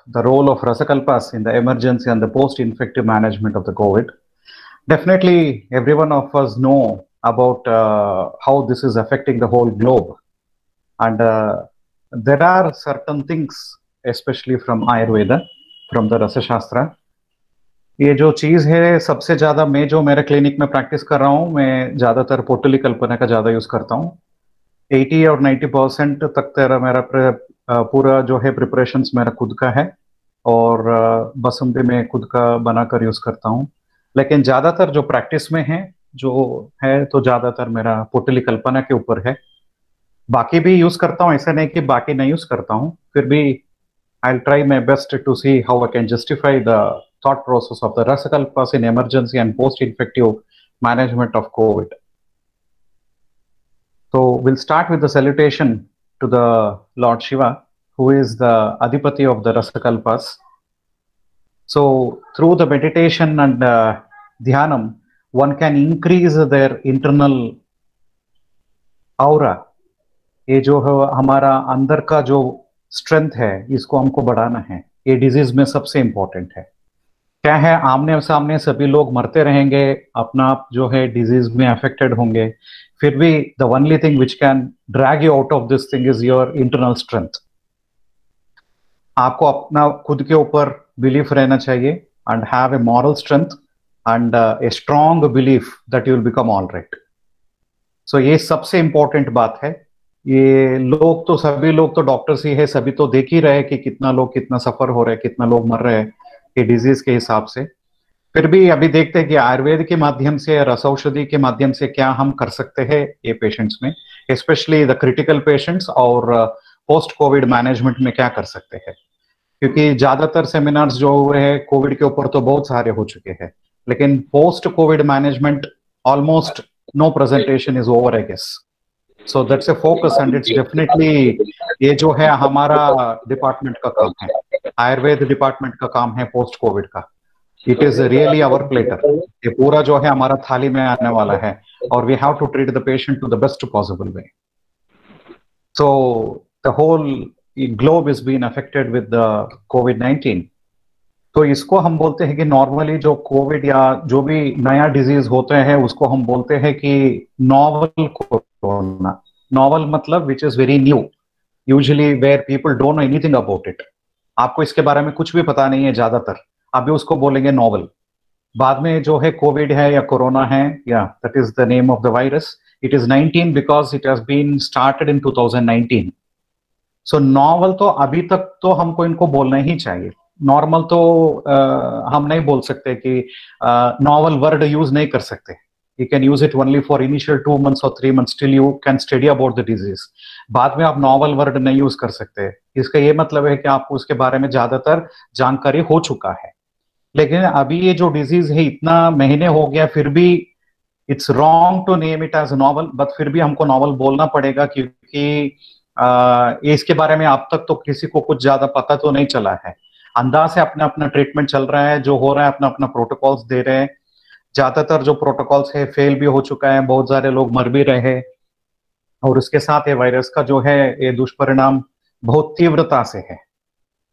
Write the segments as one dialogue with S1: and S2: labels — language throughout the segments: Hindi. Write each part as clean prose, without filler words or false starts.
S1: the role of Rasakalpas in the emergency and the post-infective management of the COVID. Definitely, every one of us know about how this is affecting the whole globe. And there are certain things, especially from Ayurveda, from the Rasa Shastra. ये जो चीज़ है सबसे ज़्यादा मैं जो मेरे क्लिनिक में प्रैक्टिस कर रहा हूँ, मैं ज़्यादातर पोटली कल्पना का ज़्यादा यूज़ करता हूँ. 80 और 90% तक तेरा मेरा पूरा जो है प्रिपरेशंस मेरा खुद का है और बसुंदी में खुद का बनाकर यूज़ करता हूँ. लेकिन ज़्यादातर जो प्रैक्टिस में है जो है तो ज़्यादातर मेरा पोटली कल्पना के ऊपर है. बाकी भी यूज़ करता हूँ, ऐसा नहीं कि बाकी नहीं यूज़ करता हूँ. फिर भी I'll try my best to see how I can justify the thought process of the Rasakalpas in emergency and post-infective management of COVID. So we'll start with the salutation to the Lord Shiva, who is the Adipati of the Rasakalpas. So through the meditation and dhyanam, one can increase their internal aura. ये जो हमारा अंदर का जो स्ट्रेंथ है इसको हमको बढ़ाना है. ये डिजीज में सबसे इंपॉर्टेंट है. क्या है, आमने सामने सभी लोग मरते रहेंगे, अपना आप जो है डिजीज में अफेक्टेड होंगे. फिर भी the only thing which can drag you out of this thing is your internal strength. आपको अपना खुद के ऊपर बिलीफ रहना चाहिए and have a moral strength and a strong belief that you will become all right. So ये सबसे इंपॉर्टेंट बात है. ये लोग तो सभी लोग तो डॉक्टर्स ही है, सभी तो देख ही रहे कि कितना लोग कितना सफर हो रहे हैं, कितना लोग मर रहे हैं ये डिजीज के हिसाब से. फिर भी अभी देखते हैं कि आयुर्वेद के माध्यम से, रस औषधि के माध्यम से क्या हम कर सकते हैं ये पेशेंट्स में, स्पेशली द क्रिटिकल पेशेंट्स, और पोस्ट कोविड मैनेजमेंट में क्या कर सकते हैं. क्योंकि ज्यादातर सेमिनार्स जो हुए हैं कोविड के ऊपर तो बहुत सारे हो चुके हैं, लेकिन post COVID management almost no presentation is over I guess. So that's a focus and it's definitely ये जो है हमारा डिपार्टमेंट का काम है, आयुर्वेद डिपार्टमेंट का काम है पोस्ट कोविड का. It is really our platter. ये पूरा जो है हमारा थाली में आने वाला है और we have to treat the patient to the best possible way. So the whole globe is been affected with the कोविड-19. तो इसको हम बोलते हैं कि नॉर्मली जो कोविड या जो भी नया डिजीज होते हैं उसको हम बोलते हैं कि नॉवल कोरोना. नॉवल मतलब which is very new, usually where people don't know anything about it. आपको इसके बारे में कुछ भी पता नहीं है ज्यादातर, अभी उसको बोलेंगे नॉवल. बाद में जो है कोविड है या कोरोना है, या that is the name of the virus. It is 19 because it has been started in 2019. So novel तो अभी तक तो हमको इनको बोलना ही चाहिए. नॉर्मल तो हम नहीं बोल सकते कि नॉवल वर्ड यूज नहीं कर सकते. You can use it only for initial 2 months or 3 months till you can study about the disease. बाद में आप नॉवल वर्ड नहीं यूज कर सकते. इसका ये मतलब है कि आपको उसके बारे में ज्यादातर जानकारी हो चुका है. लेकिन अभी ये जो डिजीज है इतना महीने हो गया फिर भी it's wrong to name it as novel. But फिर भी हमको नॉवल बोलना पड़ेगा क्योंकि इसके बारे में अब तक तो किसी को कुछ ज्यादा पता तो नहीं चला है. अंदाज से अपना अपना ट्रीटमेंट चल रहा है, जो हो रहा है अपना अपना प्रोटोकॉल्स दे रहे हैं. ज्यादातर जो प्रोटोकॉल्स है फेल भी हो चुका है, बहुत सारे लोग मर भी रहे, और उसके साथ ये वायरस का जो है ये दुष्परिणाम बहुत तीव्रता से है.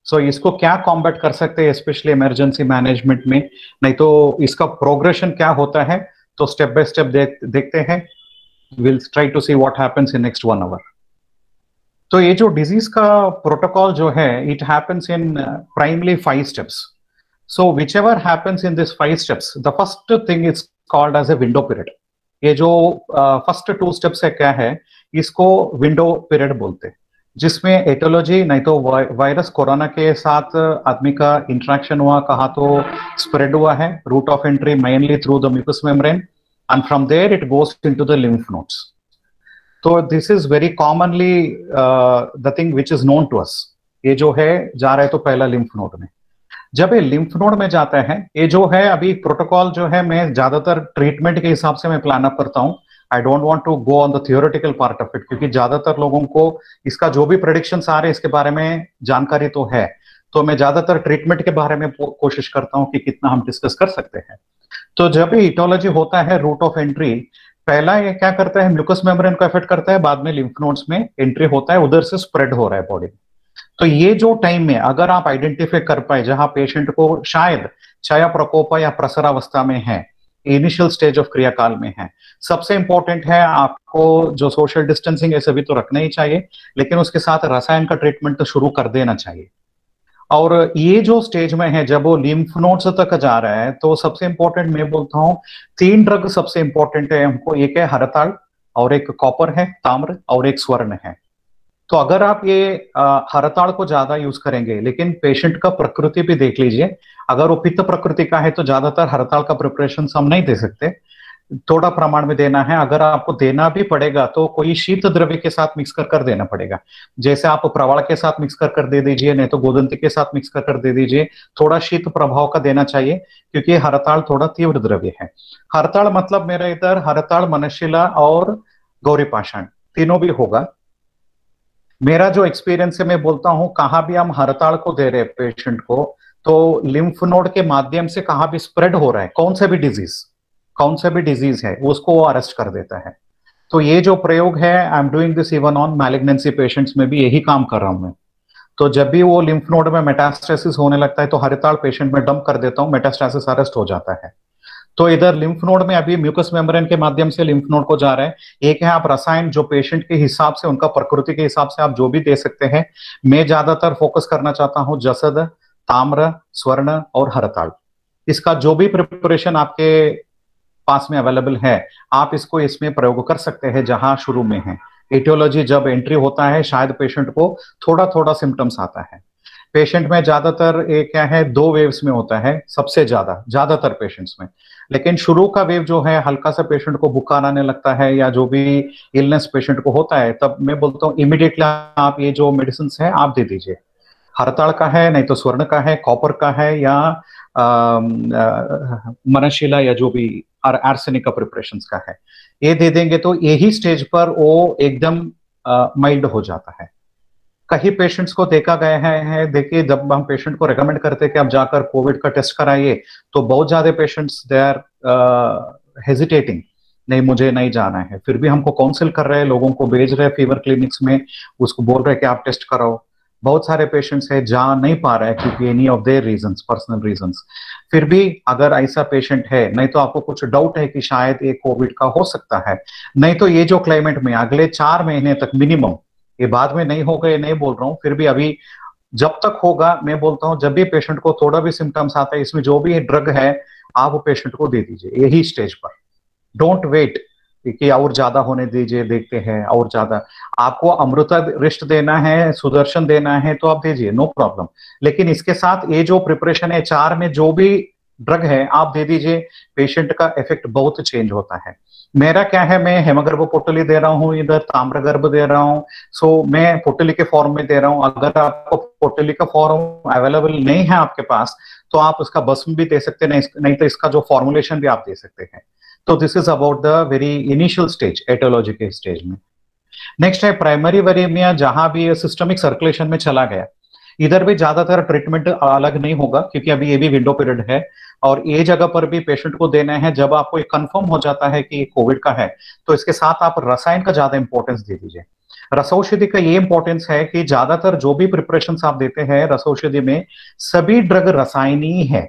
S1: सो इसको क्या कॉम्बैट कर सकते हैं स्पेशली इमरजेंसी मैनेजमेंट में. नहीं तो इसका प्रोग्रेशन क्या होता है तो स्टेप बाय स्टेप देखते हैं. Will try to see what happens in next 1 hour. तो ये जो डिजीज का प्रोटोकॉल जो है it happens in primary 5 steps. So whichever happens in this 5 steps, the first thing is called as a window period. ये जो first 2 steps है क्या है, इसको window period बोलते हैं, जिसमें एटोलॉजी नहीं तो वायरस कोरोना के साथ आदमी का इंटरेक्शन हुआ, कहाँ तो स्प्रेड हुआ है. Route of entry mainly through the mucous membrane and from there it goes into the lymph nodes. So this is very commonly the thing which is known to us. ये जो है जा रहा है तो पहला लिम्फ नोड में. जब ये लिम्फ नोड में जाता है, ये जो है अभी प्रोटोकॉल जो है मैं ज्यादातर ट्रीटमेंट के हिसाब से मैं प्लान अप करता हूँ. I don't want to go on the theoretical part of it, क्योंकि ज्यादातर लोगों को इसका जो भी प्रेडिक्शंस आ रहे हैं इसके बारे में जानकारी तो है. तो मैं ज्यादातर ट्रीटमेंट के बारे में कोशिश करता हूँ कि कितना हम डिस्कस कर सकते हैं. तो जब ये इटोलॉजी होता है, रूट ऑफ एंट्री, पहला ये क्या करता है म्यूकस मेम्ब्रेन को अफेक्ट करता है, बाद में लिम्फ नोड्स में एंट्री होता है, उधर से स्प्रेड हो रहा है बॉडी. तो ये जो टाइम में अगर आप आइडेंटिफाई कर पाए जहां पेशेंट को शायद क्षय प्रकोप या प्रसरावस्था में है, इनिशियल स्टेज ऑफ क्रियाकाल में है, सबसे इंपॉर्टेंट है आपको जो सोशल डिस्टेंसिंग है सभी तो रखना ही चाहिए, लेकिन उसके साथ रसायन का ट्रीटमेंट तो शुरू कर देना चाहिए। और ये जो स्टेज में है जब वो लिम्फ नोड्स तक जा रहा है तो सबसे इंपॉर्टेंट मैं बोलता हूँ 3 ड्रग सबसे इंपॉर्टेंट है हमको, एक है हरताल और एक कॉपर है, ताम्र और एक स्वर्ण है। तो अगर आप ये हरताल को ज्यादा यूज करेंगे, लेकिन पेशेंट का प्रकृति भी देख लीजिए, अगर वो पित्त प्रकृति का है तो ज्यादातर हरताल का प्रिपरेशन हम नहीं दे सकते, थोड़ा प्रमाण में देना है। अगर आपको देना भी पड़ेगा तो कोई शीत द्रव्य के साथ मिक्स कर देना पड़ेगा, जैसे आप प्रवाल के साथ मिक्स कर दे दीजिए, नहीं तो गोदंती के साथ मिक्स कर दे दीजिए, थोड़ा शीत प्रभाव का देना चाहिए, क्योंकि हरताल थोड़ा तीव्र द्रव्य है। हरताल मतलब मेरा इधर हरताल, मनशिला और गौरी पाषाण तीनों भी होगा। मेरा जो एक्सपीरियंस है मैं बोलता हूं, कहां भी हम हरताल को दे रहे हैं पेशेंट को तो लिम्फ नोड के माध्यम से कहां भी स्प्रेड हो रहा है, कौन सा भी डिजीज है उसको वो अरेस्ट कर देता है। तो ये जो प्रयोग है, I am doing this even on malignancy patients में भी यही काम कर रहा हूं मैं। तो जब भी वो लिम्फ नोड में मेटास्टेसिस होने लगता है तो हरताल पेशेंट में डंप कर देता हूं, मेटास्टेसिस अरेस्ट हो जाता है। तो इधर लिम्फ नोड में अभी म्यूकस मेम्ब्रेन के माध्यम से लिम्फ नोड को जा रहा है। एक है आप रसायन जो पेशेंट के हिसाब से, उनका प्रकृति के हिसाब से आप जो भी दे सकते हैं। मैं ज्यादातर फोकस करना चाहता हूं जसद, ताम्र, स्वर्ण और हरताल। इसका जो भी प्रिपरेशन आपके पास में अवेलेबल है आप इसको इसमें प्रयोग कर सकते हैं जहां शुरू में है। एटियोलॉजी जब एंट्री होता है शायद पेशेंट को थोड़ा थोड़ा सिम्टम्स आता है। पेशेंट में ज्यादातर एक क्या है, 2 वेव्स में होता है सबसे ज्यादातर पेशेंट्स में। लेकिन शुरू का वेव जो है हल्का सा पेशेंट को बुखार आने लगता है या जो भी इलनेस पेशेंट को होता है, तब मैं बोलता हूँ इमीडिएटली आप ये जो मेडिसिन है आप दे दीजिए। हरताल का है, नहीं तो स्वर्ण का है, कॉपर का है या मनशिला या जो भी आर्सेनिक का प्रिपरेशन का है, ये दे देंगे तो यही स्टेज पर वो एकदम माइल्ड हो जाता है। कई पेशेंट्स को देखा गया है, देखिए जब हम पेशेंट को रेकमेंड करते हैं कि आप जाकर कोविड का टेस्ट कराइए तो बहुत ज्यादा पेशेंट्स दे आर हेजिटेटिंग, नहीं मुझे नहीं जाना है, फिर भी हमको काउंसिल कर रहे हैं, लोगों को भेज रहे हैं फीवर क्लिनिक्स में, उसको बोल रहे हैं कि आप टेस्ट कराओ। बहुत सारे पेशेंट्स है जा नहीं पा रहे हैं क्योंकि any of their reasons, personal reasons. फिर भी अगर ऐसा पेशेंट है, नहीं तो आपको कुछ डाउट है कि शायद ये कोविड का हो सकता है, नहीं तो ये जो क्लाइमेट में अगले 4 महीने तक मिनिमम, ये बाद में नहीं होगा ये नहीं बोल रहा हूँ, फिर भी अभी जब तक होगा मैं बोलता हूँ जब भी पेशेंट को थोड़ा भी सिम्टम्स आता है, इसमें जो भी ड्रग है आप पेशेंट को दे दीजिए यही स्टेज पर। डोंट वेट कि और ज्यादा होने दीजिए, देखते हैं और ज्यादा। आपको अमृता रिष्ट देना है, सुदर्शन देना है तो आप दीजिए, नो प्रॉब्लम। लेकिन इसके साथ ये जो प्रिपरेशन है 4 में जो भी ड्रग है आप दे दीजिए, पेशेंट का इफेक्ट बहुत चेंज होता है। मेरा क्या है, मैं हेमगर्भ पोटली दे रहा हूँ, इधर ताम्रगर्भ दे रहा हूँ, सो मैं पोटली के फॉर्म में दे रहा हूँ। अगर आपको पोटली का फॉर्म अवेलेबल नहीं है आपके पास तो आप उसका भस्म भी दे सकते हैं, नहीं तो इसका जो फॉर्मुलेशन भी आप दे सकते हैं। तो this is about the very initial stage, etiology के स्टेज में। नेक्स्ट है प्राइमरी वेरेमिया, जहां भी सिस्टमिक सर्कुलेशन में चला गया, इधर भी ज्यादातर ट्रीटमेंट अलग नहीं होगा क्योंकि अभी ये भी विंडो पीरियड है, और ये जगह पर भी पेशेंट को देना है जब आपको ये कंफर्म हो जाता है कि कोविड का है, तो इसके साथ आप रसायन का ज्यादा इंपॉर्टेंस दे दीजिए। रसौषधि का ये इंपॉर्टेंस है कि ज्यादातर जो भी प्रिपरेशन आप देते हैं रसौषधि में, सभी ड्रग रसायनी है।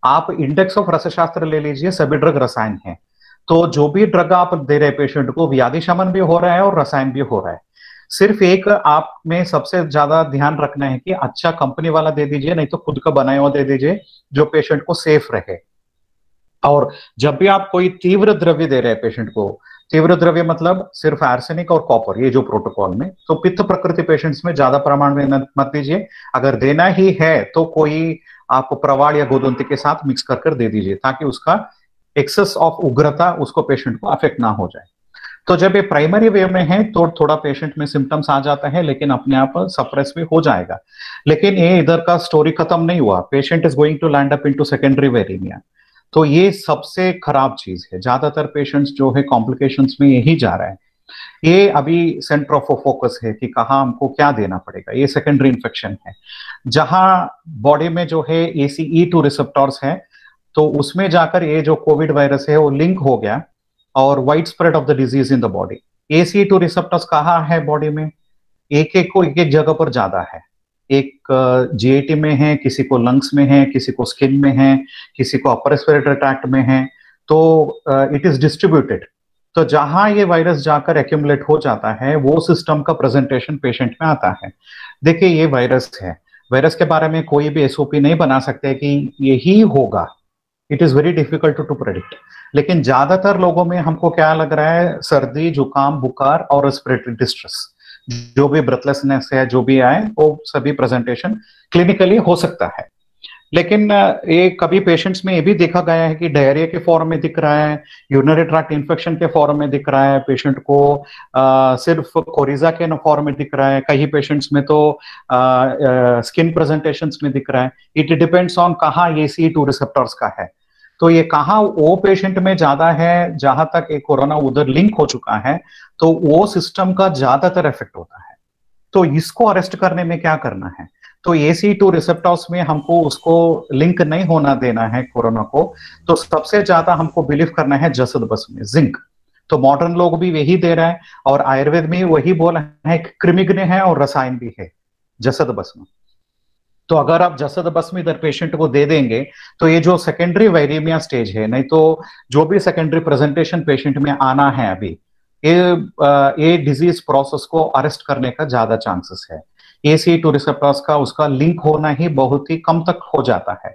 S1: आप इंडेक्स ऑफ रसशास्त्र ले लीजिए, सभी ड्रग रसायन है। तो जो भी ड्रग आप दे रहे पेशेंट को, व्याधि शमन भी हो रहा है और रसायन भी हो रहा है। सिर्फ एक आप में सबसे ज्यादा ध्यान रखना है कि अच्छा कंपनी वाला दे दीजिए, नहीं तो खुद का बनाया हुआ दे दीजिए जो पेशेंट को सेफ रहे। और जब भी आप कोई तीव्र द्रव्य दे रहे हैं पेशेंट को, तीव्र द्रव्य मतलब सिर्फ आर्सेनिक और कॉपर, ये जो प्रोटोकॉल में, तो पित्त प्रकृति पेशेंट्स में ज्यादा प्रमाण में मत दीजिए। अगर देना ही है तो कोई आप प्रवाल या गोदंती के साथ मिक्स कर दे दीजिए, ताकि उसका एक्सेस ऑफ उग्रता उसको पेशेंट को अफेक्ट ना हो जाए। तो जब ये प्राइमरी वे में है तो थोड़ा पेशेंट में सिम्टम्स आ जाता है, लेकिन अपने आप सप्रेस भी हो जाएगा। लेकिन ये इधर का स्टोरी खत्म नहीं हुआ, patient is going to land up into secondary viraemia. तो ये सबसे खराब चीज है, ज्यादातर पेशेंट्स जो है कॉम्प्लिकेशंस में यही जा रहा है। ये अभी सेंटर ऑफ फोकस है कि कहाँ हमको क्या देना पड़ेगा। ये सेकेंडरी इन्फेक्शन है जहां बॉडी में जो है ACE2 रिसेप्टर्स है, तो उसमें जाकर ये जो कोविड वायरस है वो लिंक हो गया और wide spread of the disease in the body. ACE2 receptors कहाँ है बॉडी में, एक एक को एक एक जगह पर ज्यादा है। एक जीएटी में है, किसी को लंग्स में है, किसी को स्किन में है, किसी को अपर रेस्पिरेटरी ट्रैक्ट में है, तो इट इज डिस्ट्रीब्यूटेड। तो जहां ये वायरस जाकर एक्यूमुलेट हो जाता है वो सिस्टम का प्रेजेंटेशन पेशेंट में आता है। देखिए ये वायरस है, वायरस के बारे में कोई भी एसओपी नहीं बना सकते कि यही होगा, it is very difficult to predict. लेकिन ज्यादातर लोगों में हमको क्या लग रहा है, सर्दी, जुकाम, बुखार और रेस्पिरेटरी डिस्ट्रेस, जो भी ब्रेथलेसनेस है, जो भी आए, वो सभी प्रेजेंटेशन क्लिनिकली हो सकता है। लेकिन ये कभी पेशेंट्स में ये भी देखा गया है कि डायरिया के फॉर्म में दिख रहा है, यूरिनरी ट्रैक्ट इन्फेक्शन के फॉर्म में दिख रहा है, पेशेंट को सिर्फ कोरिजा के फॉर्म में दिख रहा है, कई पेशेंट्स में तो स्किन प्रेजेंटेशंस में दिख रहा है। इट डिपेंड्स ऑन कहाँ ये ACE2 रिसेप्टर्स का है। तो ये कहाँ वो पेशेंट में ज्यादा है, जहां तक एक कोरोना उधर लिंक हो चुका है, तो वो सिस्टम का ज्यादातर इफेक्ट होता है। तो इसको अरेस्ट करने में क्या करना है, तो ACE2 रिसेप्टर्स में हमको उसको लिंक नहीं होना देना है कोरोना को। तो सबसे ज्यादा हमको बिलीव करना है जसद भस्म में, जिंक। तो मॉडर्न लोग भी यही दे रहा है और आयुर्वेद में वही बोला है, कृमिघ्न है और रसायन भी है जसद भस्म। तो अगर आप जसद भस्म इधर पेशेंट को दे देंगे तो ये जो सेकेंडरी वायरेमिया स्टेज है, नहीं तो जो भी सेकेंडरी प्रेजेंटेशन पेशेंट में आना है अभी, ये डिजीज प्रोसेस को अरेस्ट करने का ज्यादा चांसेस है। ACE2 रिसेप्टर्स का उसका लिंक होना ही बहुत ही कम तक हो जाता है।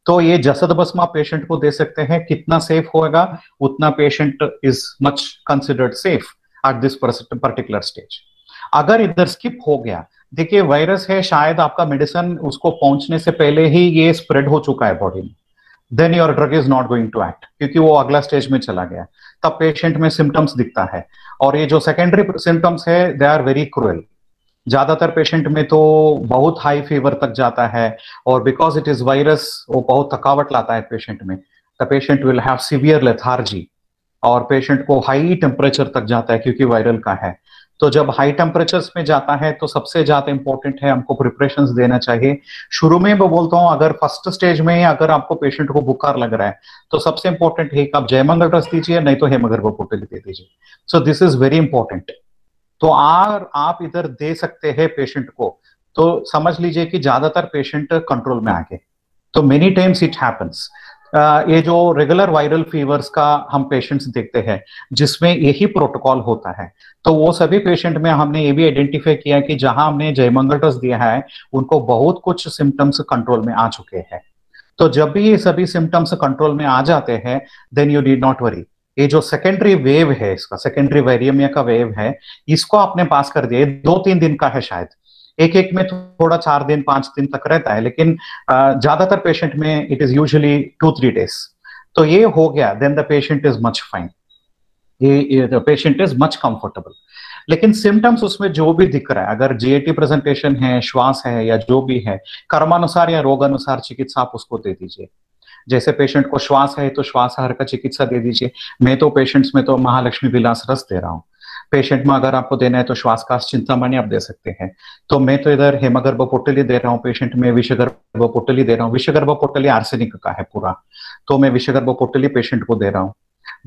S1: तो ये जसद भस्म आप पेशेंट को दे सकते हैं। कितना सेफ होगा, उतना patient is much considered safe at this particular stage. अगर इधर स्किप हो गया, देखिए वायरस है, शायद आपका मेडिसिन उसको पहुंचने से पहले ही ये स्प्रेड हो चुका है बॉडी में, then your drug is not going to act, क्योंकि वो अगला स्टेज में चला गया। तब पेशेंट में सिम्टम्स दिखता है, और ये जो सेकेंडरी सिम्टम्स है दे आर वेरी क्रूएल। ज्यादातर पेशेंट में तो बहुत हाई फीवर तक जाता है, और बिकॉज इट इज वायरस वो बहुत थकावट लाता है पेशेंट में। The patient will have severe lethargy, और पेशेंट को हाई टेम्परेचर तक जाता है क्योंकि वायरल का है। तो जब हाई टेम्परेचर्स में जाता है तो सबसे ज्यादा इंपॉर्टेंट है हमको प्रिपरेशंस देना चाहिए। शुरू में मैं बोलता हूं, अगर फर्स्ट स्टेज में अगर आपको पेशेंट को बुखार लग रहा है तो सबसे इंपॉर्टेंट है कि आप जयमंगल रस दीजिए, नहीं तो हेमगर्भ पोटली दे दीजिए। सो दिस इज वेरी इंपॉर्टेंट। तो आप इधर दे सकते हैं पेशेंट को, तो समझ लीजिए कि ज्यादातर पेशेंट कंट्रोल में आ गए। तो मेनी टाइम्स इट हैपेंस। ये जो रेगुलर वायरल फीवर्स का हम पेशेंट्स देखते हैं जिसमें यही प्रोटोकॉल होता है, तो वो सभी पेशेंट में हमने ये भी आइडेंटिफाई किया कि जहां हमने जयमंगल रस दिया है उनको बहुत कुछ सिम्टम्स कंट्रोल में आ चुके हैं। तो जब भी ये सभी सिम्टम्स कंट्रोल में आ जाते हैं, then you need not worry. ये जो सेकेंडरी वेव है, इसका सेकेंडरी वायरेमिया का वेव है, इसको आपने पास कर दिया। 2-3 दिन का है शायद, एक एक में थोड़ा 4 दिन 5 दिन तक रहता है, लेकिन ज्यादातर पेशेंट में इट इज यूजुअली 2-3 डेज। तो ये हो गया, then the patient is much fine, the patient is much comfortable. लेकिन सिम्टम्स उसमें जो भी दिख रहा है, अगर जीएटी प्रेजेंटेशन है, श्वास है, या जो भी है, कर्मानुसार या रोग अनुसार चिकित्सा आप उसको दे दीजिए। जैसे पेशेंट को श्वास है तो श्वास का चिकित्सा दे दीजिए। मैं तो पेशेंट्स में तो महालक्ष्मी विलास रस दे रहा हूँ। पेशेंट में अगर आपको देना है तो श्वासकाश चिंतामणि आप दे सकते हैं। तो मैं तो इधर हेमगर्भ पोटली दे रहा हूँ, पेशेंट में विषगर्भ पोटली दे रहा हूँ। विषगर्भ पोटली आर्सेनिक का है पूरा, तो मैं विषगर्भ पोटली पेशेंट को दे रहा हूँ।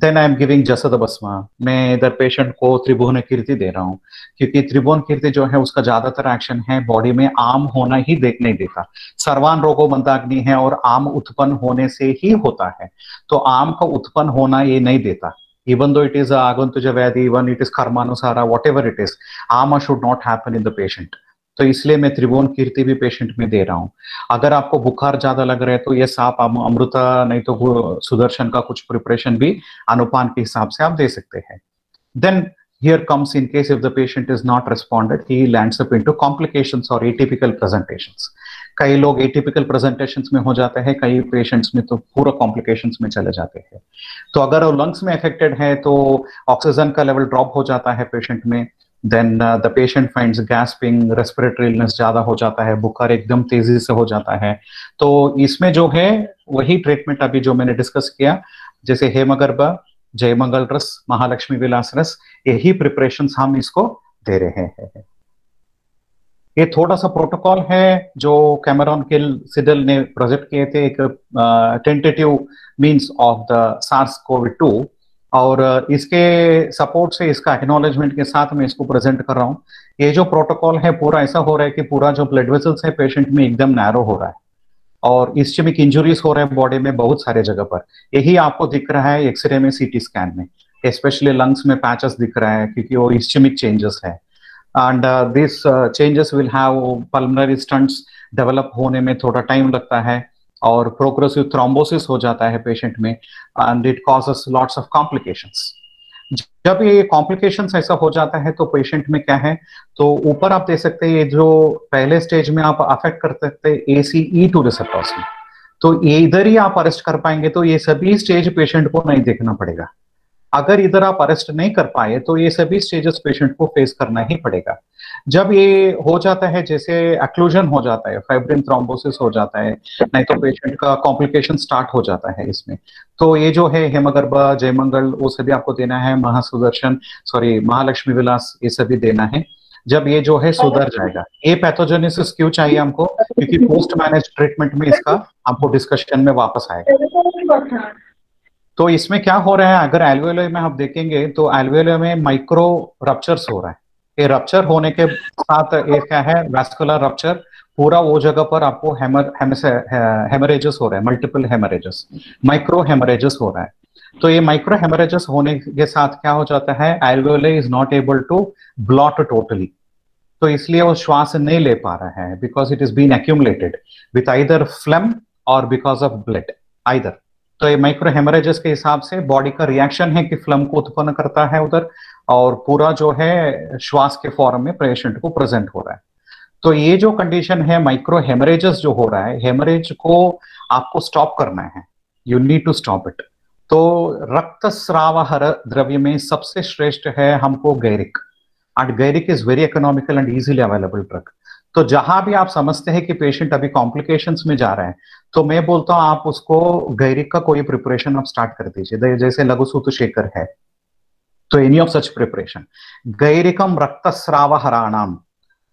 S1: देन आई एम गिविंग जसद भस्म। मैं इधर पेशेंट को त्रिभुवन कीर्ति दे रहा हूँ, क्योंकि त्रिभुवन कीर्ति जो है उसका ज्यादातर एक्शन है बॉडी में आम होना ही नहीं देता। सर्वान रोगो मंदाग्नि है और आम उत्पन्न होने से ही होता है, तो आम का उत्पन्न होना ये नहीं देता। इवन दो इट इज आगंतुज व्याधि, इवन इट इज कर्मानुसारा, whatever it is, um should not happen in the patient. तो इसलिए मैं त्रिभुवन कीर्ति भी पेशेंट में दे रहा हूँ। अगर आपको बुखार ज्यादा लग रहा है तो ये साप अमृता, नहीं तो सुदर्शन का कुछ प्रिपरेशन भी अनुपान के हिसाब से आप दे सकते हैं। Then here comes in case if the patient is not responded, he lands up into complications or atypical presentations. कई लोग atypical presentations में हो जाते हैं, कई पेशेंट्स में तो पूरा कॉम्प्लिकेशंस में चले जाते हैं। तो अगर वो लंग्स में अफेक्टेड है तो ऑक्सीजन का लेवल ड्रॉप हो जाता है पेशेंट में। Then the patient finds gasping, respiratory illness ज्यादा हो जाता है, बुखार एकदम तेजी से हो जाता है। तो इसमें जो है वही ट्रीटमेंट अभी जो मैंने डिस्कस किया, जैसे हेमगर्भ, जयमंगल रस, महालक्ष्मी विलास रस, यही प्रिपरेशंस हम इसको दे रहे हैं। ये थोड़ा सा प्रोटोकॉल है जो कैमरॉन सिडल ने प्रोजेक्ट किए थे, एक tentative means of the SARS-CoV-2, और इसके सपोर्ट से, इसका एक्नॉलेजमेंट के साथ मैं इसको प्रेजेंट कर रहा हूँ। ये जो प्रोटोकॉल है पूरा ऐसा हो रहा है कि पूरा जो ब्लड वेसल्स है पेशेंट में एकदम नैरो हो रहा है और इस्चेमिक इंजुरीज हो रहे हैं बॉडी में बहुत सारे जगह पर। यही आपको दिख रहा है एक्सरे में, सीटी स्कैन में, स्पेशली लंग्स में पैचेस दिख रहा है क्योंकि वो इस्चेमिक चेंजेस है। And this changes will have pulmonary stunts develop होने में थोड़ा टाइम लगता है और प्रोग्रेसिव थ्रोम्बोसिस हो जाता है पेशेंट में and it causes lots of complications. जब ये कॉम्प्लिकेशंस ऐसा हो जाता है तो पेशेंट में क्या है, तो ऊपर आप दे सकते हैं ये जो पहले स्टेज में आप अफेक्ट कर सकते हैं ACE2 रिसेप्टर्स में, तो ये इधर ही आप अरेस्ट कर पाएंगे तो ये सभी स्टेज पेशेंट को नहीं देखना पड़ेगा। अगर इधर आप अरेस्ट नहीं कर पाए तो ये सभी स्टेजेस पेशेंट को फेस करना ही पड़ेगा। जब ये हो जाता है, जैसे एक्लूजन हो जाता है, फाइब्रिन थ्रोम्बोसिस हो जाता है, नहीं तो पेशेंट का कॉम्प्लिकेशन स्टार्ट हो जाता है इसमें, तो ये जो है हेमगर्भा, जयमंगल वो सभी आपको देना है, महासुदर्शन सॉरी महालक्ष्मी विलास ये सभी देना है। जब ये जो है सुधर जाएगा, ये पैथोजेनेसिस क्यों चाहिए हमको, क्योंकि पोस्ट मैनेज ट्रीटमेंट में इसका हमको डिस्कशन में वापस आएगा। तो इसमें क्या हो रहा है, अगर एल्वेओलाई में आप देखेंगे तो एल्वेओलाई में माइक्रो रप्चर्स हो रहा है। ये रप्चर होने के साथ ये क्या है, वैस्कुलर रप्चर, पूरा वो जगह पर आपको हेमरेजेस हो रहे हैं, मल्टीपल हेमरेजेस, माइक्रो हेमरेजेस हो रहा है। तो ये माइक्रो हेमरेजेस होने के साथ क्या हो जाता है, alveoli is not able to bloat totally, तो इसलिए वो श्वास नहीं ले पा रहा है because it is been accumulated with either phlegm और बिकॉज ऑफ ब्लड आइदर। तो ये माइक्रो हेमरेजेस के हिसाब से बॉडी का रिएक्शन है कि फ्लम को उत्पन्न करता है उधर, और पूरा जो है श्वास के फॉर्म में पेशेंट को प्रेजेंट हो रहा है। तो ये जो कंडीशन है माइक्रो हेमरेजेस जो हो रहा है, हेमरेज को आपको स्टॉप करना है, you need to stop it. तो रक्तस्रावहर द्रव्य में सबसे श्रेष्ठ है हमको गैरिक, एंड गैरिक is very economical and easily available drug. तो जहां भी आप समझते हैं कि पेशेंट अभी कॉम्प्लिकेशंस में जा रहा है, तो मैं बोलता हूं आप उसको गैरिक का कोई प्रिपरेशन आप स्टार्ट कर दीजिए, जैसे लघुसूत्र शेखर है, तो एनी ऑफ सच प्रिपरेशन, गैरिकम रक्तस्राव हराणाम।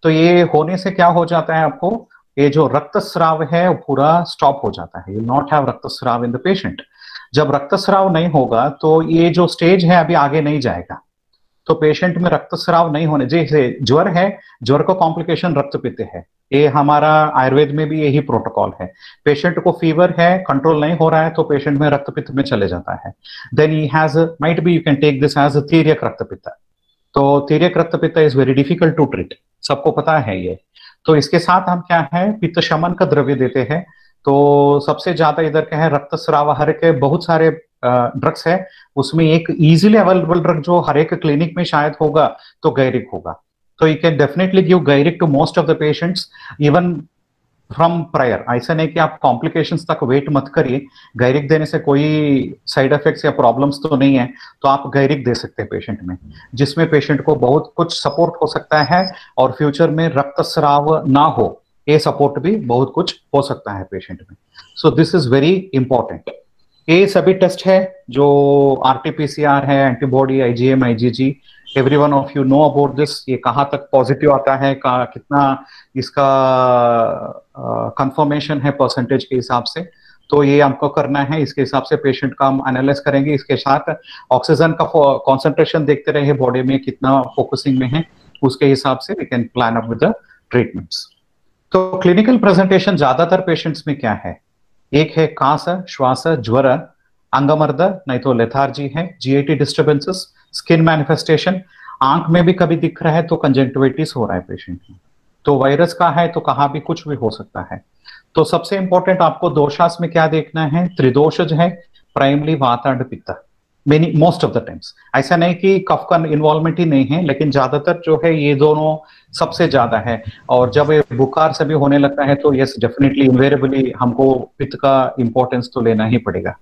S1: तो ये होने से क्या हो जाता है, आपको ये जो रक्तस्राव है वो पूरा स्टॉप हो जाता है, यू नॉट हैव रक्तस्राव इन द पेशेंट। जब रक्तस्राव नहीं होगा तो ये जो स्टेज है अभी आगे नहीं जाएगा, तो पेशेंट में रक्तस्राव नहीं होने, जैसे ज्वर है, ज्वर का कॉम्प्लिकेशन रक्तपित्त है, ये हमारा आयुर्वेद में भी यही प्रोटोकॉल है। पेशेंट को फीवर है, कंट्रोल नहीं हो रहा है, तो पेशेंट में रक्तपित्त में चले जाता है, then he has might be, you can take this as तीर्यक रक्तपित्त। तो तीर्यक रक्तपित्त is very difficult to treat, सबको पता है ये। तो इसके साथ हम क्या है, पित्त शमन का द्रव्य देते हैं। तो सबसे ज्यादा इधर क्या है, रक्तस्रावहर के बहुत सारे ड्रग्स है, उसमें एक इजीली अवेलेबल ड्रग जो हर एक क्लिनिक में शायद होगा तो गैरिक होगा। तो यू कैन डेफिनेटली गिव गैरिक to most of the patients even from prior. ऐसा नहीं कि आप कॉम्प्लिकेशंस तक वेट मत करिए, गैरिक देने से कोई साइड इफेक्ट्स या प्रॉब्लम्स तो नहीं है, तो आप गैरिक दे सकते हैं पेशेंट में, जिसमें पेशेंट को बहुत कुछ सपोर्ट हो सकता है और फ्यूचर में रक्तस्राव ना हो, ये सपोर्ट भी बहुत कुछ हो सकता है पेशेंट में। सो दिस इज वेरी इंपॉर्टेंट। ये सभी टेस्ट है जो RT-PCR है, antibody, IgM, IgG, every one of you know about this. ये कहाँ तक पॉजिटिव आता है, कितना इसका कंफर्मेशन है परसेंटेज के हिसाब से, तो ये हमको करना है, इसके हिसाब से पेशेंट का हम एनालाइज करेंगे। इसके साथ ऑक्सीजन का कॉन्सेंट्रेशन देखते रहे बॉडी में कितना फोकसिंग में है, उसके हिसाब से we can plan up with the treatments. तो क्लिनिकल प्रेजेंटेशन ज्यादातर पेशेंट्स में क्या है, एक है कास, श्वास, ज्वर, अंगमर्द, नहीं तो लेथार्जी है, GIT डिस्टर्बेंसेस, स्किन मैनिफेस्टेशन, आंख में भी कभी दिख रहा है तो कंजंक्टिविटिस हो रहा है पेशेंट में, तो वायरस का है तो कहाँ भी कुछ भी हो सकता है। तो सबसे इंपॉर्टेंट आपको दोषास में क्या देखना है, त्रिदोषज है, प्राइमरी वात एंड पित्त, many most of the times. ऐसा नहीं कि कफ का इन्वॉल्वमेंट ही नहीं है, लेकिन ज्यादातर जो है ये दोनों सबसे ज्यादा है। और जब ये बुखार से भी होने लगता है तो यस डेफिनेटली इन्वेरेबली हमको पित्त का इंपॉर्टेंस तो लेना ही पड़ेगा।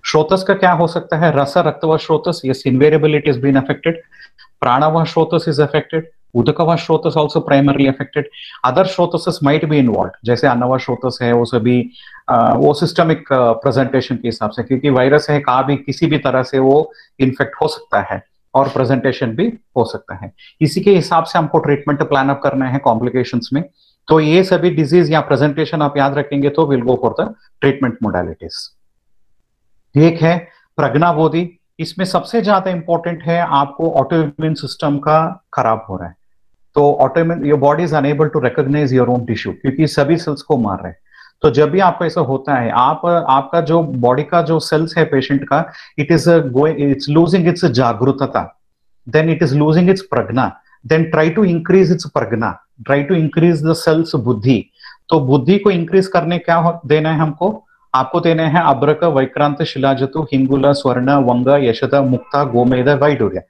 S1: श्रोतस का क्या हो सकता है, रस रक्तव श्रोतस, yes invariably it is been affected. प्राणव श्रोतस इज अफेक्टेड, उदकव श्रोतस ऑल्सो प्राइमरली अफेक्टेड। अदर श्रोतसेस माइट बी इन्वॉल्व, जैसे अन्नव श्रोतस है, वो सभी वो सिस्टमिक प्रेजेंटेशन के हिसाब से, क्योंकि वायरस है कहाँ भी किसी भी तरह से वो इन्फेक्ट हो सकता है और प्रेजेंटेशन भी हो सकता है। इसी के हिसाब से हमको ट्रीटमेंट प्लान अप करना है कॉम्प्लिकेशंस में। तो ये सभी डिजीज या प्रेजेंटेशन आप याद रखेंगे तो will go for the treatment modalities. एक है प्रज्ञाबोधि, इसमें सबसे ज्यादा इंपॉर्टेंट है आपको ऑटोइम्यून सिस्टम का खराब हो रहा है, तो autoimmune your body is unable to recognise your own tissue, क्योंकि सभी सेल्स को मार रहे हैं। तो जब भी आपको ऐसा होता है, आपका जो बॉडी का जो सेल्स है पेशेंट का, इट्स लूजिंग इट्स जागरूकता, then it is losing its pragna, then try to increase its pragna, try to increase the cells बुद्धि। तो बुद्धि को इंक्रीज करने क्या देना है हमको? आपको देना है अब्रक, वैक्रांत, शिलाजतु, हिंगुला, स्वर्ण, वंग, यशद, मुक्ता, गोमेद, वैडूर्य।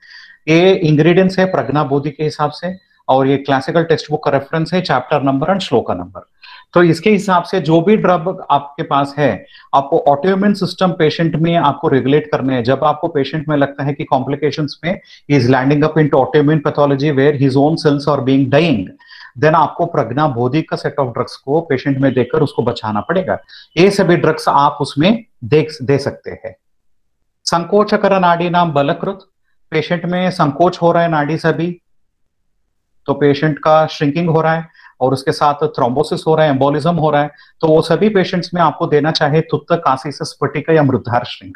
S1: ये इंग्रेडिएंट्स है प्रज्ञा बुद्धि के हिसाब से, और ये क्लासिकल टेक्स्ट बुक का रेफरेंस है, chapter number and shloka number. तो इसके हिसाब से जो भी ड्रग आपके पास है, आपको ऑटोइम्यून सिस्टम पेशेंट में आपको रेगुलेट करने हैं। जब आपको पेशेंट में लगता है कि कॉम्प्लिकेशंस में is landing up into autoimmune pathology where his own cells are being dying, then आपको प्रज्ञा बोधि का सेट ऑफ ड्रग्स को पेशेंट में देकर उसको बचाना पड़ेगा। ये सभी ड्रग्स आप उसमें दे सकते हैं। संकोचकर नाड़ी नाम बलकृत, पेशेंट में संकोच हो रहा है नाड़ी सभी, तो पेशेंट का श्रिंकिंग हो रहा है और उसके साथ थ्रोम्बोसिस हो रहा है, एम्बोलिज्म हो रहा है, तो वो सभी पेशेंट्स में आपको देना चाहे तुत्त, कासी से स्फटिका या मृद्धार श्रिंग।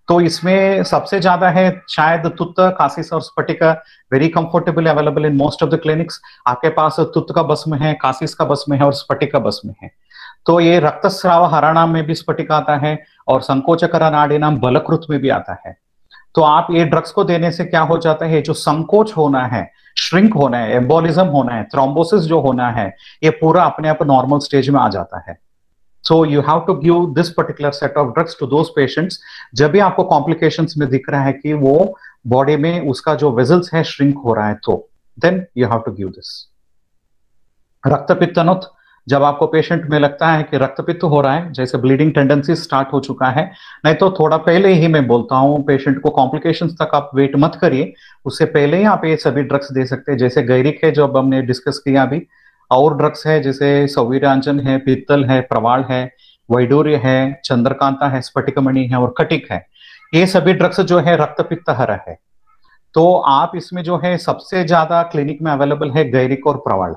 S1: तो इसमें सबसे ज्यादा है शायद तुत्त, कासिस और स्फटिका, very comfortable available in most of the clinics. आपके पास तुत्त का भस्म है, कासिस का भस्म है और स्फटिका भस्म है। तो ये रक्तस्राव हराणाम में भी स्फटिका आता है और संकोचकर नाड़ी नाम बलकृत में भी आता है। तो आप ये ड्रग्स को देने से क्या हो जाता है, जो संकोच होना है, श्रिंक होना है, एम्बोलिज्म होना है, थ्रोम्बोसिस जो होना है, ये पूरा अपने आप नॉर्मल स्टेज में आ जाता है। So you have to give this particular set of drugs to those patients जब भी आपको कॉम्प्लिकेशंस में दिख रहा है कि वो बॉडी में उसका जो वेजल्स है श्रिंक हो रहा है, तो then you have to give this. रक्तपित्तनुत, जब आपको पेशेंट में लगता है कि रक्तपित्त हो रहा है, जैसे ब्लीडिंग टेंडेंसी स्टार्ट हो चुका है, नहीं तो थोड़ा पहले ही मैं बोलता हूं पेशेंट को कॉम्प्लिकेशंस तक आप वेट मत करिए, उससे पहले ही आप ये सभी ड्रग्स दे सकते हैं। जैसे गैरिक है जो अब हमने डिस्कस किया अभी, और ड्रग्स है जैसे सौवीरांजन है, पित्तल है, प्रवाल है, वैडूर्य है, चंद्रकांता है, स्फटिकमणि है और कटिक है। ये सभी ड्रग्स जो है रक्तपित्त हर है। तो आप इसमें जो है सबसे ज्यादा क्लिनिक में अवेलेबल है गैरिक और प्रवाल।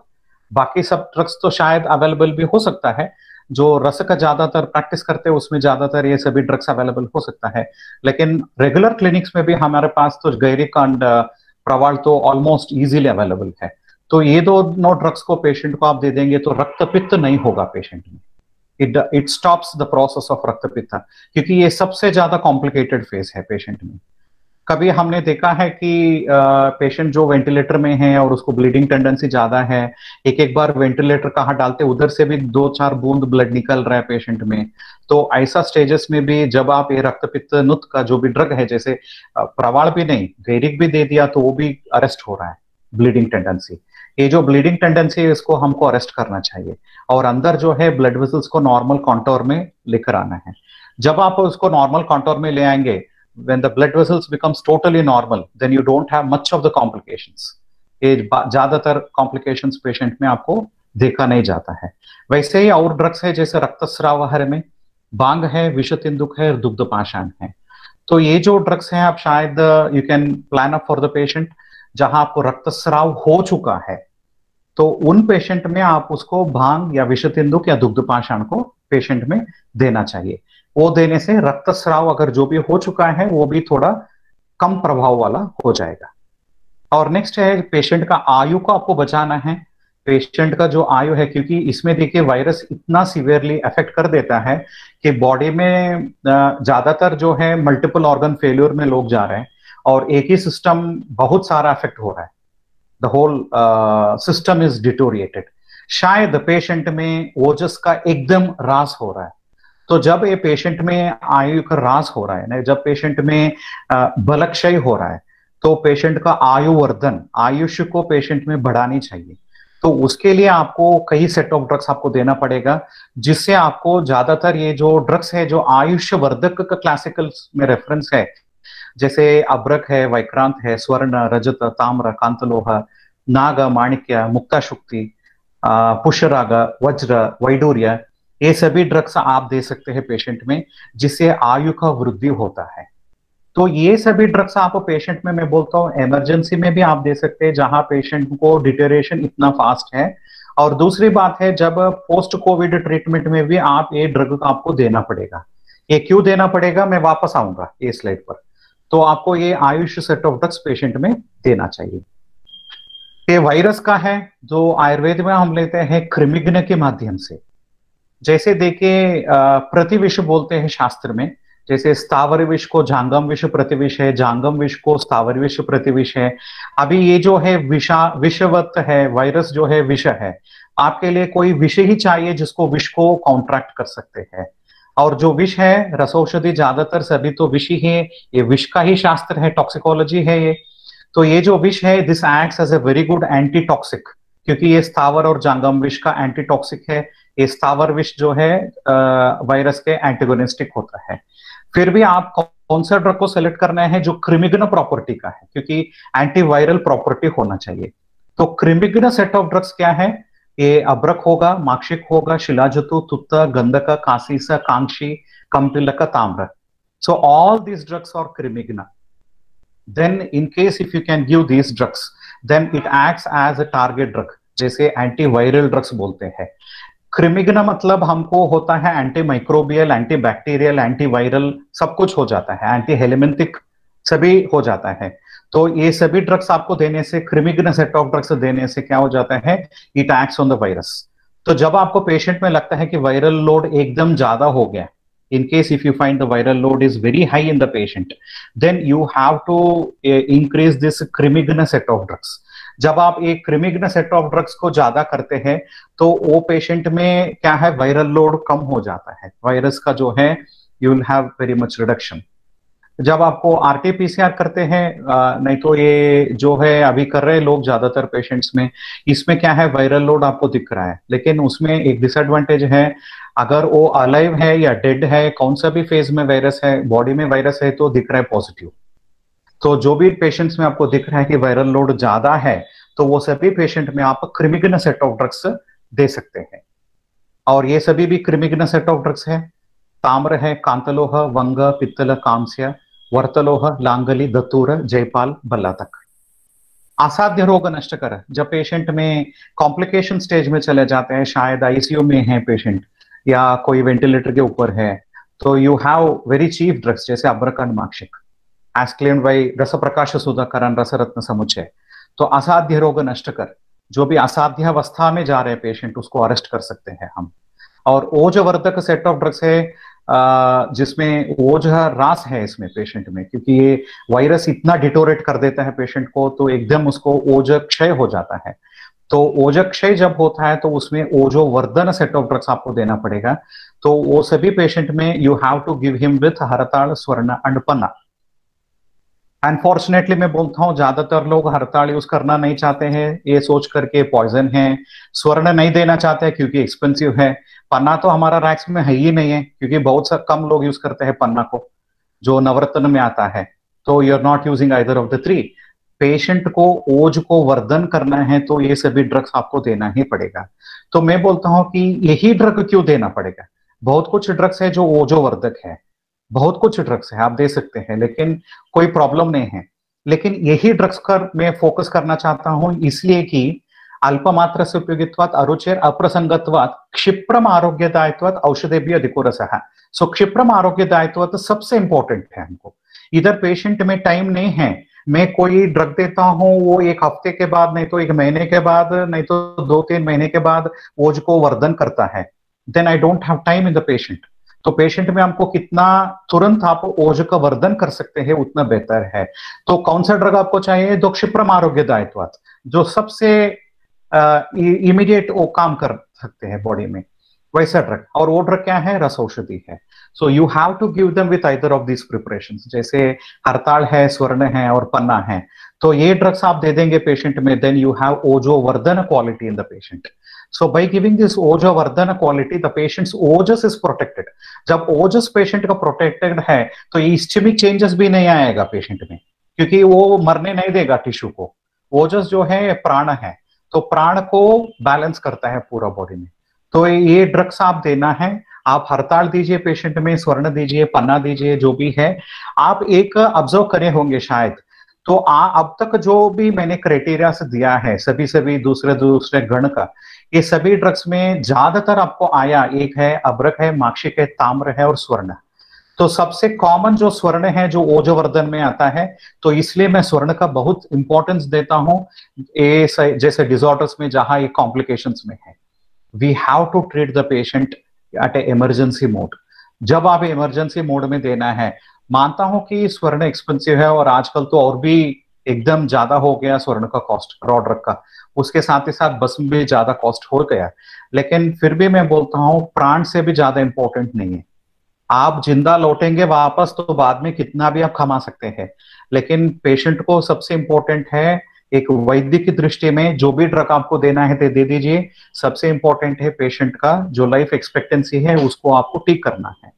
S1: बाकी सब ड्रग्स तो शायद अवेलेबल भी हो सकता है, जो रस का ज्यादातर प्रैक्टिस करते हैं उसमें ज्यादातर ये सभी ड्रग्स अवेलेबल हो सकता है, लेकिन रेगुलर क्लिनिक्स में भी हमारे पास तो गैरिक एंड प्रवाल तो ऑलमोस्ट इजीली अवेलेबल है। तो ये दोनों ड्रग्स को पेशेंट को आप दे देंगे तो रक्तपित्त नहीं होगा पेशेंट में, it stops the process of रक्तपित्त, क्योंकि ये सबसे ज्यादा कॉम्प्लिकेटेड फेज है पेशेंट में। कभी हमने देखा है कि पेशेंट जो वेंटिलेटर में है और उसको ब्लीडिंग टेंडेंसी ज्यादा है, एक एक बार वेंटिलेटर कहाँ डालते उधर से भी 2-4 बूंद ब्लड निकल रहा है पेशेंट में। तो ऐसा स्टेजेस में भी जब आप ये रक्तपित्त नुत का जो भी ड्रग है, जैसे प्रवाल भी नहीं गैरिक भी दे दिया, तो वो भी अरेस्ट हो रहा है ब्लीडिंग टेंडेंसी। ये जो ब्लीडिंग टेंडेंसी है इसको हमको अरेस्ट करना चाहिए और अंदर जो है ब्लड वेसल्स को नॉर्मल कॉन्टोर में लेकर आना है। जब आप उसको नॉर्मल कॉन्टोर में ले आएंगे, when the blood vessels becomes totally normal, then you don't have much of the complications. ये ज्यादातर complications पेशेंट में आपको देखा नहीं जाता है। वैसे ही और ड्रग्स है जैसे रक्तस्राव हर में बांग है, विषतिंदुक है, दुग्ध पाषाण है। तो ये जो ड्रग्स हैं आप शायद you can plan up for the patient जहां आपको रक्तस्राव हो चुका है, तो उन पेशेंट में आप उसको भांग या विषतिंदुक या दुग्ध पाषाण को पेशेंट में देना चाहिए। वो देने से रक्तस्राव अगर जो भी हो चुका है वो भी थोड़ा कम प्रभाव वाला हो जाएगा। और नेक्स्ट है पेशेंट का आयु को आपको बचाना है। पेशेंट का जो आयु है, क्योंकि इसमें देखिए वायरस इतना सीवियरली अफेक्ट कर देता है कि बॉडी में ज्यादातर जो है मल्टीपल ऑर्गन फेल्योर में लोग जा रहे हैं और एक ही सिस्टम बहुत सारा अफेक्ट हो रहा है, the whole system is deteriorated. शायद पेशेंट में ओजस का एकदम ह्रास हो रहा है। तो जब ये पेशेंट में आयु का ह्रास हो रहा है ना, जब पेशेंट में बलक्षय हो रहा है, तो पेशेंट का आयुवर्धन, आयुष्य को पेशेंट में बढ़ानी चाहिए। तो उसके लिए आपको कई सेट ऑफ ड्रग्स आपको देना पड़ेगा, जिससे आपको ज्यादातर ये जो ड्रग्स है जो आयुष्य वर्धक का क्लासिकल में रेफरेंस है, जैसे अब्रक है, वैक्रांत है, स्वर्ण, रजत, ताम्र, कांतलोह, नाग, माणिक्य, मुक्ता शुक्ति, पुष्यराग, वज्र, वैडूर्य, ये सभी ड्रग्स आप दे सकते हैं पेशेंट में, जिससे आयु का वृद्धि होता है। तो ये सभी ड्रग्स आप पेशेंट में, मैं बोलता हूँ इमरजेंसी में भी आप दे सकते हैं जहां पेशेंट को डिटेरिएशन इतना फास्ट है। और दूसरी बात है जब पोस्ट कोविड ट्रीटमेंट में भी आप ये ड्रग आपको देना पड़ेगा। ये क्यों देना पड़ेगा मैं वापस आऊंगा ये स्लाइड पर। तो आपको ये Ayush set of drugs patient में देना चाहिए। ये वायरस का है जो आयुर्वेद में हम लेते हैं कृमिघ्न के माध्यम से। जैसे देखिए प्रतिविष बोलते हैं शास्त्र में, जैसे स्थावर विष को जांगम विष प्रतिविष है, जांगम विष को स्थावर विष प्रतिविष है। अभी ये जो है विषवत है, वायरस जो है विष है, आपके लिए कोई विष ही चाहिए जिसको विष को कॉन्ट्रैक्ट कर सकते हैं। और जो विष है रसौषधि ज्यादातर सभी तो विष ही है, ये विष का ही शास्त्र है, टॉक्सिकोलॉजी है ये। तो ये जो विष है this acts as a very good antitoxic, क्योंकि ये स्थावर और जांगम विष का एंटी टॉक्सिक है। ये स्थावर विष जो है वायरस के एंटेगोनिस्टिक होता है। फिर भी आप कौन सा ड्रग को सिलेक्ट करना है जो कृमिघ्न प्रॉपर्टी का है, क्योंकि एंटीवायरल प्रॉपर्टी होना चाहिए। तो कृमिघ्न सेट ऑफ ड्रग्स क्या है, ये अब्रक होगा, माक्षिक होगा, शिलाजतु, तुत्त, गंधक, कासीस, कांक्षी, कंपिलक, ताम्र। So all these drugs are कृमिघ्न। Then in case if you can give these drugs, then it acts as a target drug, जैसे एंटीवायरल ड्रग्स बोलते हैं। कृमिघ्न मतलब हमको होता है anti microbial, anti bacterial, antiviral, सब कुछ हो जाता है, एंटी हेलेमेंथिक सभी हो जाता है। तो ये सभी ड्रग्स आपको देने से, कृमिघ्न सेट ऑफ ड्रग्स देने से क्या हो जाता है, it acts on the virus. तो जब आपको पेशेंट में लगता है कि वायरल लोड एकदम ज्यादा हो गया, in case if you find the viral load is very high in the patient, then you have to increase this कृमिघ्न set of drugs। जब आप एक कृमिघ्न सेट ऑफ ड्रग्स को ज्यादा करते हैं तो वो पेशेंट में क्या है, वायरल लोड कम हो जाता है, वायरस का जो है you will have very much reduction. जब आपको आरटीपीसीआर करते हैं, नहीं तो ये जो है अभी कर रहे हैं लोग ज्यादातर पेशेंट्स में, इसमें क्या है वायरल लोड आपको दिख रहा है, लेकिन उसमें एक डिसएडवांटेज है, अगर वो अलाइव है या डेड है, कौन सा भी फेज में वायरस है, बॉडी में वायरस है तो दिख रहा है पॉजिटिव। तो जो भी पेशेंट्स में आपको दिख रहा है कि वायरल लोड ज्यादा है, तो वो सभी पेशेंट में आप कृमिघ्न सेट ऑफ ड्रग्स दे सकते हैं। और ये सभी भी कृमिघ्न सेट ऑफ ड्रग्स है। ताम्र है, कांतलोह, वंग, पित्तल, कांस्य, वर्तलोह, लांगली, दतूर, जयपाल, बल्लातक। असाध्य रोग नष्ट कर, जब पेशेंट में कॉम्प्लिकेशन स्टेज में चले जाते हैं, शायद आईसीयू में है पेशेंट या कोई वेंटिलेटर के ऊपर है, तो you have very chief drugs जैसे अब्रकन, माक्षिक, एज क्लेम्ड बाय रस प्रकाश सुधाकरण, रस रत्न समुच्चय। तो असाध्य रोग नष्ट कर, जो भी असाध्य अवस्था में जा रहे हैं पेशेंट उसको अरेस्ट कर सकते हैं हम। और ओजवर्धक सेट ऑफ ड्रग्स है, जिसमें ओज रास है इसमें पेशेंट में, क्योंकि ये वायरस इतना डिटोरेट कर देता है पेशेंट को, तो एकदम उसको ओज क्षय हो जाता है। तो ओज क्षय जब होता है तो उसमें ओजोवर्धन सेट ऑफ ड्रग्स आपको देना पड़ेगा। तो वो सभी पेशेंट में you have to give him with हरताल, स्वर्ण एंड पन्ना। अनफॉर्चुनेटली मैं बोलता हूँ ज्यादातर लोग हरताल यूज करना नहीं चाहते हैं, ये सोच करके पॉइजन है। स्वर्ण नहीं देना चाहते क्योंकि एक्सपेंसिव है। पन्ना तो हमारा रैक्स में है ही नहीं है, क्योंकि बहुत सा कम लोग यूज करते हैं पन्ना को, जो नवरत्न में आता है। तो you are not using either of the three. Patient को ओज को वर्धन करना है तो ये सभी ड्रग्स आपको देना ही पड़ेगा। तो मैं बोलता हूं कि यही ड्रग क्यों देना पड़ेगा, बहुत कुछ ड्रग्स है जो ओजोवर्धक है, बहुत कुछ ड्रग्स है आप दे सकते हैं, लेकिन कोई प्रॉब्लम नहीं है। लेकिन यही ड्रग्स कर मैं फोकस करना चाहता हूं, इसलिए कि अल्पमात्र से उपयोगित्वात्, अरुचेर अप्रसंगत्वात्, क्षिप्रम आरोग्यदायित्वात्, औषधेभ्यः अधिको रसः। सो क्षिप्रम आरोग्यदायित्वात् सबसे इंपॉर्टेंट है हमको। इधर पेशेंट में टाइम नहीं है, मैं कोई ड्रग देता हूं वो एक हफ्ते के बाद, नहीं तो एक महीने के बाद, नहीं तो 2-3 महीने के बाद ओज को वर्धन करता है, then I don't have time in the patient. तो पेशेंट में हमको कितना तुरंत आप ओज का वर्धन कर सकते हैं उतना बेहतर है। तो कौन सा ड्रग आपको चाहिए, दो क्षिप्रम आरोग्यदायित्वात्, जो सबसे इमीडिएट वो काम कर सकते हैं बॉडी में, वैसा ड्रग। और वो ड्रग क्या है, रस औषधि है। So you have to give them with either of this preparations, जैसे हरताल है, स्वर्ण है और पन्ना है। तो ये ड्रग्स आप दे देंगे पेशेंट में, देन यू हैव ओजोवर्धन quality in the patient. So by giving this ओजोवर्धन क्वालिटी द पेशेंट्स ओजस इज प्रोटेक्टेड। जब ओजस पेशेंट का प्रोटेक्टेड है तो ये इस्चेमिक चेंजेस भी नहीं आएगा पेशेंट में, क्योंकि वो मरने नहीं देगा टिश्यू को। ओजस जो है प्राण है, तो प्राण को बैलेंस करता है पूरा बॉडी में। तो ये ड्रग्स आप देना है, आप हड़ताल दीजिए पेशेंट में, स्वर्ण दीजिए, पन्ना दीजिए, जो भी है। आप एक ऑब्जर्व करे होंगे शायद, तो अब तक जो भी मैंने क्राइटेरिया से दिया है सभी दूसरे गण का, ये सभी ड्रग्स में ज्यादातर आपको आया एक है अब्रक है, माक्षिक है, ताम्र है और स्वर्ण। तो सबसे कॉमन जो स्वर्ण है जो ओजोवर्धन में आता है, तो इसलिए मैं स्वर्ण का बहुत इंपॉर्टेंस देता हूं जैसे डिसऑर्डर्स में जहां ये कॉम्प्लिकेशंस में है। We have to treat the patient at a emergency mode. जब आप इमरजेंसी मोड में देना है, मानता हूं कि स्वर्ण एक्सपेंसिव है और आजकल तो और भी एकदम ज्यादा हो गया स्वर्ण का कॉस्ट, रॉ ड्रग का, उसके साथ ही साथ बस में भी ज्यादा कॉस्ट हो गया, लेकिन फिर भी मैं बोलता हूं प्राण से भी ज्यादा इंपॉर्टेंट नहीं है। आप जिंदा लौटेंगे वापस तो बाद में कितना भी आप कमा सकते हैं, लेकिन पेशेंट को सबसे इंपॉर्टेंट है, एक वैद्य की दृष्टि में जो भी ड्रग आपको देना है दे दीजिए। सबसे इंपॉर्टेंट है पेशेंट का जो लाइफ एक्सपेक्टेंसी है उसको आपको ठीक करना है।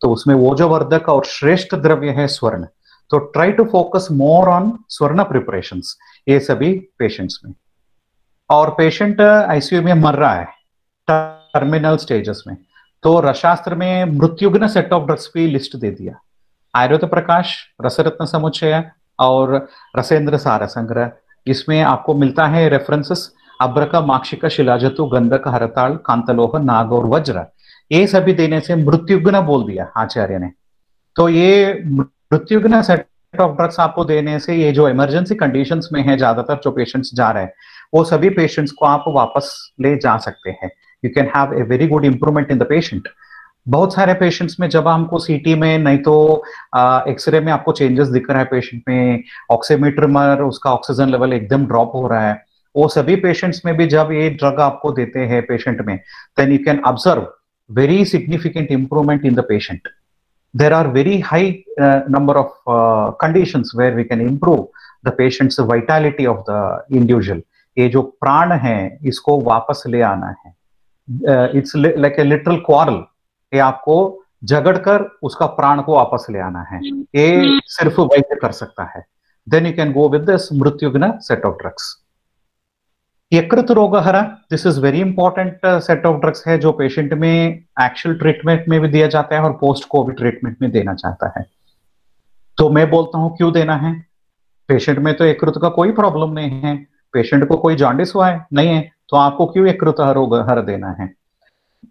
S1: तो उसमें ओजोवर्धक और श्रेष्ठ द्रव्य है स्वर्ण। तो try to focus more on स्वर्ण प्रिपरेशंस ये सभी पेशेंट्स में। और पेशेंट आईसीयू में मर रहा है टर्मिनल स्टेजेस में, तो रसशास्त्र में मृत्युघ्न सेट ऑफ ड्रग्स की लिस्ट दे दिया। आयुर्वेद प्रकाश, रसरत्न समुच्चय और रसेंद्र सार संग्रह, इसमें आपको मिलता है रेफरेंसेस। अब्रक, माक्षिक, शिलाजतु, गंधक, हरताल, कांतलोह, नाग और वज्र, ये सभी देने से मृत्युघ्न बोल दिया आचार्य ने। तो ये मृत्युघ्न सेट ऑफ ड्रग्स आपको देने से ये जो इमरजेंसी कंडीशंस में है ज्यादातर जो पेशेंट्स जा रहे हैं, वो सभी पेशेंट्स को आप वापस ले जा सकते हैं। You can have a very good improvement in the patient. बहुत सारे पेशेंट्स में जब हमको सीटी में नहीं तो एक्सरे में आपको चेंजेस दिख रहा है पेशेंट में, ऑक्सीमीटर में उसका ऑक्सीजन लेवल एकदम ड्रॉप हो रहा है, वो सभी पेशेंट्स में भी जब ये ड्रग आपको देते हैं पेशेंट में, then you can observe very significant improvement in the patient. There are very high number of conditions where we can improve the patient's vitality of the individual. ये जो प्राण है इसको वापस ले आना है। It's like a literal quarrel. ये आपको झगड़ कर उसका प्राण को वापस ले आना है, ये सिर्फ वैद्य कर सकता है। Then you can go with this मृत्युघ्न set of drugs. यकृत रोगहरा, this is very important set of drugs है जो पेशेंट में एक्चुअल ट्रीटमेंट में भी दिया जाता है और पोस्ट कोविड ट्रीटमेंट में देना चाहता है। तो मैं बोलता हूं क्यों देना है। पेशेंट में तो यकृत का कोई प्रॉब्लम नहीं है, पेशेंट को कोई जॉन्डिस हुआ है नहीं है, तो आपको क्यों यकृत रोगहर देना है।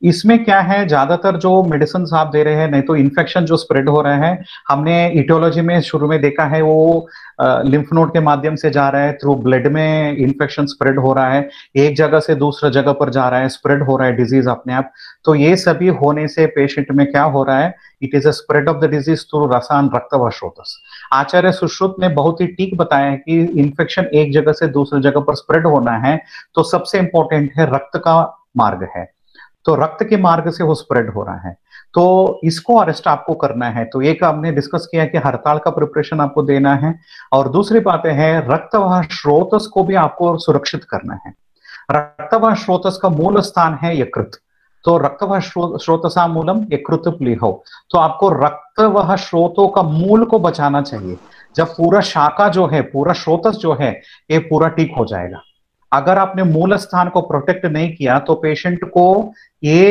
S1: इसमें क्या है, ज्यादातर जो मेडिसिन आप दे रहे हैं, नहीं तो इन्फेक्शन जो स्प्रेड हो रहा है, हमने इटियोलॉजी में शुरू में देखा है वो लिम्फ नोड के माध्यम से जा रहा है, थ्रू ब्लड में इन्फेक्शन स्प्रेड हो रहा है, एक जगह से दूसरा जगह पर जा रहा है, स्प्रेड हो रहा है डिजीज अपने आप। तो ये सभी होने से पेशेंट में क्या हो रहा है, it is a spread of the disease through रसान रक्त व श्रोतस। आचार्य सुश्रुत ने बहुत ही ठीक बताया है कि इन्फेक्शन एक जगह से दूसरी जगह पर स्प्रेड होना है तो सबसे इंपॉर्टेंट है रक्त का मार्ग है, तो रक्त के मार्ग से वो स्प्रेड हो रहा है, तो इसको अरेस्ट आपको करना है। तो एक हमने डिस्कस किया कि हड़ताल का प्रिपरेशन आपको देना है, और दूसरी बातें हैं रक्तवाह स्रोतस को भी आपको सुरक्षित करना है। रक्तवाह स्रोतस का मूल स्थान है यकृत, तो रक्तवाह स्रोतसा मूलम यकृत प्लीहो, तो आपको रक्तवाह स्रोतों का मूल को बचाना चाहिए। जब पूरा शाखा जो है, पूरा स्रोतस जो है, ये पूरा ठीक हो जाएगा। अगर आपने मूल स्थान को प्रोटेक्ट नहीं किया तो पेशेंट को ये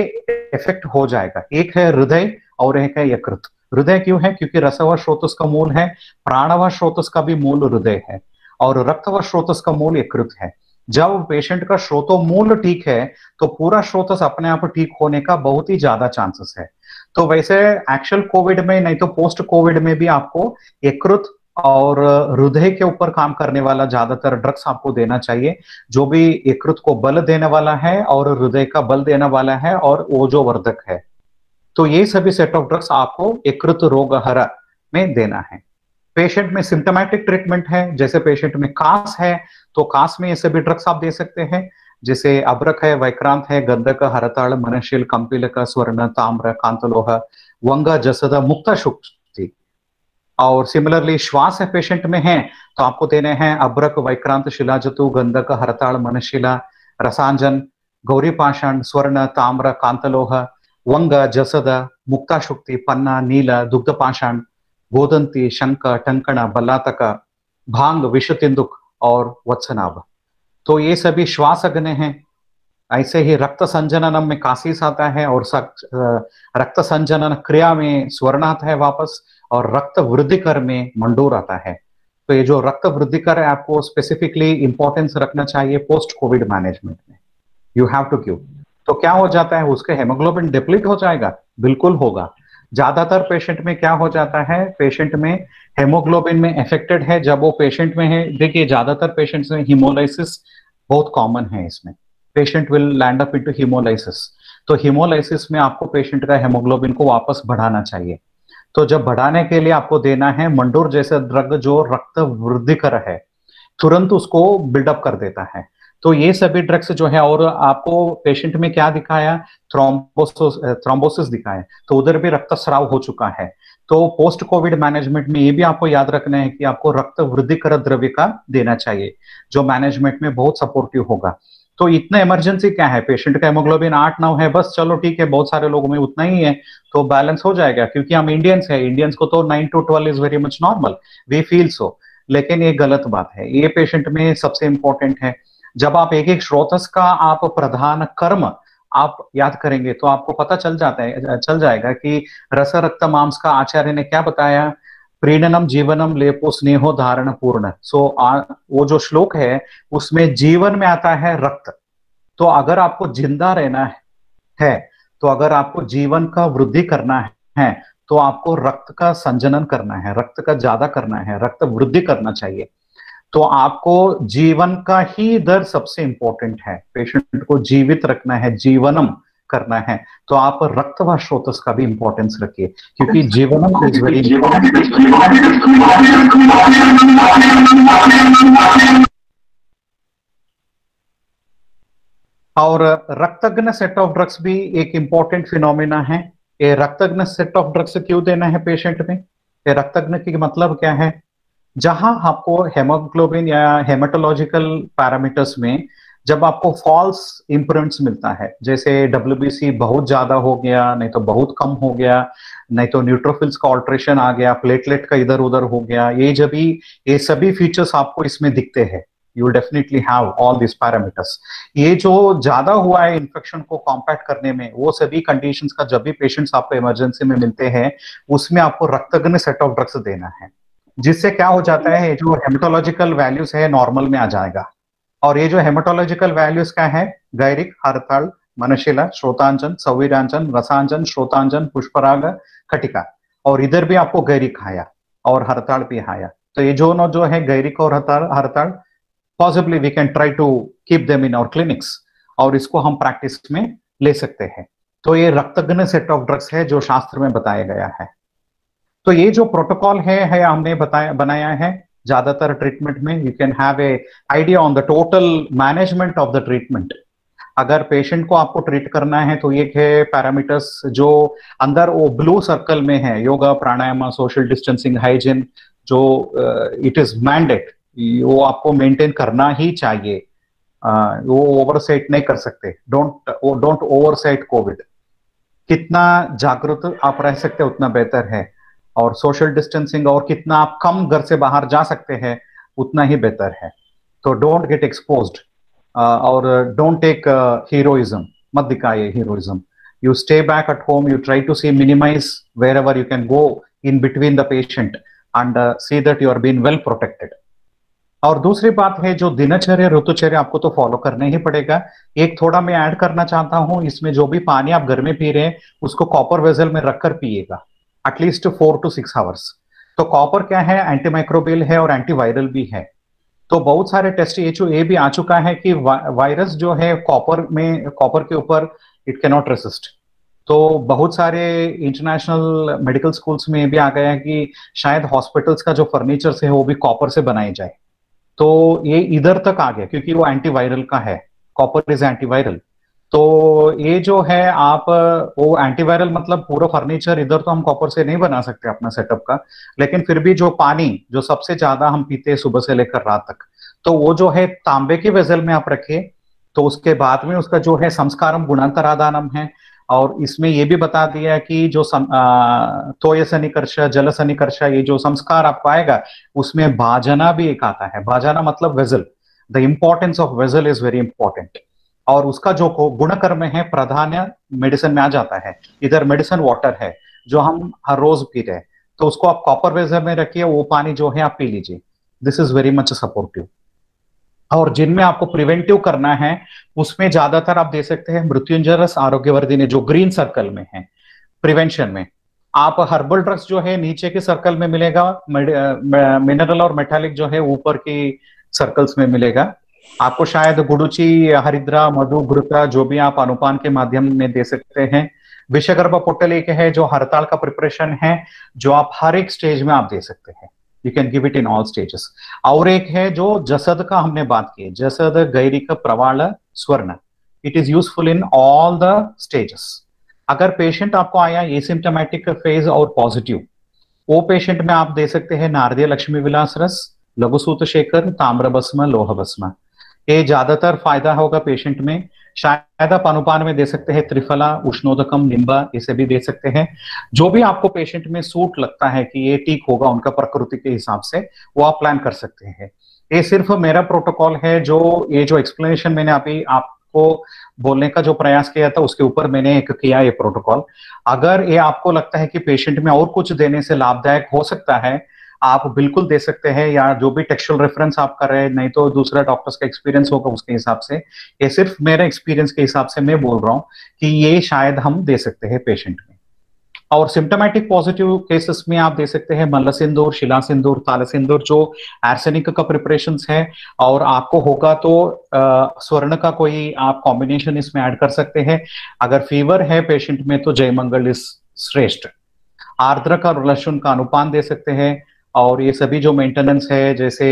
S1: इफेक्ट हो जाएगा। एक है हृदय और एक है यकृत। हृदय क्यों है, क्योंकि रसव स्रोतस का मूल है, प्राणव स्रोतस का भी मूल हृदय है, और रक्तव स्रोतस का मूल यकृत है। जब पेशेंट का स्रोतो मूल ठीक है तो पूरा स्रोतस अपने आप ठीक होने का बहुत ही ज्यादा चांसेस है। तो वैसे एक्चुअल कोविड में नहीं तो पोस्ट कोविड में भी आपको यकृत और हृदय के ऊपर काम करने वाला ज्यादातर ड्रग्स आपको देना चाहिए, जो भी यकृत को बल देने वाला है और हृदय का बल देने वाला है और ओजोवर्धक है। तो ये सभी सेट ऑफ ड्रग्स आपको यकृत रोगहरा में देना है। पेशेंट में सिम्टोमेटिक ट्रीटमेंट है, जैसे पेशेंट में कास है तो कास में ये सभी ड्रग्स आप दे सकते हैं, जैसे अब्रक है, वैक्रांत है, गंधक, हरताल, मनशील, कंपिलक, स्वर्ण, ताम्र, कांतलोह, वंगा, जसद, मुक्ता शुक्ति। और सिमिलरली श्वास है पेशेंट में है तो आपको देने हैं अब्रक, वैक्रांत, शिलाजतु, गंधक, हरताल, मनशिला, रसांजन, गौरी पाषाण, स्वर्ण, ताम्र, कांतलोह, वंग, जसद, मुक्ता शुक्ति, पन्ना, नील, दुग्ध पाषाण, गोदंती, शंक, टंकण, बल्लातक, भांग, विषतिंदुक और वत्सनाभ। तो ये सभी श्वास अग्नि हैं। ऐसे ही रक्त संजनन में कासीस आता है, और रक्त संजनन क्रिया में स्वर्ण आता है वापस, और रक्त वृद्धिकर में मंडूर आता है। तो ये जो रक्त वृद्धिकर है आपको स्पेसिफिकली इंपॉर्टेंस रखना चाहिए पोस्ट कोविड मैनेजमेंट में, यू हैव टू गिव। तो क्या हो जाता है, उसके हेमोग्लोबिन डिप्लीट हो जाएगा, बिल्कुल होगा। ज्यादातर पेशेंट में क्या हो जाता है, पेशेंट में हेमोग्लोबिन में अफेक्टेड है, जब वो पेशेंट में है, देखिए ज्यादातर पेशेंट्स में हीमोलाइसिस बहुत कॉमन है, इसमें patient will land up into hemolysis. तो हीमोलाइसिस में आपको पेशेंट का हेमोग्लोबिन को वापस बढ़ाना चाहिए। तो जब बढ़ाने के लिए आपको देना है मंडूर जैसा ड्रग जो रक्त वृद्धिकर है, तुरंत उसको बिल्डअप कर देता है। तो ये सभी ड्रग्स जो है, और आपको पेशेंट में क्या दिखाया, थ्रोम्बोसिस दिखाया, तो उधर भी रक्तस्राव हो चुका है। तो पोस्ट कोविड मैनेजमेंट में ये भी आपको याद रखना है कि आपको रक्त वृद्धिकर द्रव्य का देना चाहिए, जो मैनेजमेंट में बहुत सपोर्टिव होगा। तो इतना इमरजेंसी क्या है, पेशेंट का हेमोग्लोबिन 8-9 है, बस चलो ठीक है, बहुत सारे लोगों में उतना ही है तो बैलेंस हो जाएगा, क्योंकि हम इंडियंस है, इंडियंस को तो 9 to 12 is very much normal, we feel so. लेकिन ये गलत बात है, ये पेशेंट में सबसे इंपॉर्टेंट है। जब आप एक एक स्रोतस का आप प्रधान कर्म आप याद करेंगे तो आपको पता चल जाएगा कि रस रक्त मांस का आचार्य ने क्या बताया, प्रीणनम जीवनम लेपो स्नेहो धारण पूर्ण। वो जो श्लोक है उसमें जीवन में आता है रक्त। तो अगर आपको जिंदा रहना है, तो अगर आपको जीवन का वृद्धि करना है तो आपको रक्त का संजनन करना है, रक्त का ज्यादा करना है, रक्त वृद्धि करना चाहिए। तो आपको जीवन का ही दर सबसे इंपॉर्टेंट है, पेशेंट को जीवित रखना है, जीवनम करना है, तो आप रक्त व स्रोतस का भी इंपॉर्टेंस रखिए, क्योंकि जीवनम इज वेरी और रक्तघ्न सेट ऑफ ड्रग्स भी एक इंपॉर्टेंट फिनोमिना है। ये रक्तघ्न सेट ऑफ ड्रग्स क्यों देना है पेशेंट में, ये रक्तघ्न की मतलब क्या है, जहां आपको हेमोग्लोबिन या हेमाटोलॉजिकल पैरामीटर्स में जब आपको फॉल्स इंप्रूवमेंट्स मिलता है, जैसे डब्ल्यूबीसी बहुत ज्यादा हो गया, नहीं तो बहुत कम हो गया, नहीं तो न्यूट्रोफिल्स का ऑल्ट्रेशन आ गया, प्लेटलेट का इधर उधर हो गया, ये सभी फीचर्स आपको इसमें दिखते हैं। You definitely have all this parameters. ये जो ज्यादा हुआ है इन्फेक्शन को कॉम्पैक्ट करने में, वो सभी कंडीशंस का जब भी पेशेंट्स आपको इमरजेंसी में मिलते हैं, उसमें आपको रक्तघ्न सेट ऑफ ड्रग्स देना है, जिससे क्या हो जाता है, जो हेमेटोलॉजिकल वैल्यूज है नॉर्मल में आ जाएगा। और ये जो हेमेटोलॉजिकल वैल्यूज क्या है, गैरिक, हरताल, मनशिला, श्रोतांजन, संवीरांजन, रसांजन, श्रोतांजन, पुष्पराग, खटिका, और इधर भी आपको गैरिक आया और हरताल भी आया। तो ये जो है गैरिक और हरताल possibly we can try to keep them in our clinics, और इसको हम प्रैक्टिस में ले सकते हैं। तो ये रक्तघ्न सेट ऑफ ड्रग्स है जो शास्त्र में बताया गया है। तो ये जो प्रोटोकॉल है हमने बनाया है ज्यादातर ट्रीटमेंट में। You can have a idea on the total management of the treatment. अगर पेशेंट को आपको ट्रीट करना है तो ये है पैरामीटर्स जो अंदर वो ब्लू सर्कल में है, योगा, प्राणायाम, सोशल डिस्टेंसिंग, हाइजीन, जो इट इज मैंडेट, वो आपको मेंटेन करना ही चाहिए। वो ओवरसेट नहीं कर सकते। Don't overset COVID. कितना जागरूक आप रह सकते हैं उतना बेहतर है, और सोशल डिस्टेंसिंग और कितना आप कम घर से बाहर जा सकते हैं उतना ही बेहतर है। तो डोंट गेट एक्सपोज्ड, और डोंट टेक हीरोइज्म, मत दिखाइए heroism. You stay back at home, you try to see minimize wherever you can go in between the patient and see that you are been well protected. और दूसरी बात है जो दिनचर्या, ऋतुचर्या आपको तो फॉलो करना ही पड़ेगा। एक थोड़ा मैं ऐड करना चाहता हूं, इसमें जो भी पानी आप घर में पी रहे हैं उसको कॉपर वेजल में रखकर पिएगा एटलीस्ट 4 to 6 hours। तो कॉपर क्या है, एंटीमाइक्रोबियल है और एंटीवायरल भी है। तो बहुत सारे टेस्ट ये भी आ चुका है कि वायरस जो है कॉपर के ऊपर इट कैन नॉट रेसिस्ट। तो बहुत सारे इंटरनेशनल मेडिकल स्कूल्स में भी आ गया है कि शायद हॉस्पिटल्स का जो फर्नीचर है वो भी कॉपर से बनाए जाए। तो ये इधर तक आ गया क्योंकि वो एंटीवायरल का है, कॉपर इज एंटीवायरल। तो ये जो है आप वो एंटीवायरल मतलब पूरा फर्नीचर इधर तो हम कॉपर से नहीं बना सकते अपना सेटअप का, लेकिन फिर भी जो पानी जो सबसे ज्यादा हम पीते हैं सुबह से लेकर रात तक, तो वो जो है तांबे के वेजल में आप रखिए। तो उसके बाद में उसका जो है संस्कारम गुणांतरादानम है, और इसमें ये भी बता दिया कि जो तोय सन्निकर्ष, जल सन्निकर्ष, ये जो संस्कार आपको आएगा उसमें भाजना भी एक आता है। भाजना मतलब vessel, the importance of vessel is very important. और उसका जो गुणकर्म है प्राधान्य मेडिसिन में आ जाता है। इधर मेडिसिन वाटर है जो हम हर रोज पी रहे हैं, तो उसको आप कॉपर वेजल में रखिए, वो पानी जो है आप पी लीजिए। This is very much supportive. और जिनमें आपको प्रिवेंटिव करना है उसमें ज्यादातर आप दे सकते हैं मृत्युंजय रस, आरोग्यवर्धिनी, जो ग्रीन सर्कल में है प्रिवेंशन में। आप हर्बल ड्रग्स जो है नीचे के सर्कल में मिलेगा, मिनरल और मेटालिक जो है ऊपर की सर्कल्स में मिलेगा। आपको शायद गुडुचि, हरिद्रा, मधु, घृता जो भी आप अनुपान के माध्यम में दे सकते हैं। विषगर्भ पोटली है जो हरताल का प्रिपरेशन है, जो आप हर एक स्टेज में आप दे सकते हैं। You can give it in all stages. और एक है जो जसद का हमने बात की, जसद, गैरिक, प्रवाल, स्वर्ण। It is useful in all the stages. अगर पेशेंट आपको आया एसिम्टोमेटिक फेज और पॉजिटिव, वो पेशेंट में आप दे सकते हैं नारदीय लक्ष्मी विलास रस, लघुसूत शेखर, ताम्रभस्म, लोह भस्म। ये ज्यादातर फायदा होगा पेशेंट में। शायद आप अनुपान में दे सकते हैं त्रिफला, उष्णोदकम, निम्बा, इसे भी दे सकते हैं। जो भी आपको पेशेंट में सूट लगता है कि ये ठीक होगा उनका प्रकृति के हिसाब से, वो आप प्लान कर सकते हैं। ये सिर्फ मेरा प्रोटोकॉल है, जो ये जो एक्सप्लेनेशन मैंने अभी आपको बोलने का जो प्रयास किया था उसके ऊपर मैंने एक किया ये प्रोटोकॉल। अगर ये आपको लगता है कि पेशेंट में और कुछ देने से लाभदायक हो सकता है, आप बिल्कुल दे सकते हैं, या जो भी टेक्सचुअल रेफरेंस आप कर रहे हैं, नहीं तो दूसरा डॉक्टर्स का एक्सपीरियंस होगा उसके हिसाब से। ये सिर्फ मेरे एक्सपीरियंस के हिसाब से मैं बोल रहा हूं कि ये शायद हम दे सकते हैं पेशेंट में। और सिम्टोमेटिक पॉजिटिव केसेस में आप दे सकते हैं मल्ल सिंदूर, शिला सिंदूर, ताल सिंदूर, जो आर्सेनिक का प्रिपरेशन है। और आपको होगा तो स्वर्ण का कोई आप कॉम्बिनेशन इसमें ऐड कर सकते हैं। अगर फीवर है पेशेंट में तो जयमंगल इज श्रेष्ठ। आर्द्रक और लहसुन का अनुपान दे सकते हैं। और ये सभी जो मेंटेनेंस है जैसे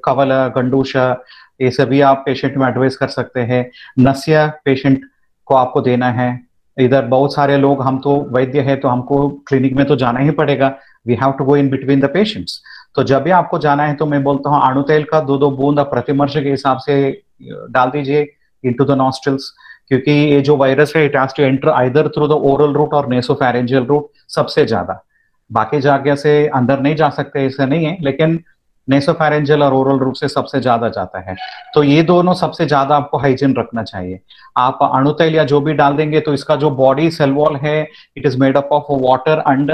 S1: कवल, गंडूश, ये सभी आप पेशेंट में एडवाइस कर सकते हैं। नस्य पेशेंट को आपको देना है। इधर बहुत सारे लोग, हम तो वैद्य है तो हमको क्लिनिक में तो जाना ही पड़ेगा, we have to go in between the patients. तो जब भी आपको जाना है तो मैं बोलता हूँ अणु तेल का 2-2 बूंद प्रतिमर्श के हिसाब से डाल दीजिए इनटू द नॉस्ट्रिल्स, क्योंकि ये जो वायरस है it has to enter either through the oral route और नेसोफैरेंजियल रूट सबसे ज्यादा। बाकी जगह से अंदर नहीं जा सकते ऐसा नहीं है, लेकिन नेसोफैरेंजियल और ओरल रूट से सबसे ज्यादा जाता है। तो ये दोनों सबसे ज्यादा आपको हाइजीन रखना चाहिए। आप अणु तेल या जो भी डाल देंगे तो इसका जो बॉडी सेल वॉल है it is made up of water and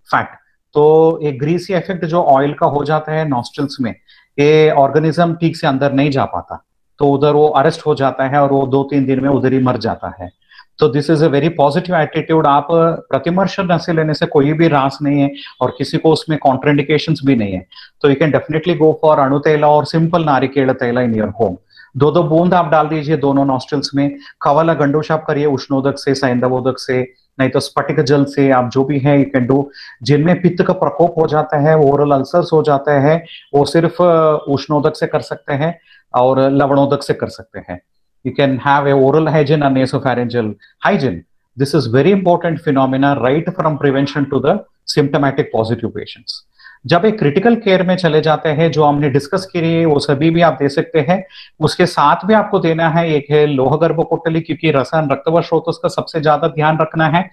S1: fat. तो एक ग्रीसी इफेक्ट जो ऑयल का हो जाता है नॉस्ट्रिल्स में, ये ऑर्गेनिज्म ठीक से अंदर नहीं जा पाता, तो उधर वो अरेस्ट हो जाता है और वो 2-3 दिन में उधर ही मर जाता है। तो this is a very positive attitude. आप प्रतिमर्श नशे लेने से कोई भी रास नहीं है और किसी को उसमें कॉन्ट्राइंडिकेशंस भी नहीं है। तो you can definitely go for अणु तेल और सिंपल नारिकेल तेल इन योर होम। 2-2 बूंद आप डाल दीजिए दोनों नॉस्ट्रिल्स में। खवल गंडोश आप करिए उष्णोदक से, सैंधवोदक से, नहीं तो स्फटिक जल से, आप जो भी है यू कैन डू। जिनमें पित्त का प्रकोप हो जाता है, ओरल अल्सर्स हो जाता है, वो सिर्फ उष्णोदक से कर सकते हैं और लवणोदक से कर सकते हैं। You can have a oral hygiene and nasopharyngeal hygiene. This is very important phenomena right from prevention to the symptomatic positive patients. जब एक क्रिटिकल केयर में चले जाते हैं, जो हमने डिस्कस किए वो सभी भी आप दे सकते हैं। उसके साथ भी आपको देना है, एक है लोह गर्भ कोटली, क्योंकि रसायन रक्तवह स्रोतस का सबसे ज्यादा ध्यान रखना है।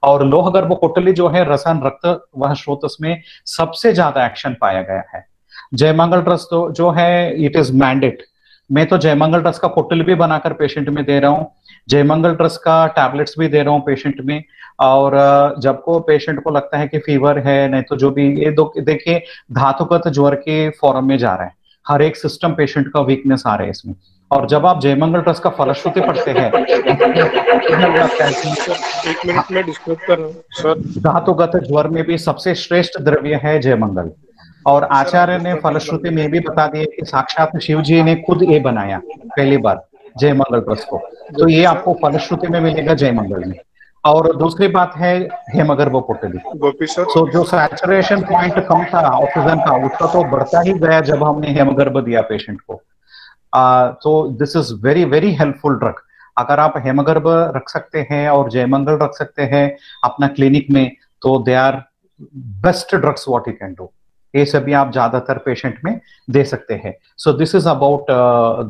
S1: और लोह गर्भ कोटली जो है रसायन रक्तवह स्रोतस में सबसे ज्यादा एक्शन पाया गया है। जयमंगल ड्रग्स तो जो है इट इज मैंडेट। मैं तो जयमंगल ड्रग्स का कोटल भी बनाकर पेशेंट में दे रहा हूँ, जयमंगल ड्रग्स का टैबलेट्स भी दे रहा हूँ पेशेंट में। और जब को पेशेंट को लगता है कि फीवर है, नहीं तो जो भी ये देखिए धातुगत ज्वर के फॉर्म में जा रहा है, हर एक सिस्टम पेशेंट का वीकनेस आ रहा है इसमें। और जब आप जयमंगल ड्रग्स का फलश्रुति पढ़ते हैं,
S2: एक मिनट में डिस्टर्ब कर रहा हूँ सर।
S1: धातुगत ज्वर में भी सबसे श्रेष्ठ द्रव्य है जयमंगल। और आचार्य ने फलश्रुति में भी बता दिया कि साक्षात शिव जी ने खुद ये बनाया पहली बार जयमंगल ड्रग्स को। तो ये आपको फलश्रुति में मिलेगा जयमंगल में। और दूसरी बात है हेमगर्भ कोटली। सो जो सैचुरेशन पॉइंट कम था ऑक्सीजन का, उसका तो बढ़ता ही गया जब हमने हेमगर्भ दिया पेशेंट को। तो this is very very helpful drug. अगर आप हेमगर्भ रख सकते हैं और जयमंगल रख सकते हैं अपना क्लिनिक में, तो they are best drugs what you can do. ये सभी आप ज्यादातर पेशेंट में दे सकते हैं। So this is about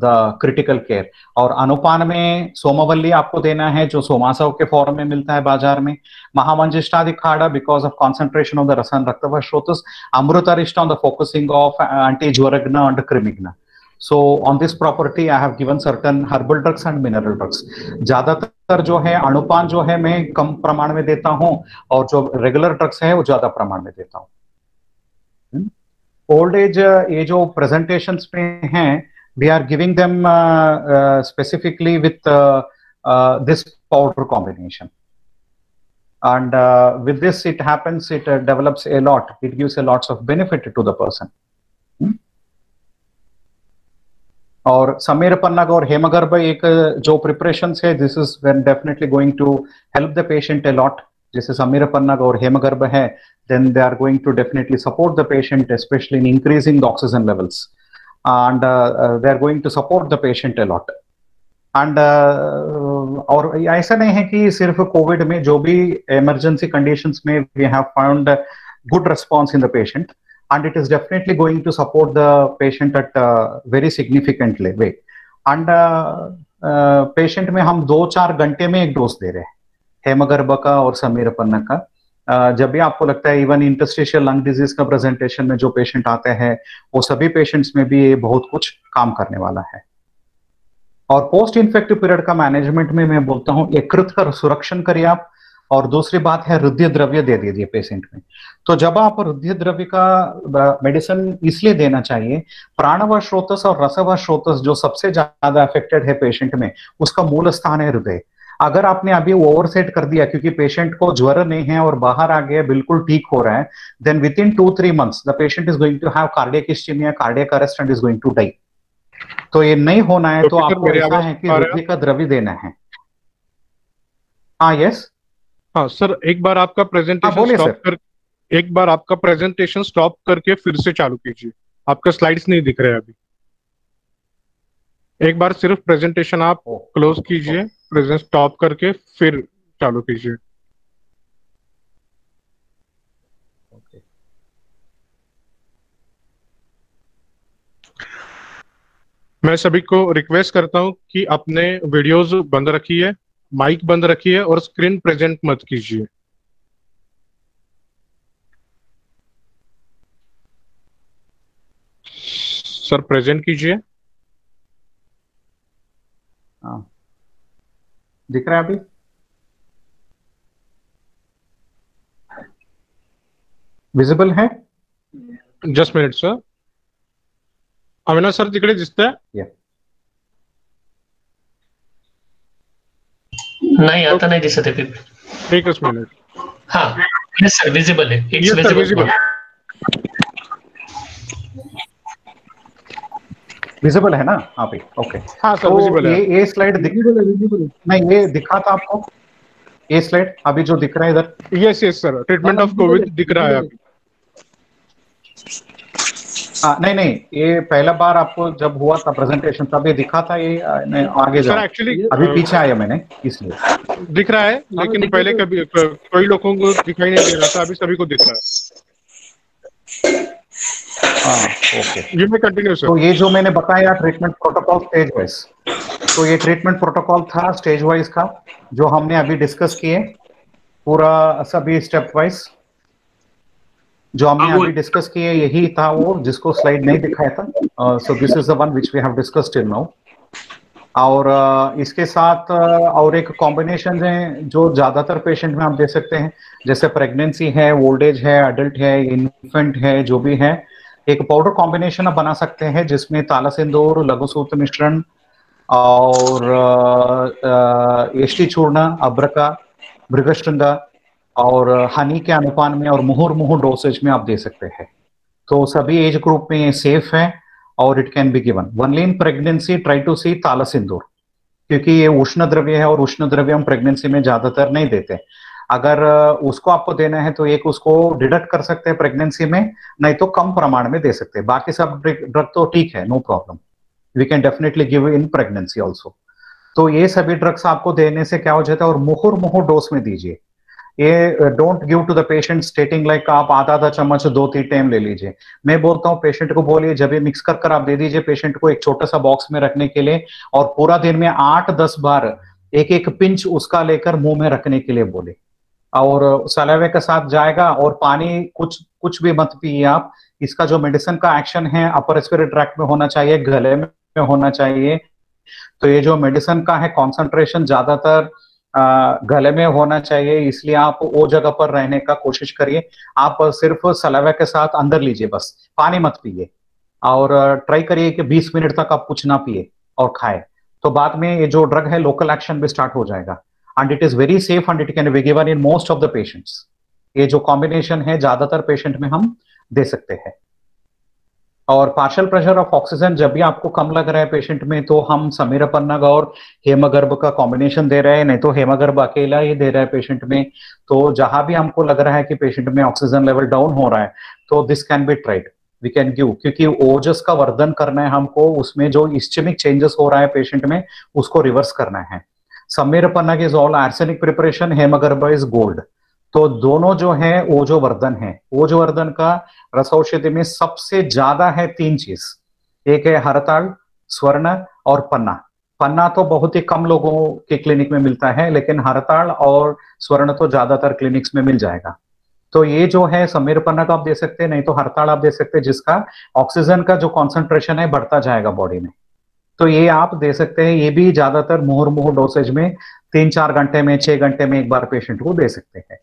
S1: the critical care. और अनुपान में सोमवल्ली आपको देना है, जो सोमासव के फॉर्म में मिलता है बाजार में। महामंजिष्टादि खाड़ा because of concentration of the रसन रक्तवह स्रोतस। अमृतारिष्ट on the focusing of anti ज्वरग्न एंड कृमिग्न। So on this property I have given certain herbal drugs and mineral drugs. ज्यादातर जो है अनुपान जो है मैं कम प्रमाण में देता हूं, और जो रेगुलर ड्रग्स है वो ज्यादा प्रमाण में देता हूं। ओल्ड एज ये जो प्रेजेंटेशंस में हैं, we are giving them specifically with this powder combination. and with this it happens, it develops a lot, it gives a lots of benefit to the person. और समीर पन्नग और हेमगर्भ एक जो प्रिपरेशंस है, this is when definitely going to help the patient a lot. जैसे समीर पन्नग और हेमगर्भ है, then they are going to definitely support the patient, especially in increasing the oxygen levels, and they are going to support the patient a lot. And और ऐसा नहीं है कि सिर्फ कोविड में, जो भी इमरजेंसी कंडीशंस में we have found good response in the patient, and it is definitely going to support the patient at a very significantly way. And patient में हम 2-4 घंटे में एक डोज दे रहे हैं हेमगर्भ का और समीर पन्नग का. जब भी आपको लगता है इवन इंटरस्टिशियल लंग डिजीज का प्रेजेंटेशन में जो पेशेंट आते हैं, वो सभी पेशेंट्स में भी ये बहुत कुछ काम करने वाला है. और पोस्ट इन्फेक्टिव पीरियड का मैनेजमेंट में मैं बोलता हूँ, यकृत का सुरक्षण करिए आप, और दूसरी बात है हृदय द्रव्य दे दीजिए पेशेंट में. तो जब आप हृदय द्रव्य का मेडिसिन इसलिए देना चाहिए, प्राणवायु स्रोतस और रसवायु स्रोतस जो सबसे ज्यादा अफेक्टेड है पेशेंट में, उसका मूल स्थान है हृदय. अगर आपने अभी ओवरसेट कर दिया क्योंकि पेशेंट को ज्वर नहीं है और बाहर आ गया, बिल्कुल ठीक हो रहा है, then within 2-3 months the patient is going to have cardiac ischemia, cardiac arrest and is going to die. तो ये नहीं होना है, तो आपको ऐसा है कि हृदय का द्रव्य देना है. हाँ, यस,
S2: हाँ सर, एक बार आपका प्रेजेंटेशन स्टॉप करके फिर से चालू कीजिए. आपका स्लाइड्स नहीं दिख रहे अभी. एक बार सिर्फ प्रेजेंटेशन आप क्लोज कीजिए, प्रेजेंट स्टॉप करके फिर चालू कीजिए. मैं सभी को रिक्वेस्ट करता हूं कि अपने वीडियोस बंद रखिए, माइक बंद रखिए और स्क्रीन प्रेजेंट मत कीजिए. सर प्रेजेंट कीजिए.
S1: हाँ, दिख रहा है अभी? विजिबल है?
S2: Just minute sir. Avinash sir तिकडे दिसतंय?
S3: नाही, आता नाही दिसत आहे.
S2: एकच मिनिट.
S3: हाँ, यस सर, विजिबल है. It's visible.
S1: विजिबल है ना आप ही? ओके. हाँ सर, विजिबल है. ये स्लाइड विजिबल नहीं, ये दिखा था आपको ये स्लाइड अभी जो दिख रहा है इधर?
S2: Yes yes sir, treatment of Covid दिख रहा है अभी.
S1: नहीं, ये पहला बार आपको जब हुआ था प्रेजेंटेशन तब ये दिखा था. ये आगे
S2: सर एक्चुअली
S1: अभी पीछे आया मैंने, इसलिए
S2: दिख रहा है, लेकिन पहले कभी कोई लोगों को दिखाई नहीं दे रहा था, अभी सभी को दिख रहा है.
S1: हाँ, okay.
S2: You may continue sir.
S1: तो ये जो मैंने बताया ट्रीटमेंट प्रोटोकॉल स्टेज वाइज, तो ये ट्रीटमेंट प्रोटोकॉल था स्टेज वाइज का, जो हमने अभी डिस्कस किए पूरा सभी स्टेप वाइज जो हमने अभी डिस्कस किए, यही था वो जिसको स्लाइड नहीं दिखाया था. So this is the one which we have discussed till now. और इसके साथ और एक कॉम्बिनेशन है जो ज्यादातर पेशेंट में आप दे सकते हैं, जैसे प्रेगनेंसी है, ओल्ड एज है, अडल्ट है, इन्फेंट है, जो भी है, एक पाउडर कॉम्बिनेशन आप बना सकते हैं जिसमें ताला सिंदूर, लघु सूत्र मिश्रण और एष्टी चूर्ण, अब्रका, मृगशृंगा और हनी के अनुपान में और मुहुर्मुहु डोसेज में आप दे सकते हैं. तो सभी एज ग्रुप में ये सेफ है और it can be given. Only in pregnancy try to see ताला सिंदूर, क्योंकि ये उष्ण द्रव्य है और उष्ण द्रव्य हम प्रेगनेंसी में ज्यादातर नहीं देते. अगर उसको आपको देना है तो एक उसको डिडक्ट कर सकते हैं प्रेगनेंसी में, नहीं तो कम प्रमाण में दे सकते हैं. बाकी सब ड्रग तो ठीक है, no problem, we can definitely give in pregnancy also. तो ये सभी ड्रग्स आपको देने से क्या हो जाता है, और मुहुर्मुहु डोज में दीजिए. ये don't give to the patient stating like आप आधा चम्मच 2-3 टाइम ले लीजिए. मैं बोलता हूँ पेशेंट को बोलिए, जब ये मिक्स कर आप दे दीजिए पेशेंट को एक छोटा सा बॉक्स में रखने के लिए, और पूरा दिन में 8-10 बार एक पिंच उसका लेकर मुंह में रखने के लिए बोले, और सलावे के साथ जाएगा. और पानी कुछ भी मत पिए आप. इसका जो मेडिसिन का एक्शन है अपर रेस्पिरेटरी ट्रैक्ट में होना चाहिए, गले में होना चाहिए. तो ये जो मेडिसिन का है कॉन्सेंट्रेशन ज्यादातर गले में होना चाहिए, इसलिए आप वो जगह पर रहने का कोशिश करिए. आप सिर्फ सलावे के साथ अंदर लीजिए, बस पानी मत पिए. और ट्राई करिए कि 20 मिनट तक आप कुछ ना पिए और खाए. तो बाद में ये जो ड्रग है लोकल एक्शन भी स्टार्ट हो जाएगा. And it is very safe and it can be given in most of the patients. ये जो कॉम्बिनेशन है ज्यादातर पेशेंट में हम दे सकते हैं। और पार्शियल प्रेशर ऑफ ऑक्सीजन जब भी आपको कम लग रहा है पेशेंट में, तो हम समीरपन्नग और हेमगर्भ का कॉम्बिनेशन दे रहे हैं, नहीं तो हेमगर्भ अकेला ही दे रहा है पेशेंट में। तो जहां भी हमको लग रहा है कि पेशेंट में ऑक्सीजन लेवल डाउन हो रहा है, तो this can be tried, we can give, क्योंकि ओजस का वर्धन करना है हमको, उसमें जो इस्चेमिक चेंजेस हो रहा है पेशेंट में उसको रिवर्स करना है। समीरपन्नग इज ऑल आर्सेनिक प्रिपरेशन, हेमगर्भ इज गोल्ड। तो दोनों जो है ओजोवर्धन है। ओजोवर्धन का रस औषधि में सबसे ज्यादा है 3 चीज, एक है हरताल, स्वर्ण और पन्ना। पन्ना तो बहुत ही कम लोगों के क्लिनिक में मिलता है, लेकिन हरताल और स्वर्ण तो ज्यादातर क्लिनिक्स में मिल जाएगा। तो ये जो है समीरपन्ना का आप दे सकते हैं, नहीं तो हरताल आप दे सकते हैं, जिसका ऑक्सीजन का जो कॉन्सेंट्रेशन है बढ़ता जाएगा बॉडी में। तो ये आप दे सकते हैं। ये भी ज्यादातर मुहुर्मुहु डोसेज में 3-4 घंटे में, 6 घंटे में एक बार पेशेंट को दे सकते हैं।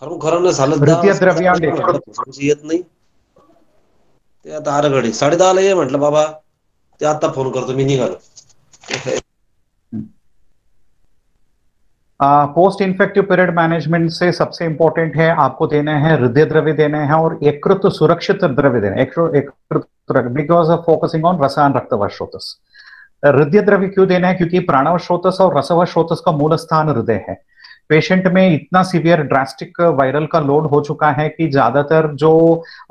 S4: द्वितीय द्रव्यांग येत नाही ते आता आर घडी 10:30 ये म्हटलं बाबा, ते आता फोन करतो मी निघालो।
S1: पोस्ट इन्फेक्टिव पीरियड मैनेजमेंट से सबसे इंपॉर्टेंट है आपको देना है हृदय द्रव्य देना है और एकृत सुरक्षित द्रव्य देना है, बिकॉज ऑफ फोकसिंग ऑन रसायन रक्तवात स्रोतस। हृदय द्रव्य क्यों देना है? क्योंकि प्राणवात स्रोतस और रसवात स्रोतस का मूल स्थान हृदय है। पेशेंट में इतना सीवियर ड्रास्टिक वायरल का लोड हो चुका है कि ज्यादातर जो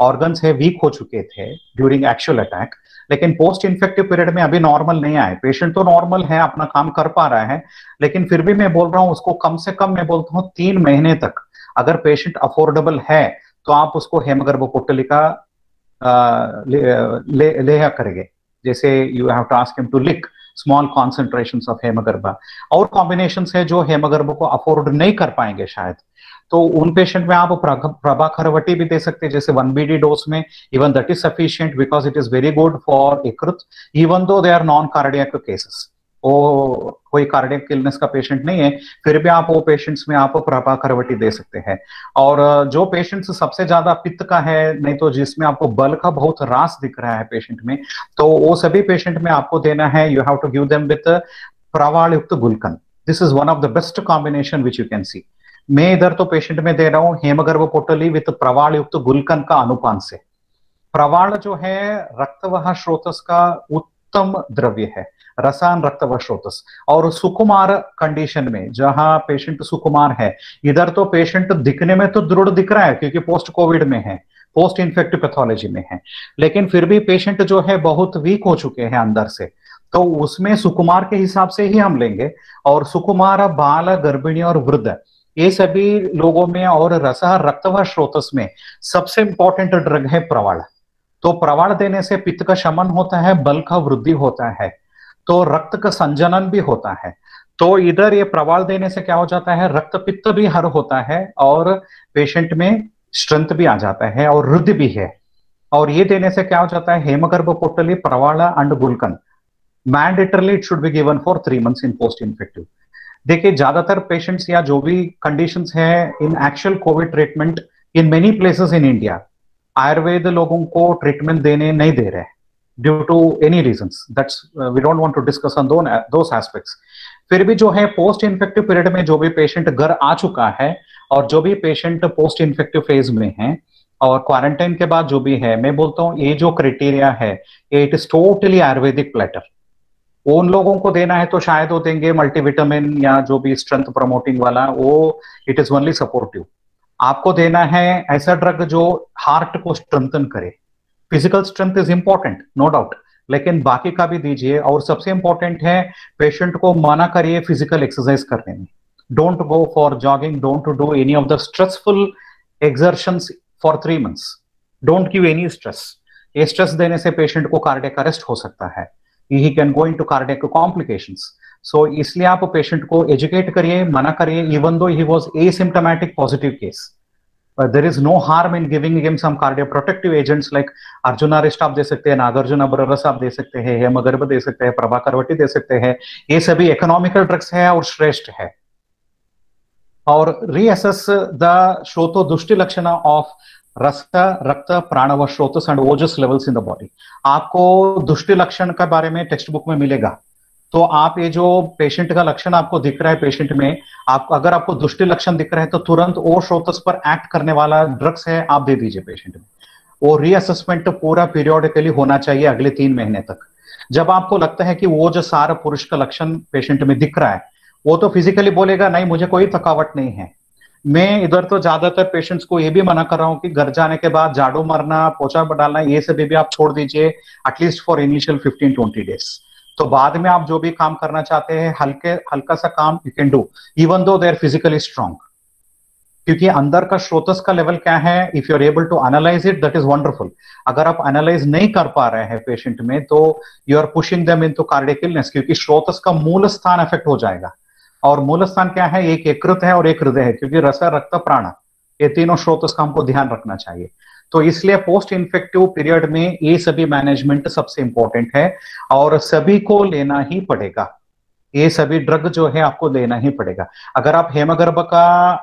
S1: ऑर्गन्स है वीक हो चुके थे ड्यूरिंग एक्चुअल अटैक, लेकिन पोस्ट इन्फेक्टिव पीरियड में अभी नॉर्मल नहीं आए। पेशेंट तो नॉर्मल है, अपना काम कर पा रहा है, लेकिन फिर भी मैं बोल रहा हूं उसको कम से कम मैं बोलता हूं 3 महीने तक अगर पेशेंट अफोर्डेबल है तो आप उसको हेमगर्भ पोटलिका लेहा करेंगे। जैसे you have to ask him to lick small concentrations of हेमगर्भ। और कॉम्बिनेशंस है जो हेमगर्भ को अफोर्ड नहीं कर पाएंगे शायद, तो उन पेशेंट में आप प्रभाखरवटी भी दे सकते हैं, जैसे 1 BD डोज में। Even that is sufficient because it is very good for यकृत, even though they are non cardiac cases. वो कोई कार्डियक इलनेस का पेशेंट नहीं है, फिर भी आप वो पेशेंट्स में आप प्रभाखरवटी दे सकते हैं। और जो पेशेंट्स सबसे ज्यादा पित्त का है, नहीं तो जिसमें आपको बल का बहुत रास दिख रहा है पेशेंट में, तो वो सभी पेशेंट में आपको देना है, you have to give them with प्रवाल युक्त गुलकंद। This is one of the best combination which you can see. मैं इधर तो पेशेंट में दे रहा हूं हेमगर्भ पोटली विद प्रवाल युक्त गुलकंद का अनुपान से। प्रवाल जो है रक्तवाह स्रोतस का उत्तम द्रव्य है, रसायन रक्तवाह स्रोतस। और सुकुमार कंडीशन में, जहां पेशेंट सुकुमार है, इधर तो पेशेंट दिखने में तो दृढ़ दिख रहा है क्योंकि पोस्ट कोविड में है, पोस्ट इन्फेक्टिव पैथोलॉजी में है, लेकिन फिर भी पेशेंट जो है बहुत वीक हो चुके हैं अंदर से, तो उसमें सुकुमार के हिसाब से ही हम लेंगे। और सुकुमार बाल, गर्भिणी और वृद्ध, ये सभी लोगों में और रसायन रक्तवाह स्रोतस में सबसे इंपॉर्टेंट ड्रग है प्रवाल। तो प्रवाल देने से पित्त का शमन होता है, बल का वृद्धि होता है, तो रक्त का संजनन भी होता है। तो इधर ये प्रवाल देने से क्या हो जाता है, रक्त पित्त भी हर होता है और पेशेंट में स्ट्रेंथ भी आ जाता है और वृद्धि भी है। और ये देने से क्या हो जाता है, हेमगर्भ पोटली, प्रवाल एंड गुलकंद mandatorily it should be given for 3 months in post infective. देखिए ज्यादातर पेशेंट्स या जो भी कंडीशंस है in actual COVID treatment in many places in India, Ayurveda लोगों को ट्रीटमेंट देने नहीं दे रहे due to any reasons, that's we don't want to discuss on those aspects. फिर भी जो है पोस्ट इन्फेक्टिव पीरियड में जो भी पेशेंट घर आ चुका है और जो भी पेशेंट पोस्ट इन्फेक्टिव फेज में है और क्वारंटाइन के बाद जो भी है, मैं बोलता हूं ये जो क्राइटेरिया है it is totally Ayurvedic platter. उन लोगों को देना है तो शायद वो देंगे मल्टीविटामिन या जो भी स्ट्रेंथ प्रमोटिंग वाला, वो इट इज ओनली सपोर्टिव। आपको देना है ऐसा ड्रग जो हार्ट को स्ट्रेंथन करे। Physical strength is important no doubt, लेकिन बाकी का भी दीजिए। और सबसे इंपॉर्टेंट है पेशेंट को मना करिए फिजिकल एक्सरसाइज करने में। Don't go for jogging, don't do any of the stressful exertions for 3 months। Don't give any stress. ये स्ट्रेस देने से पेशेंट को कार्डियक अरेस्ट हो सकता है, he can go into cardiac complications। so इसलिए आप पेशेंट को एजुकेट करिए, मना करिए, even though he was asymptomatic positive case, there is no harm in giving him some cardioprotective agents like अर्जुनारिस्ट आप दे सकते हैं, नागार्जुना बररस आप दे सकते हैं, हेमगर्भ दे सकते हैं, प्रभाकरवटी दे सकते हैं। ये सभी इकोनॉमिकल ड्रग्स है और श्रेष्ठ है। और रीअसेस द श्रोतो दुष्टि लक्षण ऑफ रक्त प्राणवात स्रोतस एंड ओजस लेवल्स इन द बॉडी। आपको दुष्टि लक्षण के बारे में टेक्स्ट बुक में मिलेगा, तो आप ये जो पेशेंट का लक्षण आपको दिख रहा है पेशेंट में, आप अगर आपको दुष्टि लक्षण दिख रहा है तो तुरंत ओ स्रोतस पर एक्ट करने वाला ड्रग्स है आप दे दीजिए पेशेंट में। वो रीअसेसमेंट पूरा पीरियोडिकली होना चाहिए अगले 3 महीने तक। जब आपको लगता है कि वो जो सारा पुरुष का लक्षण पेशेंट में दिख रहा है, वो तो फिजिकली बोलेगा नहीं मुझे कोई थकावट नहीं है। मैं इधर तो ज्यादातर पेशेंट्स को ये भी मना कर रहा हूं कि घर जाने के बाद झाड़ू मारना, पोछा डालना, ये सब भी आप छोड़ दीजिए एटलीस्ट फॉर इनिशियल 15-20 डेज। तो बाद में आप जो भी काम करना चाहते हैं हल्का सा काम you can do even though they are physically strong, क्योंकि अंदर का स्रोतस का लेवल क्या है, if you are able to analyze it that is wonderful. अगर आप एनालाइज नहीं कर पा रहे हैं पेशेंट में तो you are pushing them into cardiac illness, क्योंकि स्रोतस का मूल स्थान अफेक्ट हो जाएगा। और मूल स्थान क्या है, एक यकृत है और एक हृदय है, क्योंकि रस, रक्त, प्राण, ये तीनों स्रोतस का हमको ध्यान रखना चाहिए। तो इसलिए पोस्ट इन्फेक्टिव पीरियड में ये सभी मैनेजमेंट सबसे इंपॉर्टेंट है और सभी को लेना ही पड़ेगा। ये सभी ड्रग जो है आपको लेना ही पड़ेगा। अगर आप हेमगर्भ का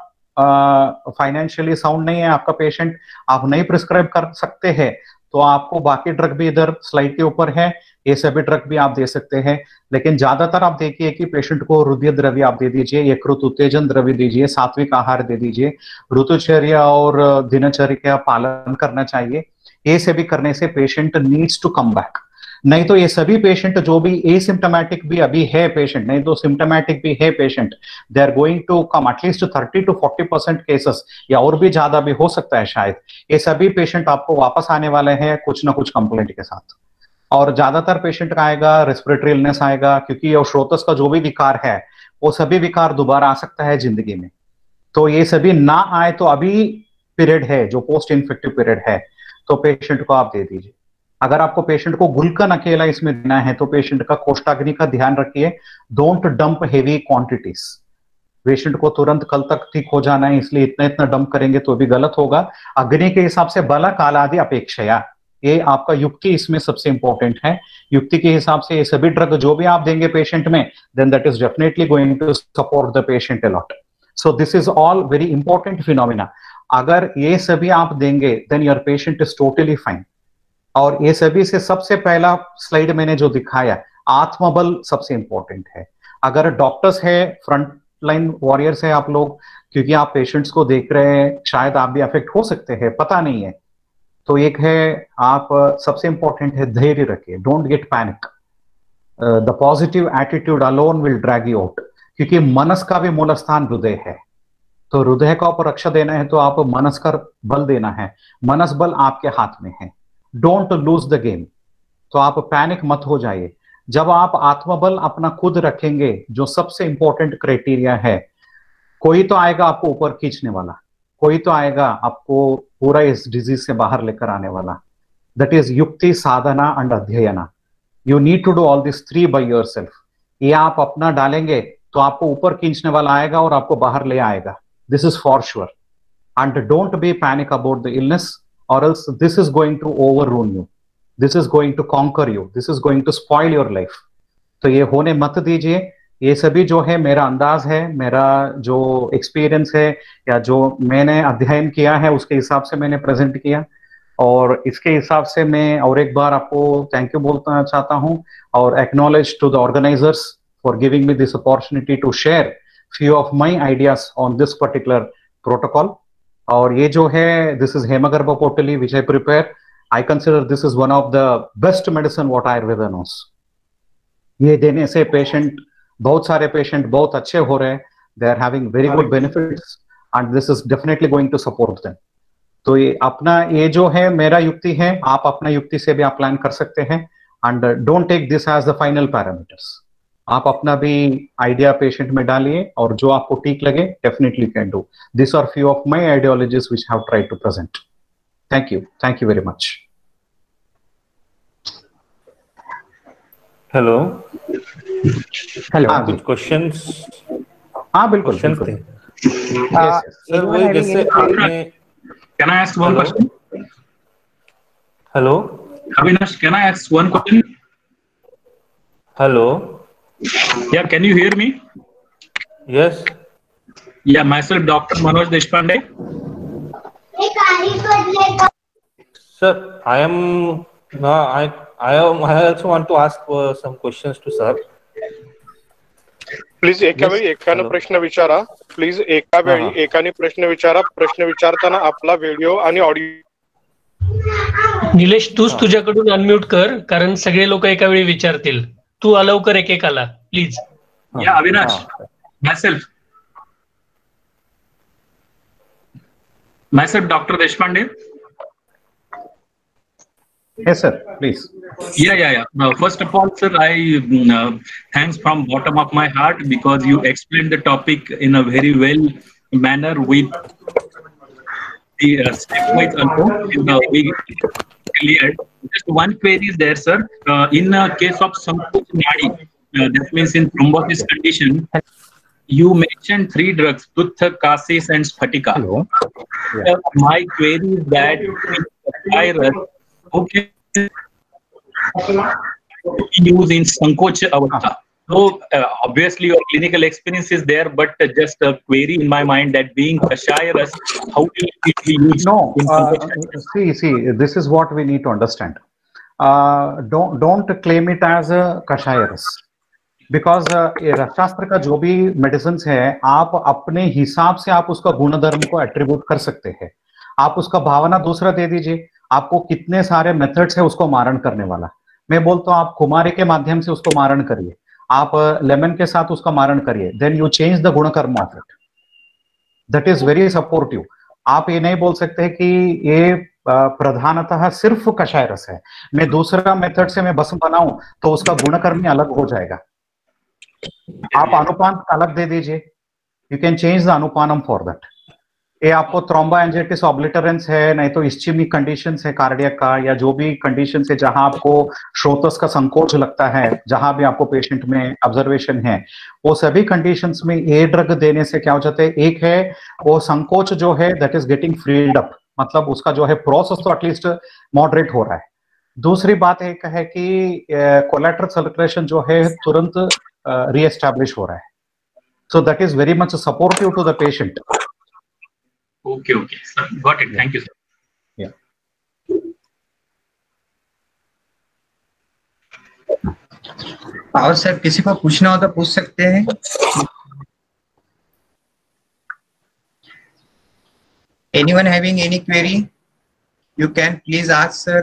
S1: फाइनेंशियली साउंड नहीं है आपका पेशेंट, आप नहीं प्रिस्क्राइब कर सकते हैं, तो आपको बाकी ड्रग भी इधर स्लाइड के ऊपर है, ये सभी ड्रग भी आप दे सकते हैं। लेकिन ज्यादातर आप देखिए कि पेशेंट को रुधिर द्रव्य आप दे दीजिए, यकृत उत्तेजन द्रव्य दीजिए, सात्विक आहार दे दीजिए, ऋतुचर्या और दिनचर्या का पालन करना चाहिए। ये सभी करने से patient needs to come back. नहीं तो ये सभी पेशेंट जो भी एसिम्टोमेटिक भी अभी है पेशेंट, नहीं तो सिम्टोमेटिक भी है patient, they are going to come at least 30-40% cases, या और भी ज्यादा भी हो सकता है शायद। ये सभी पेशेंट आपको वापस आने वाले हैं कुछ ना कुछ कंप्लेंट के साथ। और ज्यादातर पेशेंट का आएगा रेस्पिरेटरी इलनेस आएगा, क्योंकि ये स्रोतस का जो भी विकार है वो सभी विकार दोबारा आ सकता है जिंदगी में। तो ये सभी ना आए तो अभी पीरियड है जो पोस्ट इन्फेक्टिव पीरियड है, तो पेशेंट को आप दे दीजिए। अगर आपको पेशेंट को गुलकन अकेला इसमें देना है तो पेशेंट का कोष्ठाग्नि का ध्यान रखिए, don't dump heavy quantities. Patient को तुरंत कल तक ठीक हो जाना है, इसलिए इतना इतना डंप करेंगे तो भी गलत होगा। अग्नि के हिसाब से बल कालादि अपेक्षया, ये आपका युक्ति इसमें सबसे इंपॉर्टेंट है। युक्ति के हिसाब से ये सभी ड्रग जो भी आप देंगे पेशेंट में, then that is definitely going to support the patient a lot. So this is all very important phenomena. अगर ये सभी आप देंगे then your patient is totally fine. और ये सभी से सबसे पहला स्लाइड मैंने जो दिखाया, आत्मबल सबसे इंपॉर्टेंट है। अगर डॉक्टर्स है, फ्रंट लाइन वॉरियर्स है आप लोग, क्योंकि आप पेशेंट्स को देख रहे हैं, शायद आप भी अफेक्ट हो सकते हैं, पता नहीं है। तो एक है आप सबसे इंपॉर्टेंट है धैर्य रखिए, don't get panic. The positive attitude alone will drag you out, क्योंकि मनस का भी मूल स्थान हृदय है। तो हृदय का ऊपर रक्षा देना है तो आप मनस का बल देना है, मनस बल आपके हाथ में है। Don't lose the game. तो आप पैनिक मत हो जाइए। जब आप आत्मबल अपना खुद रखेंगे, जो सबसे इंपॉर्टेंट क्राइटेरिया है, कोई तो आएगा आपको ऊपर खींचने वाला, कोई तो आएगा आपको पूरा इस डिजीज से बाहर लेकर आने वाला। दैट इज युक्ति, साधना एंड अध्ययना। You need to do all this 3 by yourself. ये आप अपना डालेंगे तो आपको ऊपर खींचने वाला आएगा और आपको बाहर ले आएगा। This is for sure. And don't be panic about the illness, or else this is going to overrun you, this is going to conquer you, this is going to spoil your life. तो ये होने मत दीजिए। ये सभी जो है मेरा अंदाज है, मेरा जो एक्सपीरियंस है या जो मैंने अध्ययन किया है उसके हिसाब से मैंने प्रेजेंट किया, और इसके हिसाब से मैं और एक बार आपको थैंक यू बोलना चाहता हूं और acknowledge to the organisers for giving me this opportunity to share few of my ideas on this particular protocol. और ये जो है दिस इज हेमगर्भ पोटली which I prepare. I consider this is one of the best medicine what Ayurveda knows. ये देने से पेशेंट, बहुत सारे पेशेंट बहुत अच्छे हो रहे हैं, they are having very good benefits and this is definitely going to support them. तो ये अपना, ये जो है मेरा युक्ति है, आप अपना युक्ति से भी आप प्लान कर सकते हैं। And don't take this as the final parameters. आप अपना भी आइडिया पेशेंट में डालिए और जो आपको ठीक लगे definitely can do. This are few of my ideologies which have tried to present. Thank you very much.
S5: Hello
S1: हाँ,
S5: कुछ क्वेश्चंस?
S1: हाँ बिल्कुल
S5: सर वही जैसे आपने,
S3: Can I ask one question?
S5: Hello
S3: Avinash, can I ask one question?
S5: Hello
S3: Yeah, can you hear me?
S5: Yes
S3: Yeah, myself Dr. Manoj Deshpande.
S5: sir, I also want to ask some questions to sir.
S2: Please एका वेळी एकानं प्रश्न विचारा. प्लीज एका वेळी एकाने प्रश्न विचारा. प्रश्न विचारताना आपला व्हिडिओ आणि ऑडिओ.
S3: निलेश, तूच तुझ्याकडून अनम्यूट कर, कारण सगळे लोक एका वेळी विचारतील. तू अलाउ कर एकेकाला प्लीज.
S6: या Avinash, myself Dr. Deshpande.
S1: Yes, sir. Please.
S6: Yeah. First of all, sir, I thanks from bottom of my heart because you explained the topic in a very well manner with the stepwise approach in the way cleared. Just one query is there, sir. In a case of Sankoch Nadi, that means in thrombosis condition, you mentioned 3 drugs: Tuth, Kasis, and Sphatika. My query is that virus, okay, use in Sankoch Avastha. So obviously your clinical experience is there, but just a query in my mind that being Kashayarus, how will it be used?
S1: No, see, this is what we need to understand. Don't claim it as a Kashayarus. Because रसशास्त्र का जो भी मेडिसिन है, आप अपने हिसाब से आप उसका गुणधर्म को एट्रीब्यूट कर सकते हैं. आप उसका भावना दूसरा दे दीजिए. आपको कितने सारे मेथड्स है उसको मारण करने वाला. मैं बोलता हूं आप कुमारी के माध्यम से उसको मारण करिए, आप लेमन के साथ उसका मारण करिए, देन यू चेंज द गुणकर्म of it. That is very supportive. आप ये नहीं बोल सकते कि ये प्रधानतः सिर्फ कषाय रस है, मैं दूसरा मेथड से मैं भस्म बनाऊं तो उसका गुणकर्म अलग हो जाएगा. आप अनुपान अलग दे दीजिए. यू कैन चेंज द अनुपानम फॉर दैट. ये आपको थ्रोम्बोएंजाइटिस ऑब्लिटरेंस है, नहीं तो इस्चेमिक कंडीशंस है कार्डियक का, या जो भी कंडीशंस है जहां आपको श्रोतस का संकोच लगता है, जहां भी आपको पेशेंट में ऑब्जर्वेशन है, वो सभी कंडीशंस में ये ड्रग देने से क्या हो जाता है. एक है वो संकोच जो है that is getting freed up, मतलब उसका जो है प्रोसेस तो एटलीस्ट मॉडरेट हो रहा है. दूसरी बात एक है कि कोलैटरल सर्कुलेशन जो है तुरंत रीएस्टैब्लिश हो रहा है. So that is very much supportive to the patient.
S6: Okay, sir. Got it. Thank you, sir.
S1: Yeah.
S7: और सर किसी को पूछना हो तो पूछ सकते हैं. Anyone having any query? You can please ask, sir.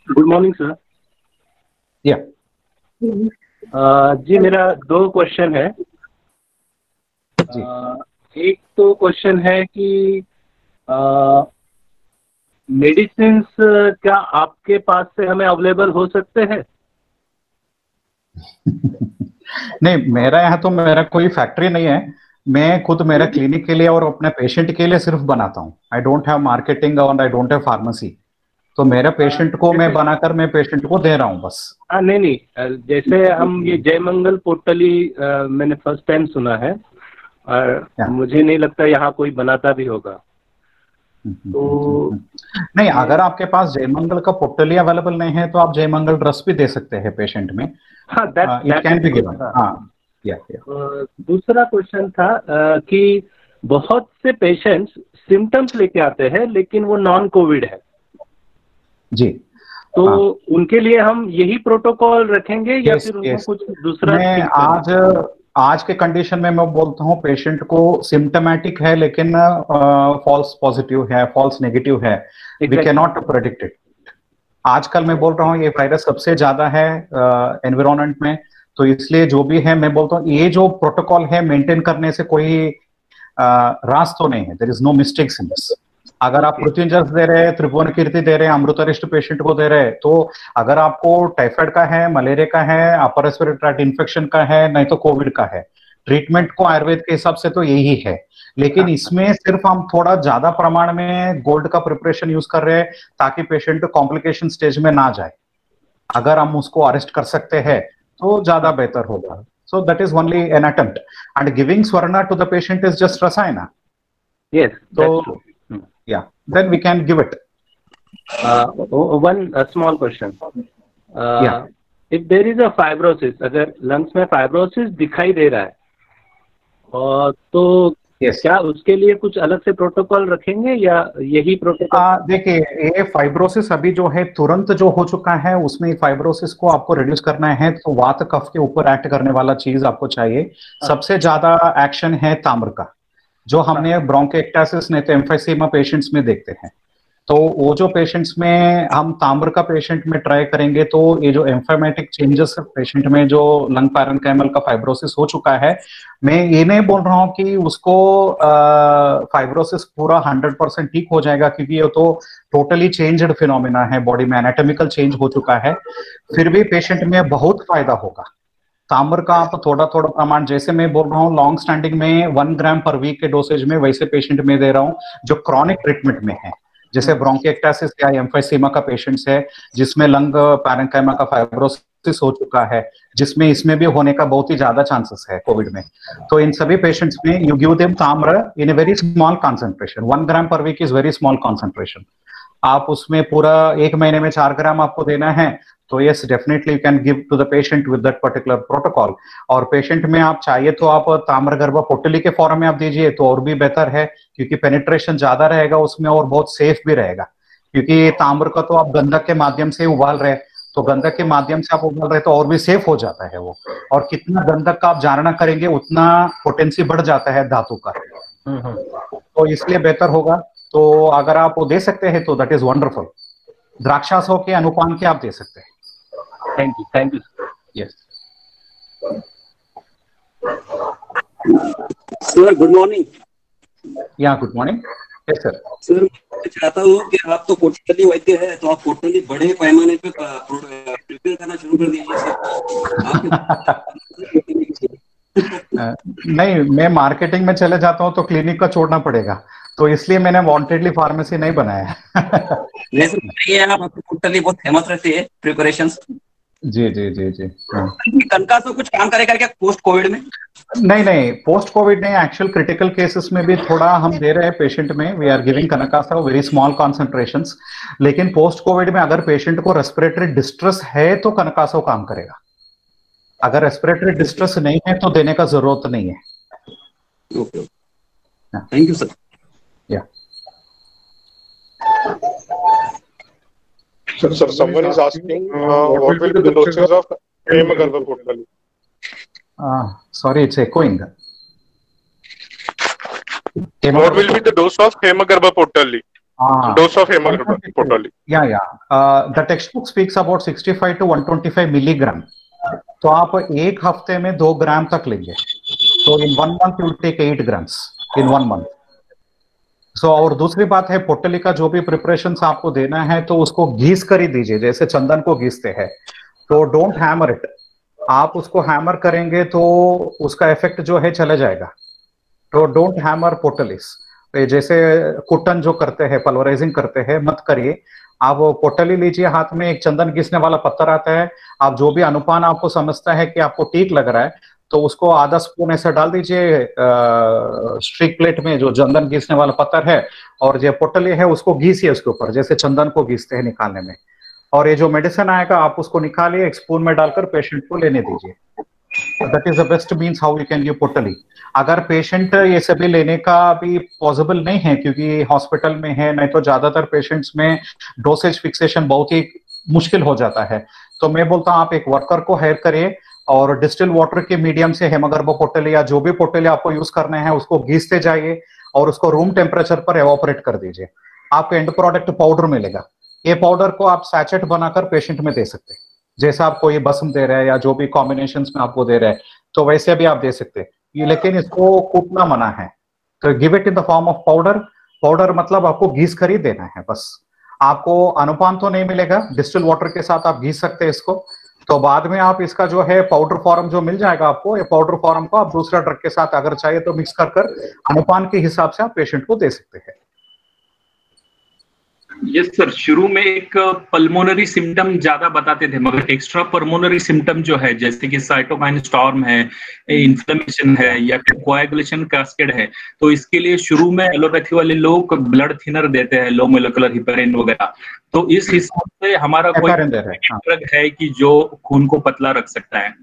S5: Good morning, sir.
S1: Yeah.
S5: जी मेरा 2 क्वेश्चन है. एक तो क्वेश्चन है कि मेडिसिन्स क्या आपके पास से हमें अवेलेबल हो सकते हैं?
S1: नहीं, मेरा यहाँ तो मेरा कोई फैक्ट्री नहीं है. मैं खुद मेरा क्लिनिक के लिए और अपने पेशेंट के लिए सिर्फ बनाता हूँ. आई डोंट हैव मार्केटिंग और आई डोंट हैव फार्मेसी. तो मेरा पेशेंट को मैं बनाकर मैं पेशेंट को दे रहा हूँ बस.
S5: नहीं, जैसे हम ये जयमंगल पोर्टली मैंने फर्स्ट टाइम सुना है और मुझे नहीं लगता यहाँ कोई बनाता भी होगा. तो
S1: नहीं, अगर आपके पास जयमंगल का पोर्टली अवेलेबल नहीं है तो आप जयमंगल रस भी दे सकते हैं पेशेंट में. It can be given.
S5: दूसरा क्वेश्चन था कि बहुत से पेशेंट्स सिम्टम्स लेके आते हैं लेकिन वो नॉन कोविड है
S1: जी.
S5: तो उनके लिए हम यही प्रोटोकॉल रखेंगे या फिर उनको कुछ दूसरा?
S1: मैं आज के कंडीशन में मैं बोलता हूँ पेशेंट को सिम्टोमेटिक है लेकिन फॉल्स पॉजिटिव है, फॉल्स नेगेटिव है, we can not predict it. आजकल मैं बोल रहा हूँ ये वायरस सबसे ज्यादा है एनवायरमेंट में, तो इसलिए जो भी है मैं बोलता हूँ ये जो प्रोटोकॉल है मेंटेन करने से कोई रास तो नहीं है. There is no mistakes in this. अगर आप मृत्युंजय दे रहे हैं, त्रिभुवन कीर्ति दे रहे हैं, अमृतरिष्ट पेशेंट को दे रहे हैं, तो अगर आपको टाइफाइड का है, मलेरिया का है, अपर रेस्पिरेटरी ट्रैक्ट इन्फेक्शन का है, नहीं तो कोविड का है, ट्रीटमेंट को आयुर्वेद के हिसाब से तो यही है. लेकिन इसमें सिर्फ हम थोड़ा ज्यादा प्रमाण में गोल्ड का प्रिपरेशन यूज कर रहे हैं ताकि पेशेंट कॉम्प्लिकेशन स्टेज में ना जाए. अगर हम उसको अरेस्ट कर सकते हैं तो ज्यादा बेहतर होगा. So that is only an attempt and giving स्वर्णा to the patient is just रसायना.
S5: Yes,
S1: so yeah, then we can give it.
S5: One small question. Yeah. If there is a fibrosis, अगर lungs में fibrosis दिखाई दे रहा है तो
S1: Yes.
S5: क्या उसके लिए कुछ अलग से प्रोटोकॉल रखेंगे या यही प्रोटोकॉल?
S1: देखिए, ये फाइब्रोसिस अभी जो है तुरंत जो हो चुका है उसमें फाइब्रोसिस को आपको रिड्यूस करना है तो वात कफ के ऊपर एक्ट करने वाला चीज आपको चाहिए। सबसे ज्यादा एक्शन है ताम्र का, जो हमने ब्रोंकिएक्टासिस नहीं तो एम्फाइसीमा पेशेंट्स में देखते हैं। तो वो जो पेशेंट्स में हम ताम्र का पेशेंट में ट्राई करेंगे तो ये जो एम्फाइमेटिक चेंजेस पेशेंट में जो लंग पैरेन्काइमल का फाइब्रोसिस हो चुका है, मैं ये नहीं बोल रहा हूँ कि उसको फाइब्रोसिस पूरा 100% ठीक हो जाएगा, क्योंकि ये तो टोटली चेंज्ड फिनोमिना है, बॉडी में एनाटॉमिकल चेंज हो चुका है। फिर भी पेशेंट में बहुत फायदा होगा। ताम्र का आप थोड़ा थोड़ा प्रमाण, जैसे मैं बोल रहा हूँ लॉन्ग स्टैंडिंग में 1 ग्राम पर वीक के डोसेज में, वैसे पेशेंट में दे रहा हूँ जो क्रॉनिक ट्रीटमेंट में है, जैसे ब्रोंकिएक्टासिस या एम्फाइसीमा का पेशेंट्स है, जिसमें लंग पैरेन्काइमा का फाइब्रोसिस हो चुका है, जिसमें इसमें भी होने का बहुत ही ज्यादा चांसेस है कोविड में। तो इन सभी पेशेंट्स में यू गिव देम ताम्र in a very small concentration. 1 gram per week is very small concentration. आप उसमें पूरा 1 महीने में 4 ग्राम आपको देना है, तो yes definitely you can give to the patient with that particular protocol. और पेशेंट में आप चाहिए तो आप ताम्रगर्भा पोटली के फॉर्म में आप दीजिए तो और भी बेहतर है, क्योंकि पेनिट्रेशन ज्यादा रहेगा उसमें और बहुत सेफ भी रहेगा। क्योंकि ताम्र का तो आप गंधक के माध्यम से उबाल रहे, तो गंधक के माध्यम से आप उबाल रहे तो और भी सेफ हो जाता है वो। और कितना गंधक का आप जानना करेंगे उतना पोटेंसी बढ़ जाता है धातु का, तो इसलिए बेहतर होगा। तो अगर आप वो दे सकते हैं तो दैट इज वंडरफुल। द्राक्षासों के अनुपान के आप दे सकते हैं।
S5: Thank you
S1: yes
S8: sir, good morning.
S1: या good morning. Yes sir.
S8: Sir मैं चाहता हूँ कि आप तो कोटली वैद्य है, तो आप कोटली बड़े पैमाने पे प्रिपेयर करना शुरू कर दीजिए सर।
S1: नहीं, मैं मार्केटिंग में चले जाता हूँ तो क्लिनिक का छोड़ना पड़ेगा, तो इसलिए मैंने वांटेडली फार्मेसी नहीं बनाया।
S8: नहीं सर, ये आप कोटली बहुत फेमस रहती है प्रिपरेशंस।
S1: जी जी जी जी।
S8: कनका से कुछ काम करेगा क्या पोस्ट कोविड में?
S1: नहीं, पोस्ट कोविड नहीं, एक्चुअल क्रिटिकल केसेस में भी थोड़ा हम दे रहे हैं पेशेंट में। वी आर गिविंग कनकासा वेरी स्मॉल कॉन्सेंट्रेशंस। लेकिन पोस्ट कोविड में अगर पेशेंट को रेस्पिरेटरी डिस्ट्रेस है तो कनकासा काम करेगा। अगर रेस्पिरेटरी डिस्ट्रेस नहीं है तो देने का जरूरत नहीं है।
S8: Okay, thank you sir.
S1: या
S2: Sir, someone is asking what will be the doses of Hemagarbha Potali?
S1: Sorry, it's echoing.
S2: What will be the dose of Hemagarbha Potali? Dose of Hemagarbha Potali.
S1: Yeah. The textbook speaks about 65 to 125 milligram. तो आप एक हफ्ते में 2 ग्राम तक लेंगे, तो इन 1 month you take 8 grams in 1 month. और दूसरी बात है, पोटली का जो भी प्रिपरेशंस आपको देना है तो उसको घीस कर ही दीजिए, जैसे चंदन को घीसते हैं। तो डोंट हैमर इट। आप उसको हैमर करेंगे तो उसका इफेक्ट जो है चला जाएगा। तो डोंट हैमर पोटलीस। जैसे कुटन जो करते हैं, पल्वराइजिंग करते हैं, मत करिए। आप पोटली लीजिए, हाथ में एक चंदन घिसने वाला पत्थर आता है, आप जो भी अनुपान आपको समझता है कि आपको ठीक लग रहा है तो उसको आधा स्पून ऐसा डाल दीजिए स्ट्रिक प्लेट में, जो चंदन घिसने वाला पत्थर है, और जो पोटली है उसको घिसिए उसके ऊपर, जैसे चंदन को घिसते हैं निकालने में। और ये जो मेडिसिन आएगा आप उसको निकालिए, एक स्पून में डालकर पेशेंट को लेने दीजिए। That is the best means how you can give पोटली। अगर पेशेंट ये सभी लेने का भी पॉसिबल नहीं है क्योंकि हॉस्पिटल में है, नहीं तो ज्यादातर पेशेंट्स में डोसेज फिक्सेशन बहुत ही मुश्किल हो जाता है, तो मैं बोलता हूँ आप एक वर्कर को हायर करिए और डिस्टिल वाटर के मीडियम से हेमगर्भ पोटली या जो भी पोटली आपको यूज करना है उसको घिसते जाइए और उसको रूम टेम्परेचर पर एवापोरेट कर दीजिए। आपको एंड प्रोडक्ट पाउडर मिलेगा। ये पाउडर को आप सैचेट बनाकर पेशेंट में दे सकते हैं, जैसा आप कोई बसम दे रहे हैं या जो भी कॉम्बिनेशंस में आपको दे रहे हैं, तो वैसे भी आप दे सकते हैं। ये लेकिन इसको कूटना मना है, तो give it in the form of powder. Powder मतलब आपको घिस कर ही देना है बस। आपको अनुपान तो नहीं मिलेगा, डिस्टिल वाटर के साथ आप घिस सकते हैं इसको, तो बाद में आप इसका जो है पाउडर फॉर्म जो मिल जाएगा आपको, ये पाउडर फॉर्म को आप दूसरा ड्रग के साथ अगर चाहिए तो मिक्स कर अनुपान के हिसाब से आप पेशेंट को दे सकते हैं।
S6: यस सर, शुरू में एक पल्मोनरी सिम्टम ज्यादा बताते थे, मगर एक्स्ट्रा पल्मोनरी सिम्टम जो है जैसे कि साइटोकाइन स्टॉर्म है, इन्फ्लेमेशन है या कोएगुलेशन कैस्केड है, तो इसके लिए शुरू में एलोपैथी वाले लोग ब्लड थिनर देते हैं, लो मोलेकुलर हिपेरिन वगैरह। तो इस हिसाब से हमारा कोई ड्रग है कि जो खून को पतला रख सकता है?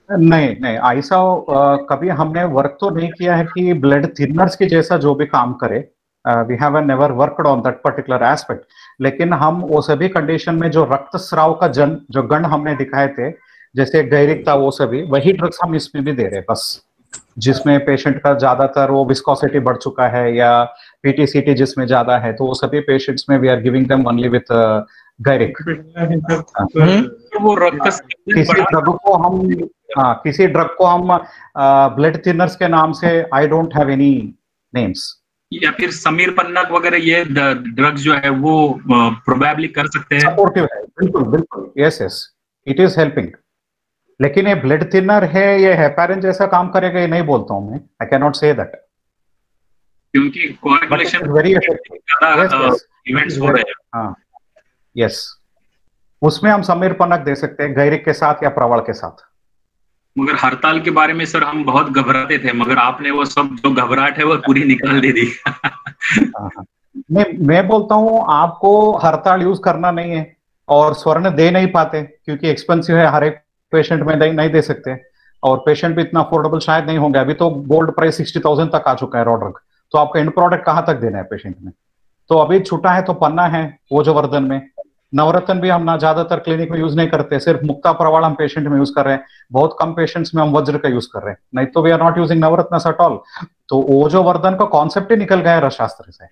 S1: नहीं नहीं, ऐसा कभी हमने वर्क तो नहीं किया है कि ब्लड थिनर्स के जैसा जो भी काम करे। We have never worked on that particular aspect. लेकिन हम वो सभी कंडीशन में जो रक्तस्राव का जो गण हमने दिखाए थे, जैसे गैरिक था, वो सभी वही ड्रग्स हम इसमें भी दे रहे हैं बस, जिसमें पेशेंट का ज्यादातर वो विस्कोसिटी बढ़ चुका है या पीटीसीटी जिसमें ज्यादा है, तो वो सभी पेशेंट्स में we are giving them only with गैरिक।
S6: वो रक्त
S1: किसी ड्रग को हम ब्लड थिनर्स के नाम से, आई डोंट हैव एनी नेम्स।
S6: या फिर समीर पन्नग वगैरह ये ड्रग्स जो है वो प्रोबेबली कर सकते हैं।
S1: सपोर्टिव है, बिल्कुल बिल्कुल, yes yes, it is helping. लेकिन ये ब्लड थिनर है, ये हेपारिन जैसा काम करेगा ये नहीं बोलता हूं मैं, I can not say that,
S6: क्योंकि कोएगुलेशन
S1: वेरी इफेक्टिव
S6: इवेंट्स हो रहे हैं।
S1: हाँ यस, उसमें हम समीर पन्नग दे सकते हैं गैरिक के साथ या प्रवाल के साथ।
S6: मगर हड़ताल के बारे में सर हम बहुत घबराते थे, मगर आपने वो सब जो घबराहट है वो पूरी निकाल दे दी।
S1: मैं बोलता हूँ आपको हड़ताल यूज करना नहीं है, और स्वर्ण दे नहीं पाते क्योंकि एक्सपेंसिव है, हर एक पेशेंट में नहीं दे सकते, और पेशेंट भी इतना अफोर्डेबल शायद नहीं होंगे। अभी तो गोल्ड प्राइस 60,000 तक आ चुका है रॉ ड्रग, तो आपका एंड प्रोडक्ट कहाँ तक देना है पेशेंट में। तो अभी छूटा है तो पन्ना है, ओजोवर्धन में, नवरत्न भी हम ना ज्यादातर क्लिनिक में यूज नहीं करते, सिर्फ मुक्ता प्रवाल हम पेशेंट में यूज कर रहे हैं, बहुत कम पेशेंट्स में हम वज्र का यूज कर रहे हैं, नहीं तो वी आर नॉट यूजिंग नवरत्न एट ऑल। तो ओजोवर्धन का कॉन्सेप्ट ही निकल गया है रसशास्त्र से।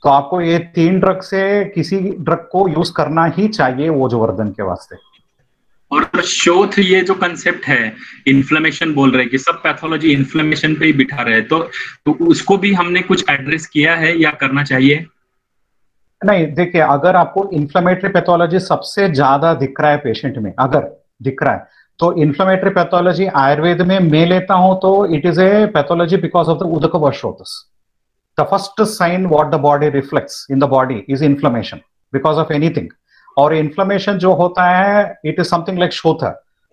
S1: तो आपको ये 3 ड्रग से किसी ड्रग को यूज करना ही चाहिए ओजोवर्धन के वास्ते।
S6: और शोथ ये जो कंसेप्ट है, इन्फ्लेमेशन बोल रहे हैं कि सब पैथोलॉजी इन्फ्लेमेशन पे ही बिठा रहे हैं, तो उसको भी हमने कुछ एड्रेस किया है या करना चाहिए?
S1: नहीं, देखिए, अगर आपको इन्फ्लेमेटरी पैथोलॉजी सबसे ज्यादा दिख रहा है पेशेंट में, अगर दिख रहा है, तो इन्फ्लेमेटरी पैथोलॉजी आयुर्वेद में मैं लेता हूं तो it is a pathology because of the उदक वर्षोतस। The first sign what the body reflects in the body is inflammation because of anything. और इन्फ्लेमेशन जो होता है इट इज समथिंग लाइक शोथ।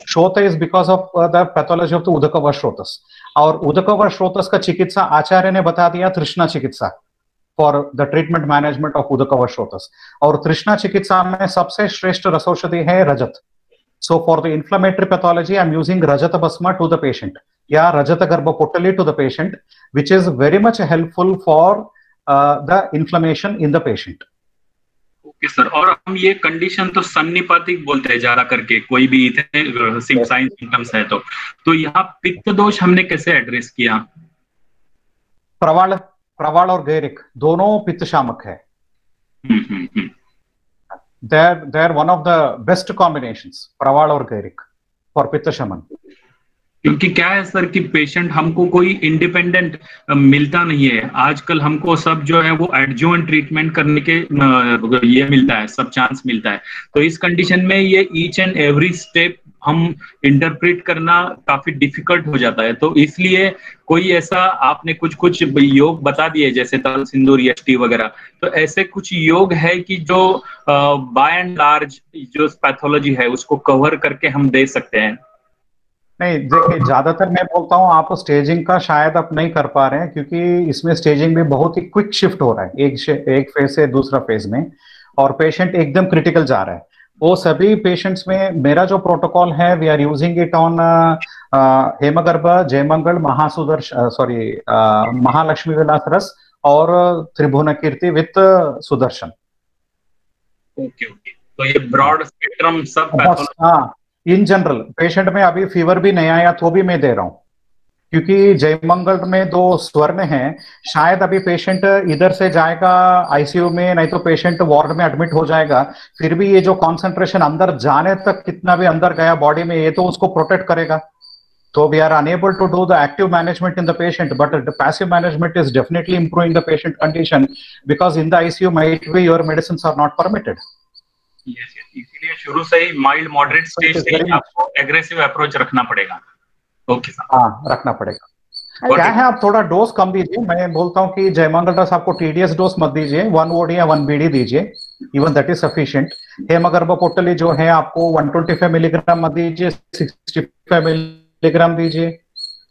S1: शोथ is because of the pathology of the उदक वर्षोतस। और उदक वर्षोतस का चिकित्सा आचार्य ने बता दिया तृष्णा चिकित्सा for the treatment management of उदक वर्षोतस। और तृष्णा चिकित्सा में सबसे श्रेष्ठ रसौषधि है रजत। So for the inflammatory pathology I am using रजत भस्मा टू द पेशेंट या रजत गर्भ पोटली to the patient, which is very much helpful for the inflammation in the patient.
S6: Okay sir, और हम ये कंडीशन तो सन्निपातिक बोलते हैं ज्यादा करके, कोई भी साइन सिम्टम्स है तो यहाँ पित्त दोष हमने कैसे एड्रेस किया?
S1: प्रवाल और गैरिक दोनों पित्त शामक है। they are one of the best combinations, प्रवाल और गैरिक फॉर पित्त शमन।
S6: क्योंकि क्या है सर कि पेशेंट हमको कोई इंडिपेंडेंट मिलता नहीं है आजकल, हमको सब जो है वो एडजुवेंट ट्रीटमेंट करने के ये मिलता है, सब चांस मिलता है। तो इस कंडीशन में ये ईच एंड एवरी स्टेप हम इंटरप्रेट करना काफी डिफिकल्ट हो जाता है। तो इसलिए कोई ऐसा आपने कुछ योग बता दिए जैसे तल सिंदूर यष्टि वगैरह, तो ऐसे कुछ योग है कि जो बाय एंड लार्ज जो पैथोलॉजी है उसको कवर करके हम दे सकते हैं?
S1: नहीं, देखिए, ज्यादातर मैं बोलता हूँ आप स्टेजिंग का शायद आप नहीं कर पा रहे हैं क्योंकि इसमें स्टेजिंग भी बहुत ही क्विक शिफ्ट हो रहा है एक फेज से दूसरा फेज में, और पेशेंट एकदम क्रिटिकल जा रहा है। वो सभी पेशेंट्स में मेरा जो प्रोटोकॉल है we are using it on हेमगर्भ, जयमंगल, महालक्ष्मी विलास रस और त्रिभुवन कीर्ति विथ सुदर्शन।
S6: ओके, तो ये ब्रॉड स्पेक्ट्रम सब
S1: इन जनरल पेशेंट में अभी फीवर भी नहीं आया तो भी मैं दे रहा हूं क्योंकि जयमंगल में 2 स्वर्ण हैं। शायद अभी पेशेंट इधर से जाएगा आईसीयू में, नहीं तो पेशेंट वार्ड में एडमिट हो जाएगा, फिर भी ये जो कॉन्सेंट्रेशन अंदर जाने तक कितना भी अंदर गया बॉडी में, ये तो उसको प्रोटेक्ट करेगा। तो we are unable to do the active management in the patient, but the passive management is definitely improving the patient condition because in the ICU might be your medicine are not permitted.
S6: Yes, इसीलिए शुरू से ही माइल्ड मॉडरेट स्टेज से ही आपको एग्रेसिव अप्रोच रखना पड़ेगा। ओके सर,
S1: हाँ, रखना पड़ेगा। क्या है, आप थोड़ा डोज कम दीजिए। मैं बोलता हूँ कि जयमंगल रस आपको टीडीएस डोज मत दीजिए, 1 OD या 1 BD दीजिए, इवन दैट इज सफिशिएंट। हेमगर्भ पोटली जो है आपको 125 मिलीग्राम मत दीजिए, 65 मिलीग्राम दीजिए।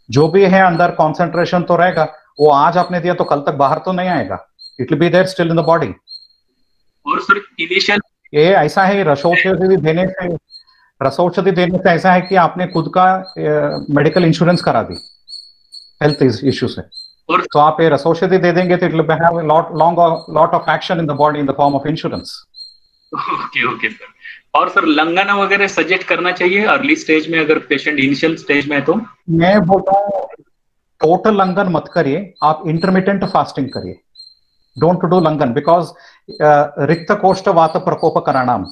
S1: जो भी है अंदर कॉन्सेंट्रेशन तो रहेगा, वो आज आपने दिया तो कल तक बाहर तो नहीं आएगा, it will be there still in the body.
S6: और सर इनिशियल
S1: ये ऐसा है, रसौषधि भी देने से रसौषधि देने से ऐसा है कि आपने खुद का मेडिकल इंश्योरेंस करा दी हेल्थ इश्यू से, तो आप ये रसौषधि दे देंगे तो it will have a lot of action in the body in the form of insurance.
S6: Okay sir. और सर लंगना वगैरह सजेस्ट करना चाहिए अर्ली स्टेज में, अगर पेशेंट इनिशियल स्टेज में है तो?
S1: मैं बोलता हूँ टोटल लंघन मत करिए, आप इंटरमिटेंट फास्टिंग करिए। डोंट डू लंघन बिकॉज रिक्त कोष्ठ वात प्रकोप कराणाम,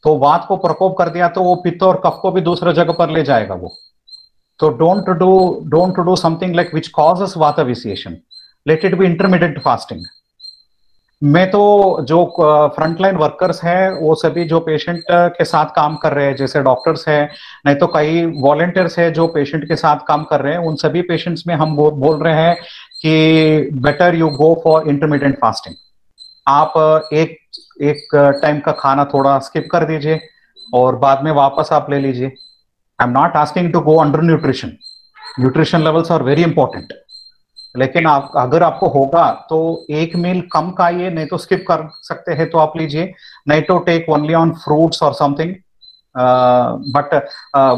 S1: तो वात को प्रकोप कर दिया तो वो पित्त और कफ को भी दूसरे जगह पर ले जाएगा वो। तो don't do something like which causes vata vitiation, let it be intermediate fasting. मैं तो जो फ्रंटलाइन वर्कर्स हैं वो सभी जो पेशेंट के साथ काम कर रहे हैं, जैसे डॉक्टर्स हैं, नहीं तो कई वॉलंटियर्स हैं जो पेशेंट के साथ काम कर रहे हैं, उन सभी पेशेंट्स में हम बोल रहे हैं कि better you go for intermediate fasting. आप एक टाइम का खाना थोड़ा स्किप कर दीजिए और बाद में वापस आप ले लीजिए। I am not asking to go under nutrition, nutrition levels are very important, लेकिन आप अगर आपको होगा तो एक मील कम खाइए, नहीं तो स्किप कर सकते हैं तो आप लीजिए, नहीं तो टेक ओनली ऑन फ्रूट्स और something. But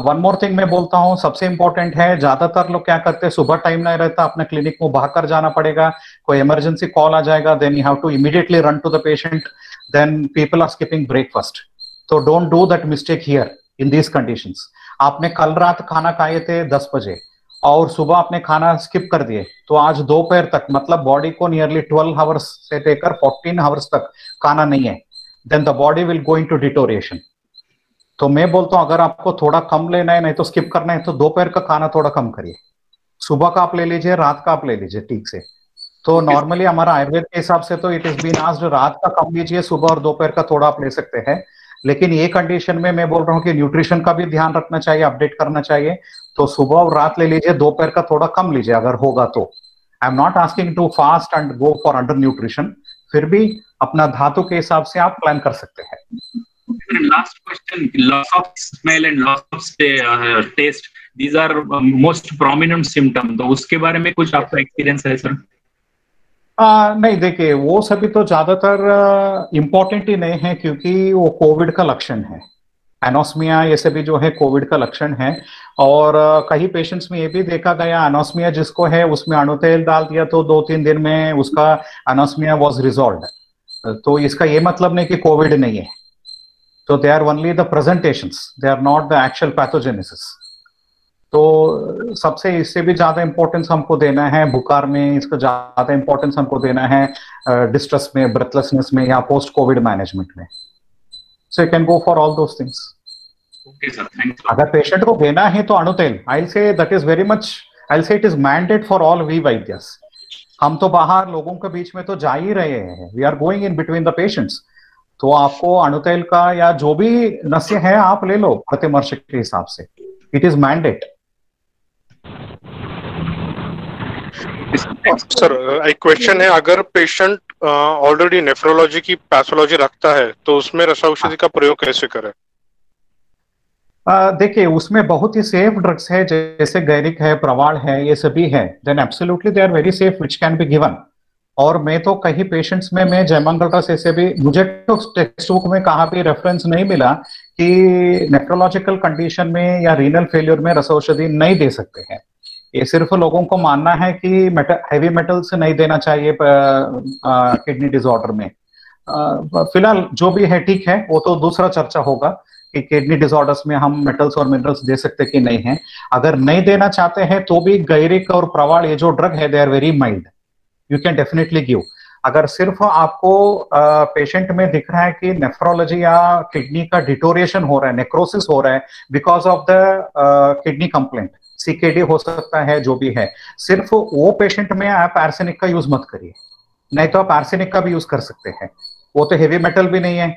S1: one more thing मैं बोलता हूँ, सबसे इंपॉर्टेंट है, ज्यादातर लोग क्या करते हैं, सुबह टाइम नहीं रहता, अपने क्लिनिक में भागकर जाना पड़ेगा, कोई इमरजेंसी कॉल आ जाएगा, then you have to immediately run to the patient, then people are skipping breakfast. तो don't do that mistake here in these conditions. आपने कल रात खाना खाए थे 10 बजे और सुबह आपने खाना स्किप कर दिए, तो आज दोपहर तक, मतलब बॉडी को नियरली 12 आवर्स से लेकर 14 आवर्स तक खाना नहीं है, then the body will go into deterioration. तो मैं बोलता हूं अगर आपको थोड़ा कम लेना है, नहीं तो स्किप करना है, तो दोपहर का खाना थोड़ा कम करिए, सुबह का आप ले लीजिए, रात का आप ले लीजिए ठीक से। तो नॉर्मली हमारा आयुर्वेद के हिसाब से तो इट इज बीन आस्क्ड रात का कम लीजिए, सुबह और दोपहर का थोड़ा आप ले सकते हैं, लेकिन ये कंडीशन में मैं बोल रहा हूँ कि न्यूट्रिशन का भी ध्यान रखना चाहिए, अपडेट करना चाहिए, तो सुबह और रात ले लीजिए, दोपहर का थोड़ा कम लीजिए अगर होगा तो। I am not asking to fast and go for under nutrition, फिर भी अपना धातु के हिसाब से आप प्लान कर सकते हैं।
S6: Last question, loss of smell and loss of taste, these are most prominent symptom, तो उसके बारे में कुछ आपका एक्सपीरियंस है सर?
S1: नहीं, देखिए वो सभी तो ज्यादातर इम्पोर्टेंट ही नहीं है, क्योंकि वो कोविड का लक्षण है, एनोस्मिया ये सभी जो है कोविड का लक्षण है। और कई पेशेंट्स में ये भी देखा गया, एनोस्मिया जिसको है उसमें अणुतेल डाल दिया तो 2-3 दिन में उसका एनोस्मिया वाज रिजॉल्व्ड। तो इसका ये मतलब नहीं कि कोविड नहीं है, तो they are only the presentations, they are not the actual pathogenesis. तो सबसे इससे भी ज्यादा इंपॉर्टेंस हमको देना है बुखार में, इसको ज्यादा इंपॉर्टेंस हमको देना है डिस्ट्रेस में, ब्रेथलेसनेस में, या पोस्ट कोविड मैनेजमेंट में। So you can go for all those things.
S6: Okay sir, thanks.
S1: अगर पेशेंट को देना है तो अणुतेल, I will say that is very much, I will say it is mandate for all we वैद्यस। हम तो बाहर लोगों के बीच में तो जा ही रहे हैं, we are going in between the patients, तो आपको अणुतेल का या जो भी नस्य है आप ले लो प्रतिमर्श के हिसाब से, इट इज मैंडेट।
S2: सर एक क्वेश्चन है, अगर पेशेंट ऑलरेडी नेफ्रोलॉजी की पैथोलॉजी रखता है तो उसमें रसौषधि का प्रयोग कैसे करें?
S1: देखिए उसमें बहुत ही सेफ ड्रग्स है, जैसे गैरिक है, प्रवाल है, ये सभी है, then absolutely they are very safe which can be given. और मैं तो कई पेशेंट्स में, मैं जयमंगल रस ऐसे भी, मुझे तो टेक्स्ट बुक में कहाँ भी रेफरेंस नहीं मिला कि नेफ्रोलॉजिकल कंडीशन में या रीनल फेलियर में रसौषधि नहीं दे सकते हैं। ये सिर्फ लोगों को मानना है कि हैवी मेटल्स नहीं देना चाहिए किडनी डिसऑर्डर में। फिलहाल जो भी है ठीक है, वो तो दूसरा चर्चा होगा कि किडनी डिसऑर्डर्स में हम मेटल्स और मिनरल्स दे सकते कि नहीं है। अगर नहीं देना चाहते हैं तो भी गैरिक और प्रवाल ये जो ड्रग है they are very mild, you can definitely give. अगर सिर्फ आपको पेशेंट में दिख रहा है कि नेफ्रोलॉजी या किडनी का डिटोरिएशन हो रहा है, नेक्रोसिस हो रहा है because of the kidney complaint, CKD हो सकता है, जो भी है, सिर्फ वो पेशेंट में आप आर्सेनिक का यूज मत करिए, नहीं तो आप आर्सेनिक का भी यूज कर सकते हैं, वो तो हेवी मेटल भी नहीं है,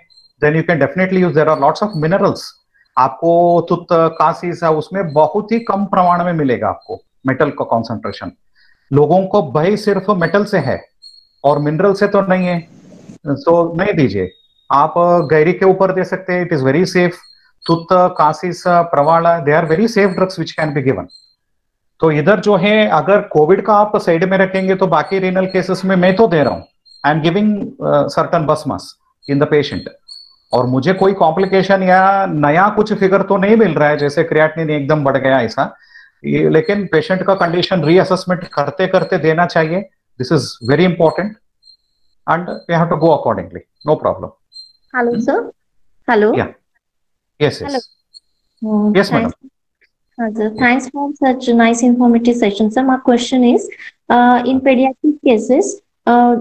S1: then you can definitely use. There are lots of minerals, आपको तुत कासी सा उसमें बहुत ही कम प्रमाण में मिलेगा आपको मेटल का कॉन्सेंट्रेशन। लोगों को भय सिर्फ मेटल से है और मिनरल से तो नहीं है, तो नहीं दीजिए। आप गैरी के ऊपर दे सकते हैं, इट इज वेरी सेफ। तुत कासिस प्रवाला, they are very safe drugs which can be given. तो इधर जो है अगर कोविड का आप साइड में रखेंगे तो बाकी रीनल केसेस में मैं तो दे रहा हूं, आई एम गिविंग सर्टन बसमस इन द पेशेंट, और मुझे कोई कॉम्प्लिकेशन या नया कुछ फिगर तो नहीं मिल रहा है जैसे क्रिएटिनिन एकदम बढ़ गया ऐसा, लेकिन पेशेंट का कंडीशन रीअसेसमेंट करते करते देना चाहिए. This is very important and we have to go accordingly. No problem.
S9: Hello, sir. Hello.
S1: Yeah. Yes, yes.
S9: Hello.
S1: Yes, madam.
S9: Sir, thanks for such a nice informative session. Sir, my question is, in pediatric cases,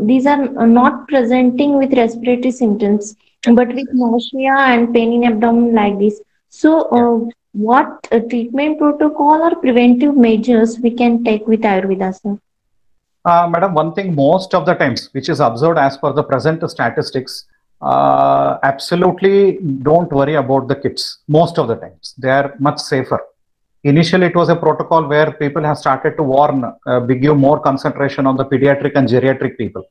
S9: these are not presenting with respiratory symptoms, but with nausea and pain in abdomen like this. So, what treatment protocol or preventive measures we can take with Ayurveda, sir?
S1: Madam, one thing most of the times, which is observed as per the present statistics, absolutely don't worry about the kids. Most of the times, they are much safer. Initially, it was a protocol where people have started to warn, give more concentration on the pediatric and geriatric people.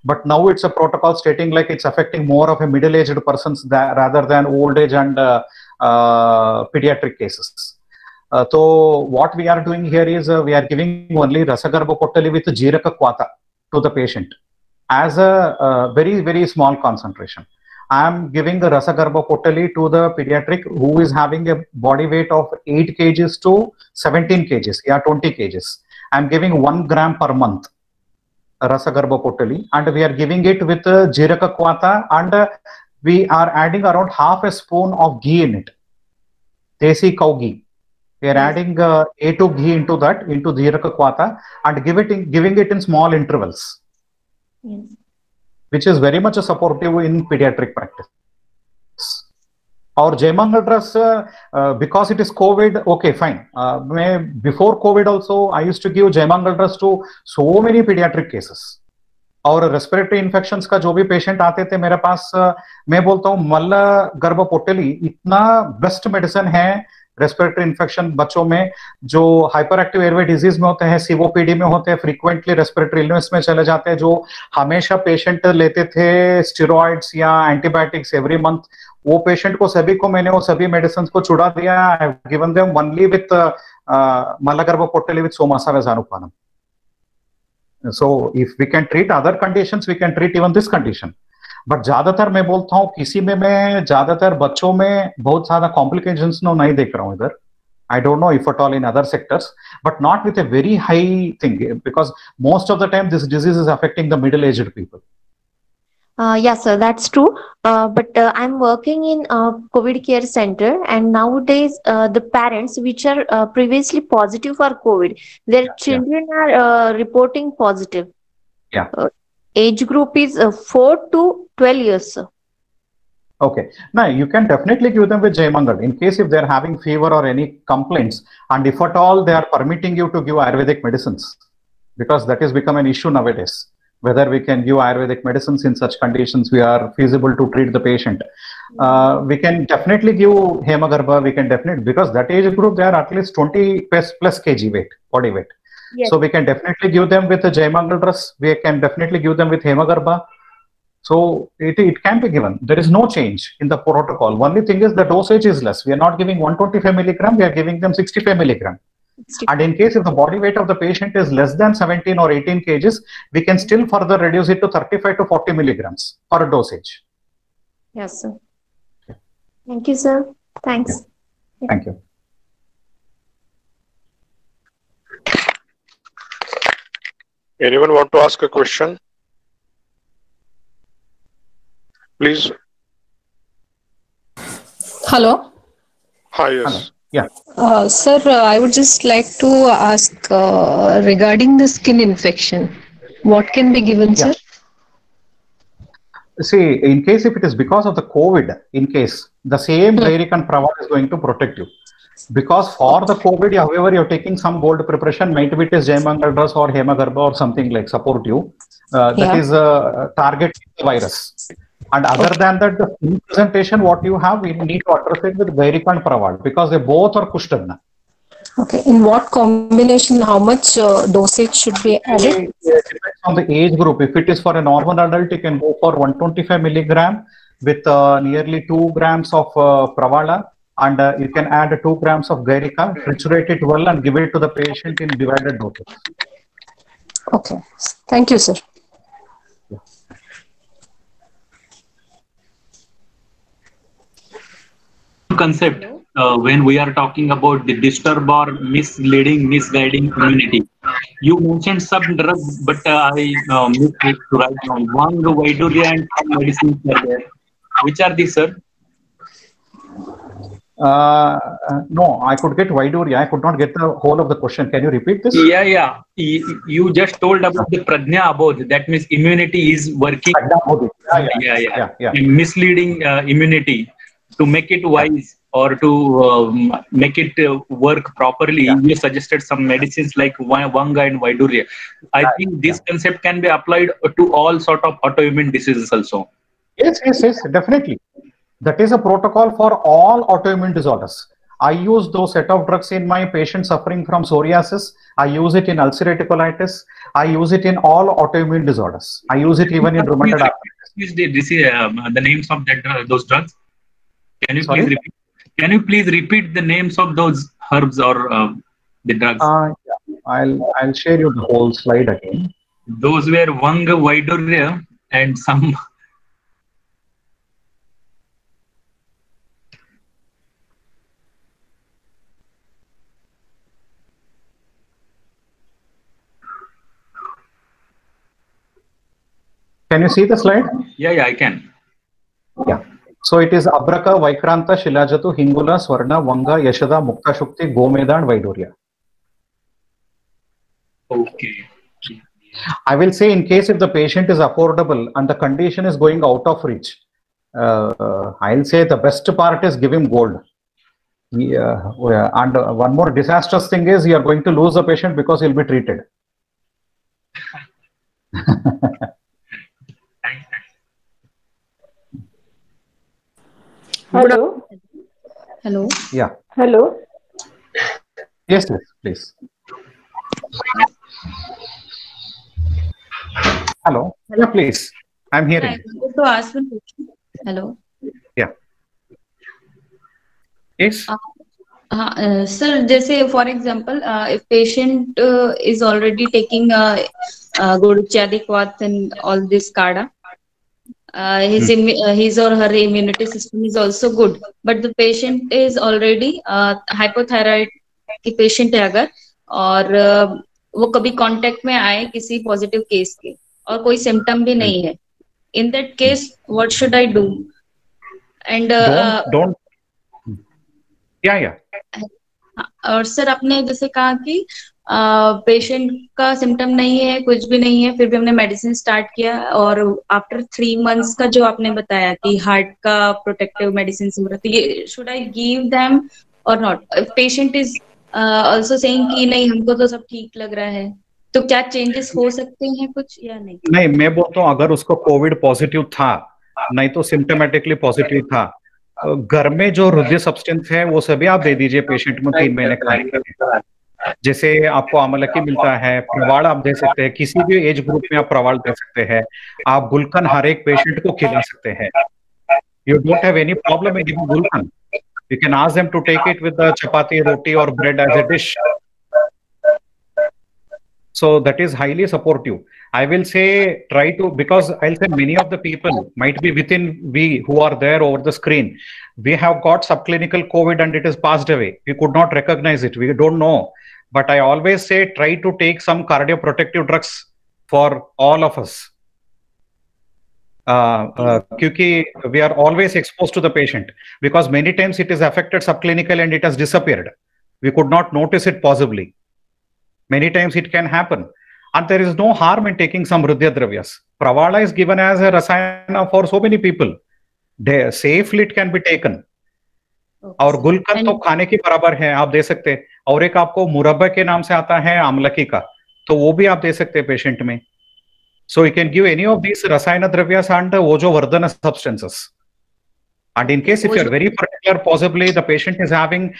S1: But now it's a protocol stating like it's affecting more of a middle-aged persons rather than old age and pediatric cases. So what we are doing here is we are giving only Rasagarbha Potali with Jiraka Kwata to the patient as a very, very small concentration. I am giving the Rasagarbha Potali to the pediatric who is having a body weight of 8 kgs to 17 kgs, yeah, 20 kgs. I am giving 1 gram per month Rasagarbha Potali, and we are giving it with Jiraka Kwata, and we are adding around half a spoon of ghee in it, desi cow ghee. We are adding A2 ghee into that, into Jiraka Kwata, and giving it in small intervals,
S9: Yes.
S1: which is very much supportive in pediatric practice. Our Jaimangal dress, because it is COVID, okay, fine. Before COVID also, I used to give Jaimangal dress to so many pediatric cases. और रेस्पिरेटरी इन्फेक्शंस का जो भी पेशेंट आते थे मेरे पास, मैं बोलता हूँ मल्ल गर्भ पोटली इतना बेस्ट मेडिसिन है रेस्पिरेटरी इन्फेक्शन बच्चों में जो हाइपर एक्टिव एयरवे डिजीज में होते हैं, सीओपीडी में होते हैं, फ्रीक्वेंटली रेस्पिरेटरी इलनेस में चले जाते हैं, जो हमेशा पेशेंट लेते थे स्टेरॉइड्स या एंटीबायोटिक्स एवरी मंथ, वो पेशेंट को सभी को मैंने वो सभी मेडिसिन को छुड़ा दिया. I have given them only with मल्लगर्भ पोटली विथ सोमासावेजानुपानम. So if we can treat other conditions, we can treat even this condition. But ज्यादातर मैं बोलता हूँ किसी में मैं ज्यादातर बच्चों में बहुत ज्यादा complications नहीं देख रहा हूँ इधर. I don't know if at all in other sectors, but not with a very high thing, because most of the time this disease is affecting the middle-aged people.
S9: Yes, sir, that's true. But I'm working in a COVID care center, and nowadays the parents which are previously positive for COVID, their children are reporting positive.
S1: Yeah.
S9: Age group is 4 to 12 years, sir.
S1: Okay. Now you can definitely give them with Jaimangal in case if they're having fever or any complaints, and if at all they are permitting you to give Ayurvedic medicines, because that has become an issue nowadays. Whether we can give Ayurvedic medicines in such conditions, we are feasible to treat the patient. We can definitely give Hemagarbha, we can definitely, because that age group, they are at least 20 plus kg weight, body weight.
S9: Yes.
S1: So we can definitely give them with the Jaimangal dress, we can definitely give them with Hemagarbha. So it can be given. There is no change in the protocol. Only thing is the dosage is less. We are not giving 125 milligram, we are giving them 65 milligram. And in case if the body weight of the patient is less than 17 or 18 kgs, we can still further reduce it to 35 to 40 milligrams for a dosage.
S9: Yes, sir. Thank you, sir. Thanks.
S1: Thank you.
S2: Anyone want to ask a question? Please.
S10: Hello.
S2: Hi, yes.
S1: Hello. Yeah.
S10: Sir, I would just like to ask regarding the skin infection. What can be given, sir?
S1: See, in case if it is because of the COVID, in case the same Vairicon Praval is going to protect you. Because for the COVID, however, you're taking some gold preparation, might be it is Jaimangal dress or Hemagarbha or something like support you. That is target the virus. And other than that, the skin presentation, what you have, we need to address it with Vairicon Praval because they both are Kushtagna.
S10: Okay. In what combination, how much dosage should be added?
S1: It depends on the age group. If it is for a normal adult, you can go for 125 milligram with nearly 2 grams of Pravala, and you can add 2 grams of Gairica, triturate it well and give it to the patient in divided doses.
S10: Okay. Thank you, sir.
S6: concept when we are talking about the disturb or misleading, misguiding immunity. You mentioned some drugs, but I missed it right now. Vang, Vaiduria, and some medicines are there. Which are these, sir?
S1: No, I could get Vaiduria. I could not get the whole of the question. Can you repeat this?
S6: Yeah. You just told about the Prajna Abodh. That means immunity is working. Yeah. Misleading immunity to make it wise or to make it work properly. You suggested some medicines like Vanga and Vaiduria. I think this concept can be applied to all sort of autoimmune diseases also.
S1: Yes, definitely. That is a protocol for all autoimmune disorders. I use those set of drugs in my patients suffering from psoriasis. I use it in ulcerative colitis. I use it in all autoimmune disorders. I use it even in rheumatoid arthritis.
S6: The names of those drugs? Can you please repeat? Can you please repeat the names of those herbs or the drugs?
S1: I'll share you the whole slide again.
S6: Those were Vanga, Vaiduria, and some.
S1: Can you see the slide?
S6: Yeah, I can.
S1: Yeah. So it is Abraka, Vaikranta, Shilajatu, Hingula, Swarna, Vanga, Yashada, Mukta Shukti, Gomeda, and Vaiduria.
S6: Okay.
S1: I will say, in case if the patient is affordable and the condition is going out of reach, I'll say the best part is give him gold. And one more disastrous thing is you are going to lose the patient because he'll be treated.
S11: Hello.
S10: Hello.
S1: Yeah.
S11: Hello.
S1: Yes, please. Hello. Yeah, please. I'm hearing.
S10: I wanted to ask one question. Hello.
S1: Yeah. Yes.
S10: Sir, जैसे for example, if patient is already taking Goruchadikvat and all this Kada, his or her immunity system is also good, but the patient is already hypothyroid की patient है अगर और वो कभी कांटेक्ट में आए किसी पॉजिटिव केस के और कोई सिम्टम भी नहीं है, in that case what should I do? And
S1: don't yeah.
S10: और सर आपने जैसे कहा कि पेशेंट का सिम्टम नहीं है, कुछ भी नहीं है, फिर भी हमने मेडिसिन स्टार्ट किया और आफ्टर 3 months का जो आपने बताया कि हार्ट का प्रोटेक्टिव मेडिसिन ये शुड आई गिव देम और not? Patient is also saying कि नहीं हमको तो सब ठीक लग रहा है, तो क्या चेंजेस हो सकते हैं कुछ या नहीं?
S1: नहीं, मैं बोलता हूँ अगर उसको कोविड पॉजिटिव था, नहीं तो सिम्टोमेटिकली पॉजिटिव था, घर में जो हृदय सब्सटेंस है वो सभी आप दे दीजिए पेशेंट में 3 महीने का। जैसे आपको आमलकी मिलता है, प्रवाल आप दे सकते हैं, किसी भी एज ग्रुप में आप प्रवाल दे सकते हैं, आप गुलकन हर एक पेशेंट को खिला सकते हैं। You don't have any problem in giving gulkand, you can ask them to take it with chapati, roti और bread as a dish. So that is highly supportive. I will say try to, because I'll say many of the people might be within we who are there over the screen. We have got subclinical COVID and it is passed away. We could not recognize it. We don't know. But I always say try to take some cardioprotective drugs for all of us. Because we are always exposed to the patient. Because many times it is affected subclinical and it has disappeared. We could not notice it possibly. Many times it can happen, and there is no harm in taking some Hridaya Dravyas. Pravala is given as a rasayana for so many people. Safely it can be taken. और गुलकंद तो खाने के बराबर है, आप दे सकते हैं। और एक आपको मुरब्बा के नाम से आता है आमलकी का, तो वो भी आप दे सकते हैं पेशेंट में। So you can give any of these rasayana dravyas and वो जो Vardhan substances. And in case if you are very particular, possibly the patient is having,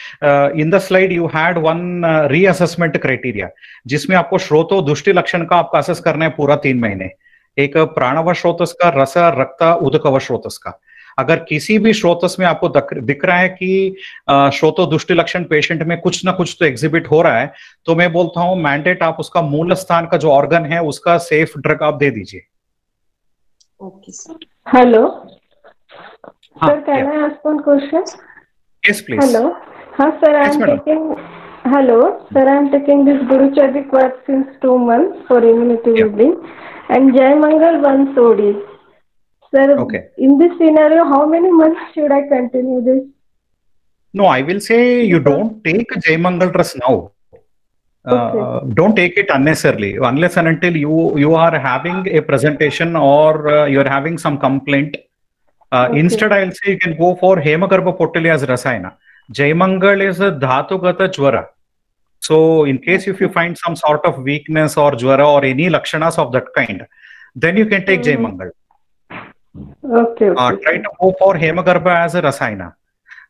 S1: in the slide you had one reassessment criteria, जिसमें आपको श्रोतो दुष्टि लक्षण का आपका असेस करना है पूरा 3 महीने। एक प्राणव स्रोतस का, रस रक्त उदकव स्रोतस का। अगर किसी भी स्रोतस में आपको दिख रहा है कि श्रोतो दुष्टि लक्षण पेशेंट में कुछ ना कुछ तो एग्जिबिट हो रहा है, तो मैं बोलता हूँ मैंडेट आप उसका मूल स्थान का जो ऑर्गन है उसका सेफ ड्रग आप दे दीजिए।
S10: Okay sir.
S11: Hello. Sir, can I ask one question?
S1: Yes, please.
S11: Hello. Sir,
S1: Yes, madam.
S11: I'm taking this Guru Chadik since 2 months for immunity building and Jai Mangal once OD. Sir,
S1: Okay.
S11: in this scenario, how many months should I continue this?
S1: No, I will say you don't take Jai Mangal dress now. Don't take it unnecessarily unless and until you are having a presentation or you are having some complaint. Instead, I'll say you can go for Hemagarbha Potali as Rasayana. Jai Mangal is a Dhatugata Jwara. So, in case if you find some sort of weakness or Jwara or any lakshanas of that kind, then you can take Jai Mangal. Try to go for Hemagarbha as a Rasayana.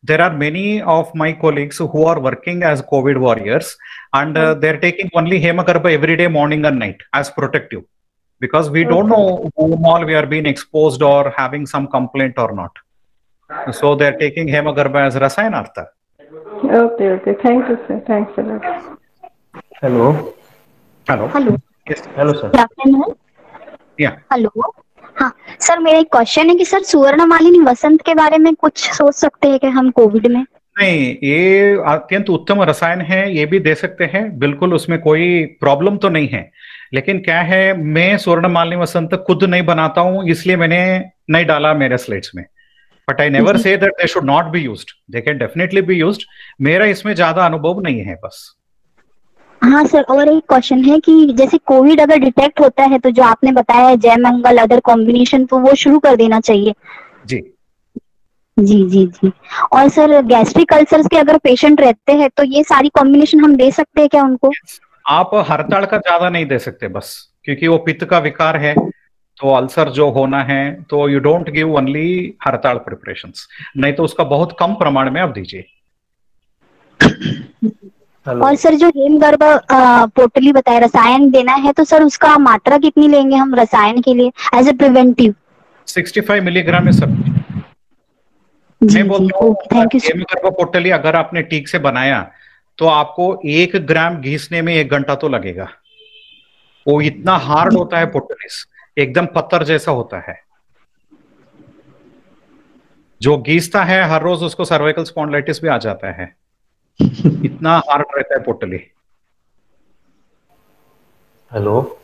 S1: There are many of my colleagues who are working as COVID warriors and they're taking only Hemagarbha every day, morning and night as protective. Because we don't know whom all we are being exposed or having some complaint or not. So they're taking Hemagarbha as Rasayanartha.
S11: Okay. Thank you, sir. Thanks a lot.
S12: Hello.
S1: Yes.
S12: Hello, sir.
S13: Good afternoon.
S1: Yeah.
S13: Hello. हाँ सर, मेरा एक क्वेश्चन है कि सर सुवर्णमालिनी वसंत के बारे में कुछ सोच सकते हैं कि हम कोविड में?
S1: नहीं, ये अत्यंत उत्तम रसायन है, ये भी दे सकते हैं, बिल्कुल उसमें कोई प्रॉब्लम तो नहीं है. लेकिन क्या है, मैं स्वर्णमालिनी वसंत खुद नहीं बनाता हूं, इसलिए मैंने नहीं डाला मेरे स्लाइड्स में. But I never say that they should not be used. They can definitely be used. मेरा इसमें ज्यादा अनुभव नहीं है बस.
S13: हाँ सर, और एक क्वेश्चन है कि जैसे कोविड अगर डिटेक्ट होता है तो जो आपने बताया है जय मंगल अदर कॉम्बिनेशन, तो वो शुरू कर देना चाहिए.
S1: जी.
S13: और सर गैस्ट्रिक अल्सर्स के अगर पेशेंट रहते हैं तो ये सारी कॉम्बिनेशन हम दे सकते हैं क्या उनको?
S1: आप हड़ताल का ज्यादा नहीं दे सकते बस, क्योंकि वो पित्त का विकार है, तो अल्सर जो होना है, तो यू डोंट गिव ओनली हड़ताल प्रिपरेशंस, नहीं तो उसका बहुत कम प्रमाण में आप दीजिए.
S13: और सर जो हेमगर्भ पोटली बताया रसायन देना है, तो सर उसका मात्रा कितनी लेंगे हम रसायन के लिए एज ए प्रिवेंटिव?
S1: 65 मिलीग्राम है सब. मैं बोलता हूँ हेमगर्भ पोटली अगर आपने ठीक से बनाया तो आपको 1 ग्राम घीसने में 1 घंटा तो लगेगा. वो इतना हार्ड होता है पोटलीस, एकदम पत्थर जैसा होता है. जो घीसता है हर रोज उसको सर्वाइकल स्पॉन्डिलाइटिस भी आ जाता है. इतना हार्ड रहता है पोटली.
S12: हेलो.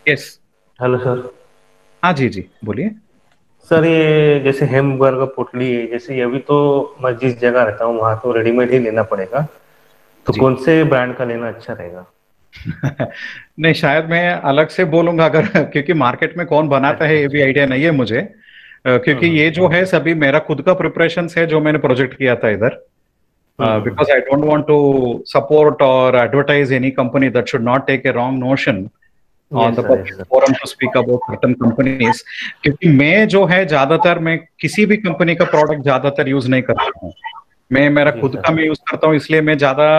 S1: यस.
S12: Hello sir.
S1: हाँ जी बोलिए
S12: सर. ये जैसे हेमगर्भ पोटली है, जैसे अभी तो मैं जिस जगह रहता हूँ वहां तो रेडीमेड ही लेना पड़ेगा, तो कौन से ब्रांड का लेना अच्छा रहेगा?
S1: नहीं, शायद मैं अलग से बोलूंगा अगर, क्योंकि मार्केट में कौन बनाता है ये भी आइडिया नहीं है मुझे, क्योंकि ये जो है सभी मेरा खुद का प्रिपरेशन है जो मैंने प्रोजेक्ट किया था इधर. Because I don't want to support or advertise any company that should not take a wrong notion on the public forum to speak about certain companies. क्योंकि मैं जो है ज्यादातर मैं किसी भी कंपनी का प्रोडक्ट ज्यादातर यूज नहीं करता हूँ. मैं मेरा खुद का मैं यूज करता हूँ, इसलिए मैं ज्यादा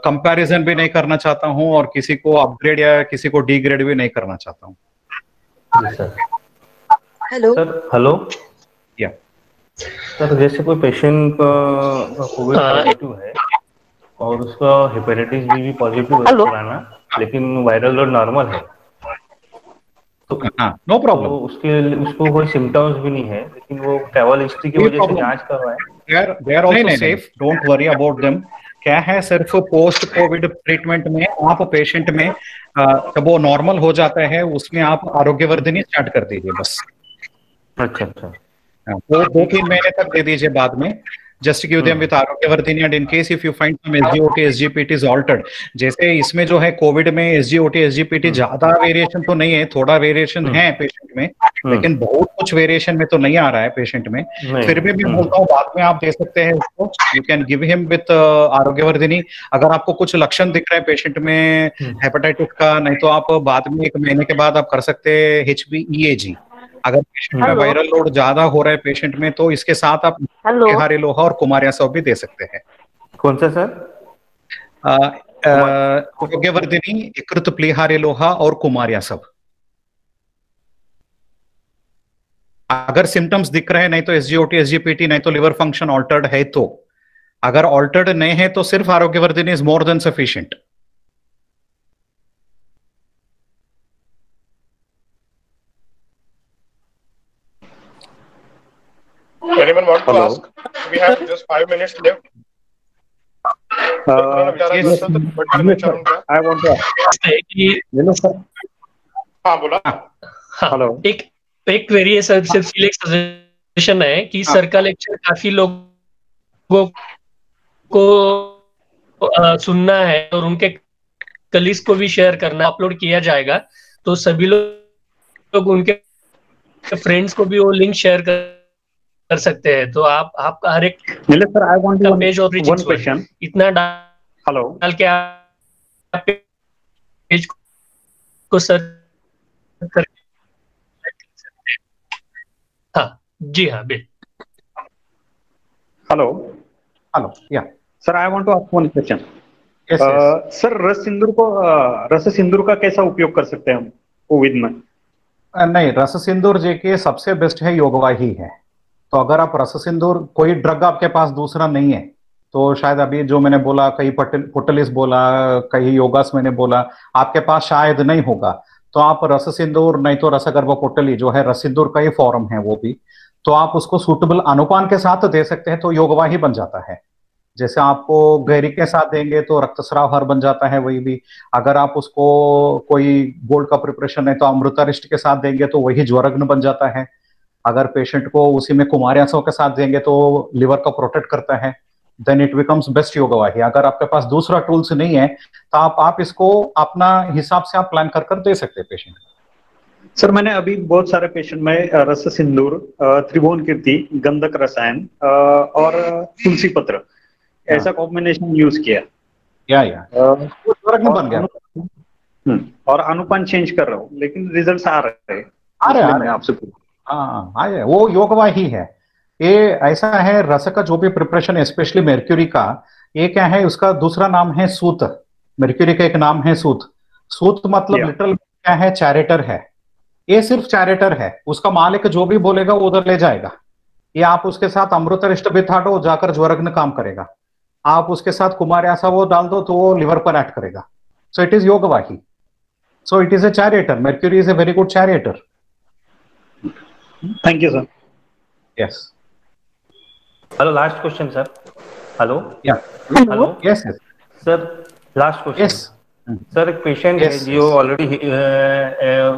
S1: कंपैरिजन भी नहीं करना चाहता हूँ और किसी को अपग्रेड या किसी को डिग्रेड भी नहीं करना चाहता हूँ.
S12: Hello sir. हेलो.
S1: या
S12: सर, जैसे कोई पेशेंट का कोविड पॉजिटिव है और उसका हेपेटाइटिस बी पॉजिटिव है पुराना, लेकिन वायरल लोड नॉर्मल है, तो
S1: नो प्रॉब्लम.
S12: उसको कोई सिम्टम्स भी नहीं है, लेकिन वो ट्रैवल हिस्ट्री की वजह से जांच करवाए.
S1: They are also safe, don't worry about them. क्या है, सिर्फ पोस्ट कोविड ट्रीटमेंट में आप पेशेंट में जब वो नॉर्मल हो जाता है उसमें आप आरोग्यवर्धिनी स्टार्ट कर दीजिए बस.
S12: अच्छा.
S1: वो 2-3 महीने तक दे दीजिए बाद में. Just give them with Arogyavardhini and in case if you find some SGOT SGPT is altered. जैसे इसमें जो है कोविड में एसजीओटी एसजीपीटी ज्यादा वेरिएशन तो नहीं है, थोड़ा वेरिएशन है पेशेंट में, लेकिन बहुत कुछ वेरिएशन में तो नहीं आ रहा है पेशेंट में. फिर भी मैं बोलता हूँ बाद में आप दे सकते हैं उसको. You can give him with Arogyavardhini. अगर आपको कुछ लक्षण दिख रहा है पेशेंट में हेपेटाइटिस का, नहीं तो आप बाद में 1 महीने के बाद आप कर सकते हैं HbEAg. अगर पेशेंट में वायरल लोड ज्यादा हो रहा है पेशेंट में, तो इसके साथ आप प्लीहारे लोहा और कुमारियासव भी दे सकते हैं.
S12: कौन सा सर?
S1: आरोग्यवर्धिनी, यकृत प्लीहारे लोहा और कुमारियासव. अगर सिम्टम्स दिख रहे हैं, नहीं तो एसजीओटी एसजीपीटी, नहीं तो लिवर फंक्शन ऑल्टर्ड है, तो अगर ऑल्टर्ड नहीं है तो सिर्फ Arogyavardhini is more than sufficient.
S2: Anyone want to ask? We have just 5 minutes left.
S14: Yes, I want to ask. Hello, sir.
S2: हाँ बोला.
S3: हेलो. एक क्वेरी है सर, सिर्फ एक सजेशन है कि सर का लेक्चर काफी लोगों को सुनना है और उनके कलीग्स को भी शेयर करना, अपलोड किया जाएगा तो सभी लोग उनके फ्रेंड्स को भी वो लिंक शेयर कर सकते हैं. तो आपका हर एक
S14: सर आई वांट टू
S3: पेज और
S14: वन क्वेश्चन
S3: इतना डाल के आप पेज को सर्च करके. हाँ जी हाँ बिल.
S14: हेलो
S1: या
S14: sir I want to ask one question.
S1: Yes, yes.
S14: Sir रस सिंदूर का कैसा उपयोग कर सकते हैं हम कोविड में?
S1: नहीं, रस सिंदूर जेके सबसे बेस्ट है योगवा ही है. तो अगर आप रस सिंदूर, कोई ड्रग आपके पास दूसरा नहीं है तो शायद अभी जो मैंने बोला, कई पुटलिस बोला, कई योगास मैंने बोला, आपके पास शायद नहीं होगा तो आप रस सिंदूर, नहीं तो रसगर्भ पुटली जो है रस सिंदूर का ही फॉर्म है वो भी, तो आप उसको सूटेबल अनुपान के साथ दे सकते हैं तो योगवा ही बन जाता है. जैसे आपको गैरी के साथ देंगे तो रक्तस्राव हर बन जाता है वही भी. अगर आप उसको कोई गोल्ड का प्रिपरेशन है तो अमृतारिष्ट के साथ देंगे तो वही ज्वरग्न बन जाता है. अगर पेशेंट को उसी में कुमार्यासों के साथ देंगे तो लिवर का प्रोटेक्ट करता है. देन इट बिकम्स बेस्ट योगवाही. अगर आपके पास दूसरा टूल्स नहीं है तो आप इसको अपना हिसाब से आप प्लान कर दे सकते हैं पेशेंट.
S14: सर मैंने अभी बहुत सारे पेशेंट में रस सिंदूर, त्रिभुवन कीर्ति, गंधक रसायन और तुलसी पत्र ऐसा कॉम्बिनेशन यूज किया.
S1: बन गया.
S14: और अनुपान चेंज कर रहा हूँ लेकिन रिजल्ट्स आ रहे हैं आपसे.
S1: हाँ, वो योगवा ही है. ये ऐसा है, रस का जो भी प्रिपरेशन, स्पेशली मेर्क्यूरी का, ये क्या है, उसका दूसरा नाम है सूत. मेर्क्यूरी का एक नाम है सूत. सूत मतलब लिटरल क्या है, चैरेटर है. ये सिर्फ चैरेटर है. उसका मालिक जो भी बोलेगा वो उधर ले जाएगा. ये आप उसके साथ अमृतरिष्ट भी थाटो, जाकर ज्वरग्न काम करेगा. आप उसके साथ कुमार्यासा वो डाल दो तो वो लिवर पर एक्ट करेगा. सो इट इज योगवाही. So it is a charioteer. Mercury is a very good charioteer.
S14: Thank you sir.
S1: Yes.
S12: Hello, last question sir. Hello.
S1: Yeah.
S12: Hello.
S1: Yes
S12: sir, last question.
S1: Yes
S12: sir, एक पेशेंट है जो ऑलरेडी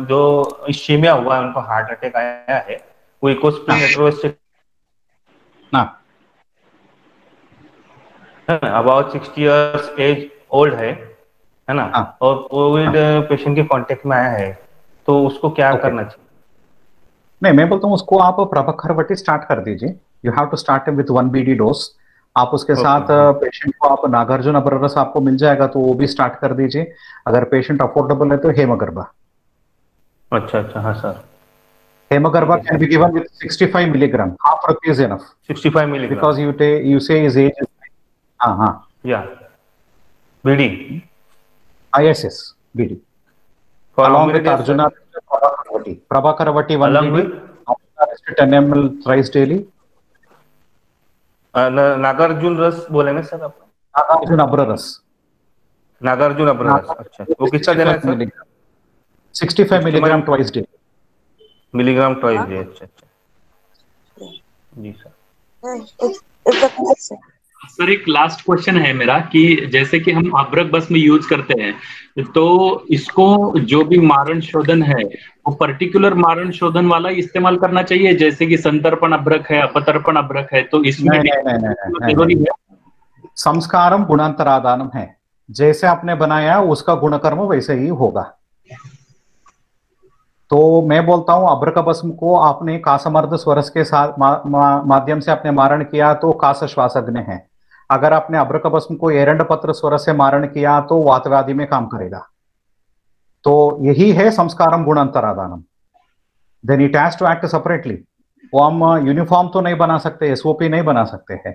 S12: जो इस्चेमिया हुआ है, उनको हार्ट अटैक आया है, वो इकोस्प्रिन एट्रोस्टिक अबाउट 60 इयर्स एज ओल्ड है ना, और कोविड पेशेंट के कांटेक्ट में आया है, तो उसको क्या करना चाहिए?
S1: नहीं, मैं बोलता हूँ उसको आप प्रभाकरवटी स्टार्ट कर दीजिए. You have to start with 1 BD dose. आप उसके साथ पेशेंट को आप नागार्जुन अब्ररस आपको मिल जाएगा तो वो भी स्टार्ट कर दीजिए. अगर पेशेंट अफोर्डेबल है तो हेमगर्भा.
S12: अच्छा, हाँ sir.
S1: Hemagarbha can be given with 65 milligram. Half rupee is enough.
S12: 65 milligram.
S1: Because you say his age is.
S12: Yeah. BD.
S1: Yes. BD. Along with Arjuna Prabhakaravati 1 BD. 10 ml thrice daily.
S12: Nagarjuna रस बोले ना सर आप?
S1: नागार्जुन अब्ररस.
S12: नागार्जुन अब्ररस. अच्छा, वो कितना देना है sir?
S1: 65 milligram twice daily.
S12: Milligram twice day. अच्छा जी सर.
S6: सर, एक लास्ट क्वेश्चन है मेरा कि जैसे कि हम अब्रक बस में यूज करते हैं तो इसको जो भी मारण शोधन है वो पर्टिकुलर मारण शोधन वाला इस्तेमाल करना चाहिए, जैसे कि संतर्पण अब्रक है, अपतर्पण अब्रक है, तो इसमें जरूरी है?
S1: संस्कारम गुणांतरादानम है. जैसे आपने बनाया उसका गुणकर्म वैसे ही होगा. तो मैं बोलता हूं अब्रकभस्म को आपने कासमर्द स्वरस के साथ माध्यम से आपने मारण किया तो कास श्वासग्न है. अगर आपने अब्रकभस्म को एरंड पत्र स्वरस से मारण किया तो वातव्याधि में काम करेगा. तो यही है संस्कारम गुणांतरादानम. Then it has to act separately. वो हम यूनिफॉर्म तो नहीं बना सकते, SOP नहीं बना सकते हैं.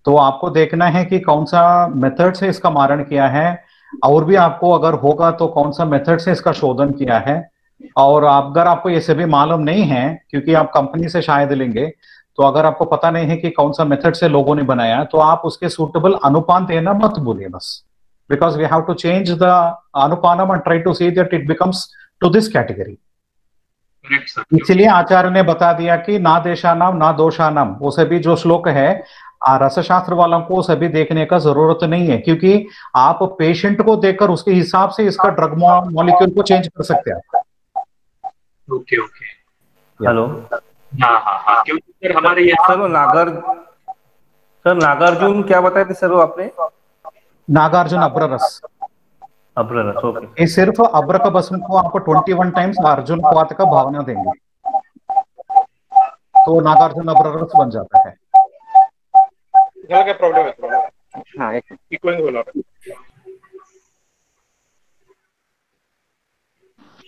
S1: तो आपको देखना है कि कौन सा मेथड से इसका मारण किया है, और भी आपको अगर होगा तो कौन सा मेथड से इसका शोधन किया है. और अगर आपको ये सभी मालूम नहीं है, क्योंकि आप कंपनी से शायद लेंगे, तो अगर आपको पता नहीं है कि कौन सा मेथड से लोगों ने बनाया, तो आप उसके सूटेबल अनुपान देना मत भूलिए बस. Because we have to change the अनुपानम and try to see that it becomes to this category.
S6: Correct sir.
S1: इसलिए आचार्य ने बता दिया कि ना देशानाम ना दोषानाम, वो सभी जो श्लोक है रसशास्त्र वालों को सभी देखने का जरूरत नहीं है, क्योंकि आप पेशेंट को देखकर उसके हिसाब से इसका ड्रग मॉलिक्यूल को चेंज कर सकते हैं।
S6: Okay okay.
S12: हेलो।
S6: हाँ हाँ हाँ, क्योंकि सर हमारे यहाँ
S12: सर नागार्जुन क्या बताए थे सर वो आपने?
S1: नागार्जुन अब्ररस।
S12: अब्ररस, ओके।
S1: ये सिर्फ अब्रक भस्म को आप 21 टाइम्स अर्जुन क्वाथ का भावना देंगे तो नागार्जुन अब्ररस बन जाता है।
S2: क्या प्रॉब्लम है तुम्हारा?
S1: हाँ,
S2: इक्वलिंग हो रहा है।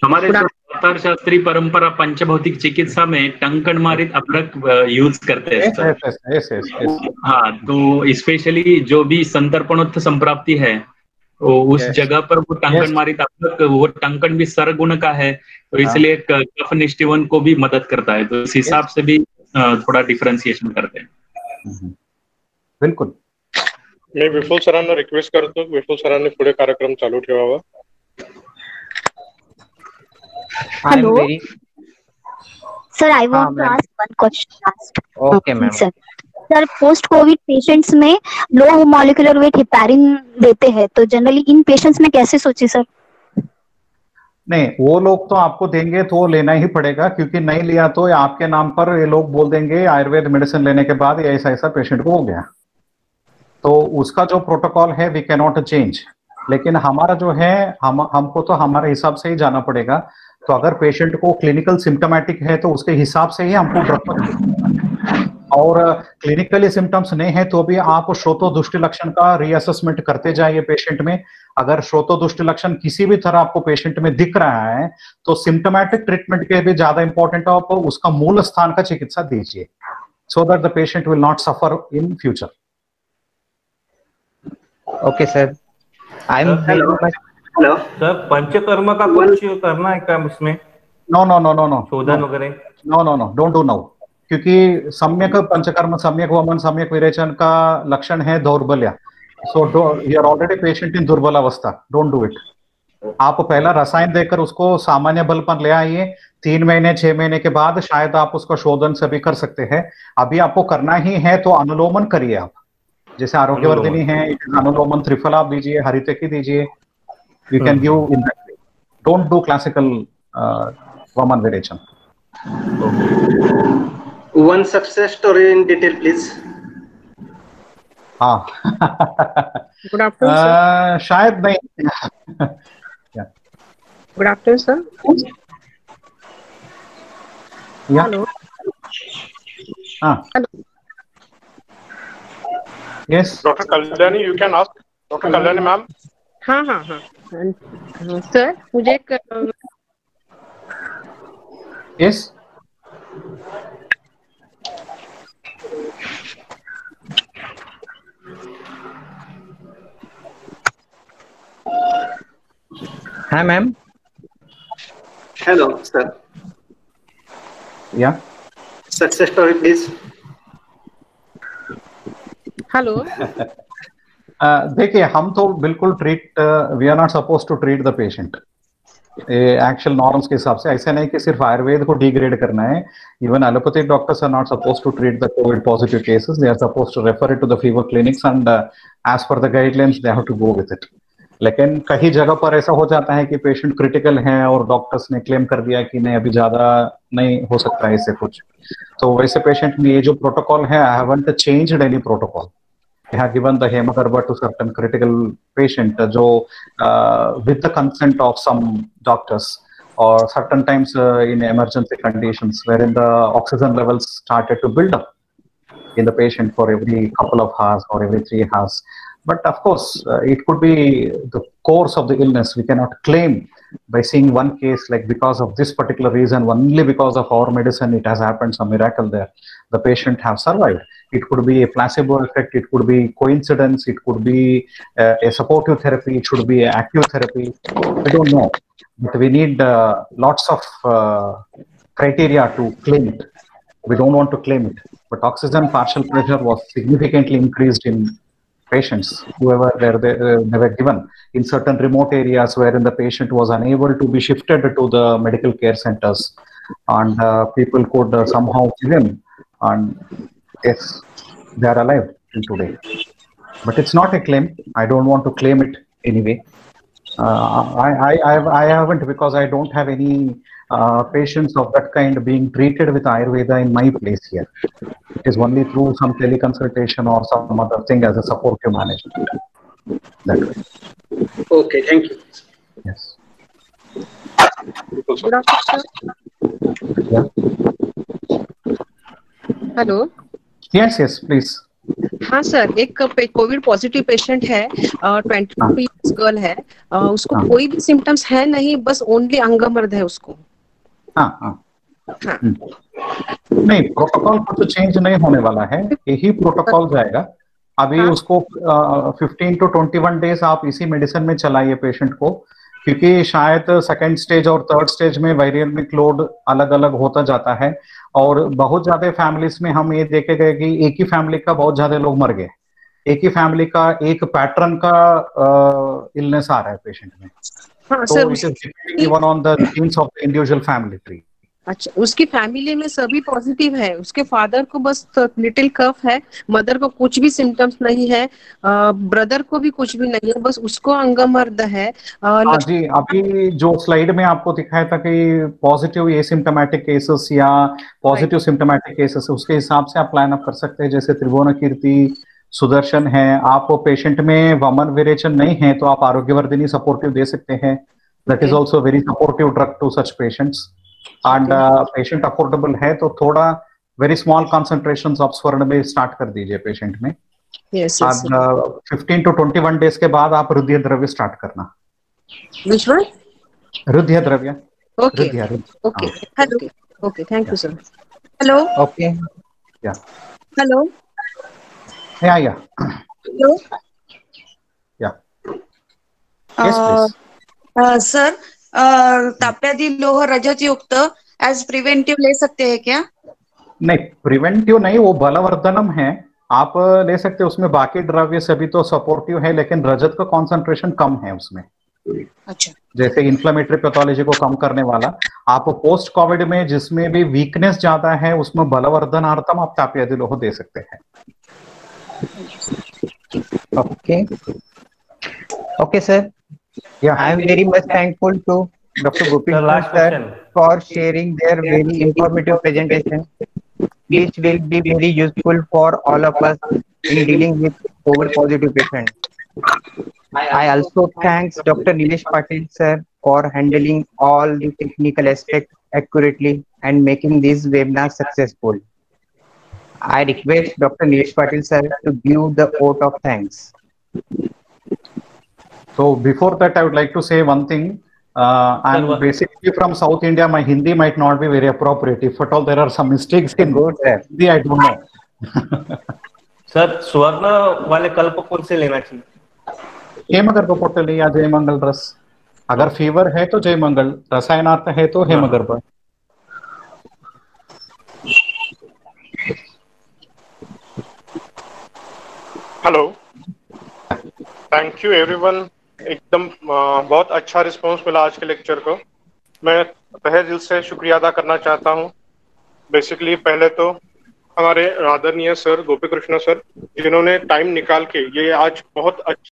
S6: हमारे अवतार शास्त्री परंपरा पंचभौतिक चिकित्सा में टंकण मारित अब्रक यूज करते हैं सर। हाँ, तो स्पेशली जो भी संतर्पणोत्थ संप्राप्ति है वो उस जगह पर वो टंकण मारित अब्रक, वो टंकण भी सरगुण का है, तो इसलिए कफ निष्ठीवन को भी मदद करता है, तो इस हिसाब से भी थोड़ा डिफरेंशिएशन करते हैं।
S1: बिल्कुल।
S2: मी विपुल सरांना रिक्वेस्ट करतो, विपुल सरांनी पुढे कार्यक्रम चालू ठेवावा।
S13: Hello sir, I want to ask one question last.
S15: Okay ma'am.
S13: Sir post Covid patients में लो मॉलिक्यूलर वेट हेपारिन देते हैं, तो जनरली इन पेशेंट्स में कैसे सोचे सर?
S1: नहीं, वो लोग तो आपको देंगे तो लेना ही पड़ेगा, क्योंकि नहीं लिया तो आपके नाम पर ये लोग बोल देंगे आयुर्वेद मेडिसिन लेने के बाद ये ऐसा ऐसा पेशेंट को हो गया, तो उसका जो प्रोटोकॉल है वी कैन नॉट चेंज। लेकिन हमारा जो है हमको तो हमारे हिसाब से ही जाना पड़ेगा। तो अगर पेशेंट को क्लिनिकल सिम्टोमेटिक है तो उसके हिसाब से ही हमको ड्रग, और क्लिनिकली सिम्टम्स नहीं है तो भी आप श्रोतो दृष्टि लक्षण का रीअसेसमेंट करते जाइए पेशेंट में। अगर श्रोतो दृष्टि लक्षण किसी भी तरह आपको पेशेंट में दिख रहा है तो सिम्टोमेटिक ट्रीटमेंट के भी ज्यादा इंपॉर्टेंट है, आप उसका मूल स्थान का चिकित्सा दीजिए, so that the patient will not suffer in future.
S15: Okay sir, I am
S12: hello sir, panchakarma का कुछ करना है क्या इसमें?
S1: No no no no no,
S12: शोधन वगैरह
S1: no no no, don't do now, क्योंकि सम्यक पंचकर्म, सम्यक वमन, सम्यक विरेचन का लक्षण है दौर्बल्य। So you are already patient in दुर्बल अवस्था, डोंट डू इट। आप पहला रसायन देकर उसको सामान्य बल पर ले आइए, 3 महीने 6 महीने के बाद शायद आप उसका शोधन सभी कर सकते हैं। अभी आपको करना ही है तो अनुलोमन करिए आप, जैसे आरोग्यवर्धिनी है, अनुलोमन त्रिफल आप दीजिए, हरितकी दीजिए, you can give in that way, don't do classical वमन विरेचन।
S16: One success story in detail, please.
S1: हाँ
S17: Good afternoon, sir.
S1: शायद नहीं।
S17: Good afternoon, sir.
S1: Hello. हाँ।
S17: Hello.
S1: Yes.
S2: Dr. Kalyani, you can ask. Dr. Kalyani, ma'am.
S17: हाँ हाँ हाँ सर, मुझे एक
S1: Yes.
S15: हाँ ma'am.
S16: Hello, sir.
S1: Yeah.
S16: Success story, please.
S17: Hello.
S1: देखिए, हम तो बिल्कुल we are not suppose to treat the patient actual norms के हिसाब से। ऐसा नहीं कि सिर्फ आयुर्वेद को डिग्रेड करना है, even allopathic doctors are not suppose to treat the Covid positive cases, they are suppose to refer it to the fever clinics and as per the guidelines they have to go with it. लेकिन कई जगह पर ऐसा हो जाता है कि पेशेंट क्रिटिकल है और डॉक्टर्स ने क्लेम कर दिया कि नहीं अभी ज्यादा नहीं हो सकता है इससे कुछ, तो वैसे पेशेंट में ये जो प्रोटोकॉल है, I haven't changed any protocol. I have given the Hemagarba to certain critical patient, with the consent of some doctors, or certain times in emergency conditions wherein the oxygen levels started to build up in the patient for every couple of hours or every 3 hours. But of course, it could be the course of the illness. We cannot claim by seeing one case like because of this particular reason, only because of our medicine, it has happened some miracle there. The patient have survived. It could be a placebo effect, it could be coincidence, it could be a supportive therapy, it should be active therapy. We don't know, but we need lots of criteria to claim it. We don't want to claim it, but oxygen partial pressure was significantly increased in patients, whoever they were given in certain remote areas wherein the patient was unable to be shifted to the medical care centers. and people could somehow kill him, and yes, they are alive till today. But it's not a claim. I don't want to claim it anyway. I haven't, because I don't have any patients of that kind being treated with Ayurveda in my place here. It is only through some teleconsultation or some other thing as a supportive management. That way.
S16: Okay, thank you.
S1: Yes.
S17: Good afternoon,
S1: Yeah.
S17: Hello
S1: Yes, yes, please.
S17: हाँ सर, एक कोविड पॉजिटिव पेशेंट है, 22 इयर्स गर्ल है, उसको कोई भी सिम्टम्स है नहीं, बस ओनली अंगमर्द है उसको।
S1: हाँ। नहीं, प्रोटोकॉल कुछ चेंज नहीं होने वाला है, यही प्रोटोकॉल जाएगा। अभी उसको 15 to 21 डेज आप इसी मेडिसिन में चलाइए पेशेंट को, क्योंकि शायद सेकंड स्टेज और थर्ड स्टेज में वायरल लोड अलग अलग होता जाता है, और बहुत ज्यादा फैमिलीज में हम ये देखे गए कि एक ही फैमिली का बहुत ज्यादा लोग मर गए, एक ही फैमिली का एक पैटर्न का इलनेस आ रहा है पेशेंट में।
S17: हाँ,
S1: तो it is depending even on the jeans of the individual family tree.
S17: अच्छा, उसकी फैमिली में सभी पॉजिटिव है, उसके फादर को बस लिटिल कफ है, मदर को कुछ भी सिम्टम्स नहीं है, ब्रदर को भी कुछ भी नहीं है, बस उसको अंगमर्द है।
S1: हाँ जी, अभी जो स्लाइड में आपको दिखाया था कि पॉजिटिव एसिम्प्टोमेटिक केसेस या पॉजिटिव सिम्प्टोमेटिक केसेस, उसके हिसाब से आप प्लान अप कर सकते हैं। जैसे त्रिभुवन कीर्ति, सुदर्शन है, आप पेशेंट में वमन विरेचन नहीं है तो आप आरोग्यवर्धिनी सपोर्टिव दे सकते हैं। That is also very supportive drug to such patients. And patient affordable है तो थोड़ा वेरी स्मॉल कॉन्सेंट्रेशंस ऑफ स्वर्ण में स्टार्ट कर दीजिए पेशेंट में।
S17: yes, yes,
S1: 15 to 21 डेज के बाद आप रुधिर द्रव्य स्टार्ट करना।
S17: Which one?
S1: रुधिर द्रव्य।
S17: Okay. Okay. Hello. Okay. Thank you, sir. Hello.
S15: Okay.
S1: Yeah.
S17: Hello.
S1: Yeah.
S10: Hello.
S1: Yeah. Yes, please.
S10: Sir, ताप्यादी लोह रजत युक्त एज प्रिवेंटिव ले सकते हैं क्या?
S1: नहीं, प्रिवेंटिव नहीं, वो बलवर्धनम है, आप ले सकते हैं। उसमें बाकी द्रव्य सभी तो सपोर्टिव है, लेकिन रजत का कॉन्सेंट्रेशन कम है उसमें।
S10: अच्छा।
S1: जैसे इन्फ्लेमेटरी पैथोलॉजी को कम करने वाला, आप पोस्ट कोविड में जिसमें भी वीकनेस ज्यादा है उसमें बलवर्धनार्थम आप ताप्यादी लोह दे सकते हैं।
S15: Okay, sir.
S1: Yeah.
S15: I am very much thankful to Dr. Gopi sir for sharing their very informative presentation, which will be very useful for all of us in dealing with COVID positive patients. I also thank Dr. Nilesh Patil sir for handling all the technical aspects accurately and making this webinar successful. I request Dr. Nilesh Patil sir to give the vote of thanks.
S1: So before that, I would like to say one thing. I'm basically from South India. My Hindi might not be very appropriate. If at all there are some mistakes in Hindi, I don't know.
S12: Sir, स्वर्ण वाले कल्प कौन से लेना चाहिए?
S1: हेमगर्भ पोटली या जय मंगल रस। अगर फीवर है तो जय मंगल, रसायनार्थ है तो हेमगर्भ।
S2: Hello, thank you everyone. एकदम बहुत अच्छा रिस्पांस मिला आज के लेक्चर को। मैं तहे दिल से शुक्रिया अदा करना चाहता हूँ। बेसिकली पहले तो हमारे आदरणीय सर गोपी कृष्ण सर, जिन्होंने टाइम निकाल के ये आज बहुत अच्छा